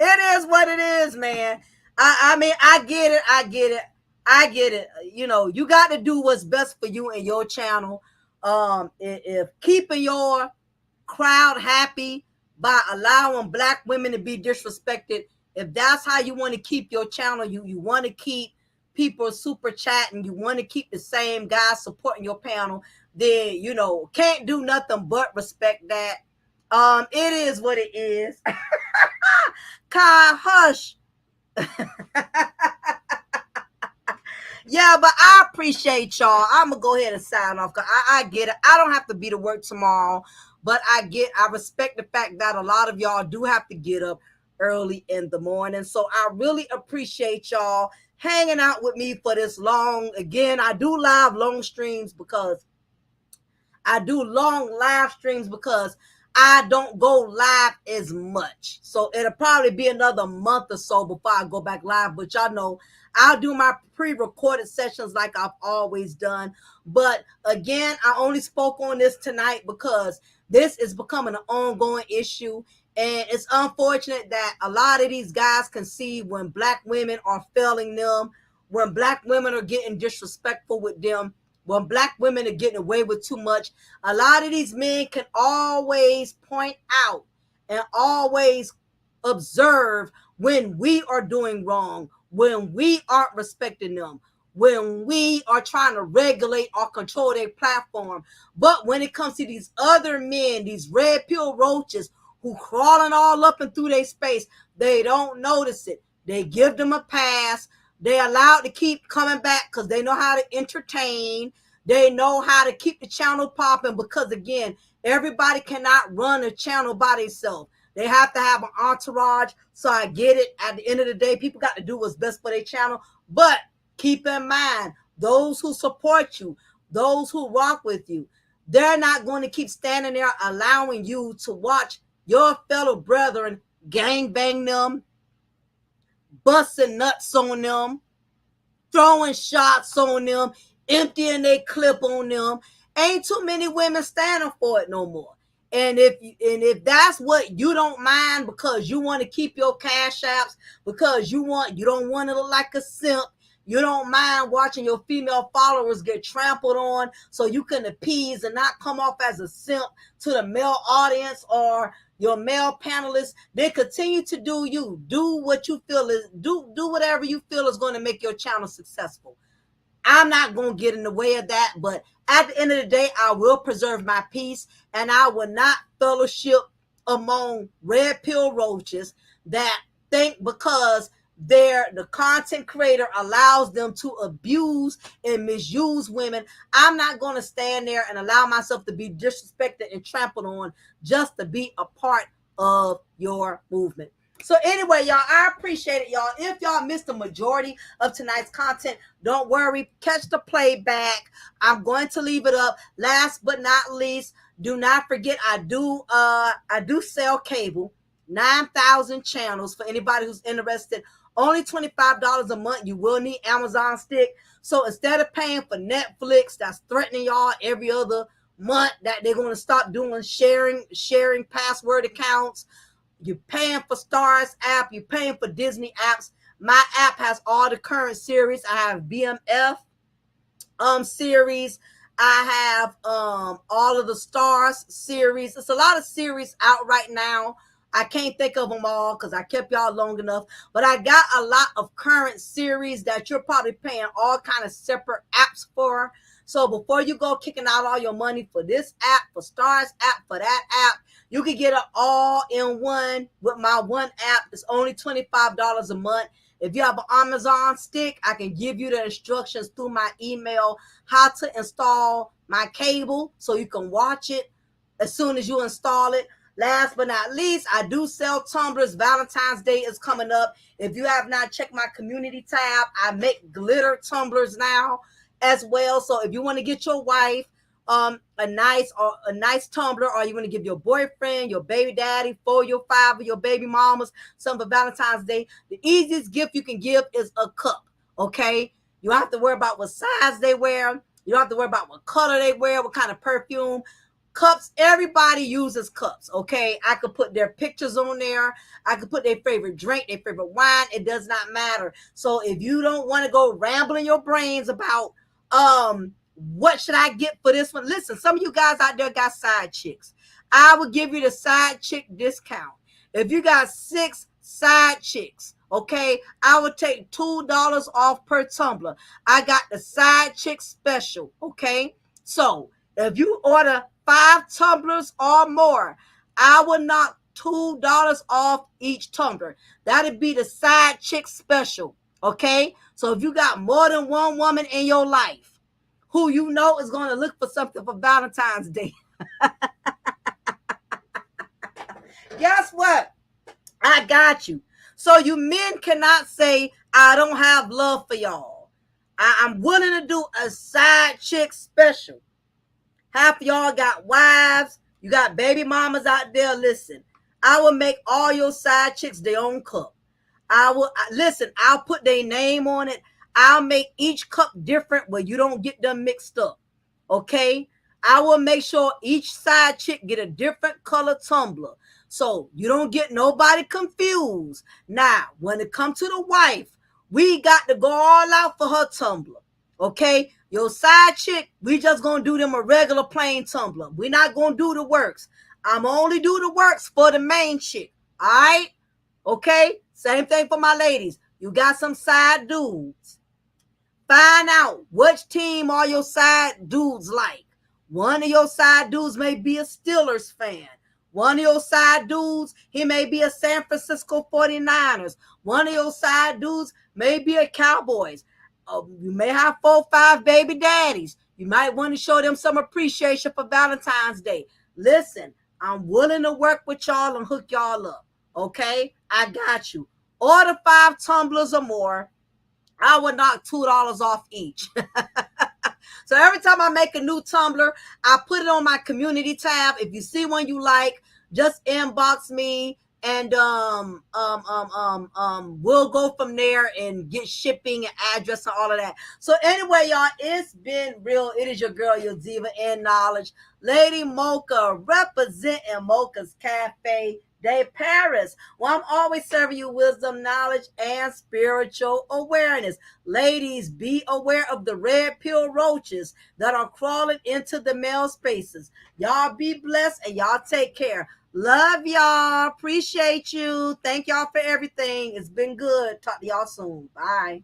It is what it is, man. I mean, I get it. You know, you got to do what's best for you and your channel. If keeping your crowd happy by allowing black women to be disrespected, if that's how you want to keep your channel, you want to keep people super chatting, you want to keep the same guys supporting your panel, then, you know, can't do nothing but respect that. It is what it is. Kai, hush. Yeah, but I appreciate y'all. I'm gonna go ahead and sign off because I get it. I don't have to be to work tomorrow, but I respect the fact that a lot of y'all do have to get up early in the morning. So I really appreciate y'all hanging out with me for this long. Again, I do live long streams because I do long live streams because I don't go live as much. So it'll probably be another month or so before I go back live. But y'all know I'll do my pre-recorded sessions like I've always done. But again, I only spoke on this tonight because this is becoming an ongoing issue. And it's unfortunate that a lot of these guys can see when black women are failing them, when black women are getting disrespectful with them, when black women are getting away with too much. A lot of these men can always point out and always observe when we are doing wrong, when we aren't respecting them, when we are trying to regulate or control their platform. But when it comes to these other men, these red pill roaches who crawling all up and through their space, they don't notice it. They give them a pass. They're allowed to keep coming back because they know how to entertain. They know how to keep the channel popping because, again, everybody cannot run a channel by themselves. They have to have an entourage. So I get it. At the end of the day, people got to do what's best for their channel. But keep in mind, those who support you, those who rock with you, they're not going to keep standing there allowing you to watch your fellow brethren gangbang them, busting nuts on them, throwing shots on them, emptying their clip on them. Ain't too many women standing for it no more. And if that's what you don't mind because you want to keep your cash apps, because you don't want to look like a simp, you don't mind watching your female followers get trampled on so you can appease and not come off as a simp to the male audience or your male panelists, they continue to do you. Do what you feel is, do whatever you feel is going to make your channel successful. I'm not going to get in the way of that, but at the end of the day, I will preserve my peace and I will not fellowship among red pill roaches that think because the content creator allows them to abuse and misuse women. I'm not going to stand there and allow myself to be disrespected and trampled on just to be a part of your movement. So anyway, y'all, I appreciate it, y'all. If y'all missed the majority of tonight's content, don't worry. Catch the playback. I'm going to leave it up. Last but not least, do not forget I do sell cable, 9,000 channels for anybody who's interested. Only $25 a month. You will need Amazon Stick. So instead of paying for Netflix, that's threatening y'all every other month that they're going to stop doing sharing password accounts. You're paying for Stars app. You're paying for Disney apps. My app has all the current series. I have BMF series. I have all of the Stars series. It's a lot of series out right now. I can't think of them all because I kept y'all long enough. But I got a lot of current series that you're probably paying all kind of separate apps for. So before you go kicking out all your money for this app, for Stars app, for that app, you can get it all in one with my one app. It's only $25 a month. If you have an Amazon stick, I can give you the instructions through my email how to install my cable so you can watch it as soon as you install it. Last but not least, I do sell tumblers. Valentine's Day is coming up. If you have not checked my community tab, I make glitter tumblers now as well. So if you want to get your wife a nice tumbler, or you want to give your boyfriend, your baby daddy, 4, your 5, or your baby mamas something for Valentine's Day, the easiest gift you can give is a cup. Okay, you don't have to worry about what size they wear. You don't have to worry about what color they wear, what kind of perfume. Cups, everybody uses cups. Okay, I could put their pictures on there. I could put their favorite drink, their favorite wine. It does not matter. So if you don't want to go rambling your brains about what should I get for this one? Listen, some of you guys out there got side chicks. I will give you the side chick discount. If you got 6 side chicks, okay, I would take $2 off per tumbler. I got the side chick special, okay? So if you order 5 tumblers or more, I will knock $2 off each tumbler. That'd be the side chick special, okay? So if you got more than one woman in your life who you know is going to look for something for Valentine's Day, guess what? I got you. So you men cannot say, I don't have love for y'all. I'm willing to do a side chick special. Half of y'all got wives. You got baby mamas out there. Listen, I will make all your side chicks their own cup. Listen, I'll put their name on it. I'll make each cup different where you don't get them mixed up. Okay? I will make sure each side chick get a different color tumbler. So you don't get nobody confused. Now, when it comes to the wife, we got to go all out for her tumbler. Okay? Your side chick, we just gonna do them a regular plain tumbler. We're not gonna do the works. I'm only do the works for the main chick. All right? Okay? Same thing for my ladies. You got some side dudes. Find out which team all your side dudes like. One of your side dudes may be a Steelers fan. One of your side dudes, he may be a San Francisco 49ers. One of your side dudes may be a Cowboys. You may have 4 or 5 baby daddies. You might want to show them some appreciation for Valentine's Day. Listen, I'm willing to work with y'all and hook y'all up. Okay? I got you. Order 5 tumblers or more. I would knock $2 off each. So every time I make a new tumbler, I put it on my community tab. If you see one you like, just inbox me, and we'll go from there and get shipping and address and all of that. So anyway, y'all, it's been real. It is your girl, your diva in knowledge, Lady Mocha, representing Mocha's Cafe de Paris. Well, I'm always serving you wisdom, knowledge, and spiritual awareness. Ladies, be aware of the red pill roaches that are crawling into the male spaces. Y'all be blessed and y'all take care. Love y'all. Appreciate you. Thank y'all for everything. It's been good. Talk to y'all soon. Bye.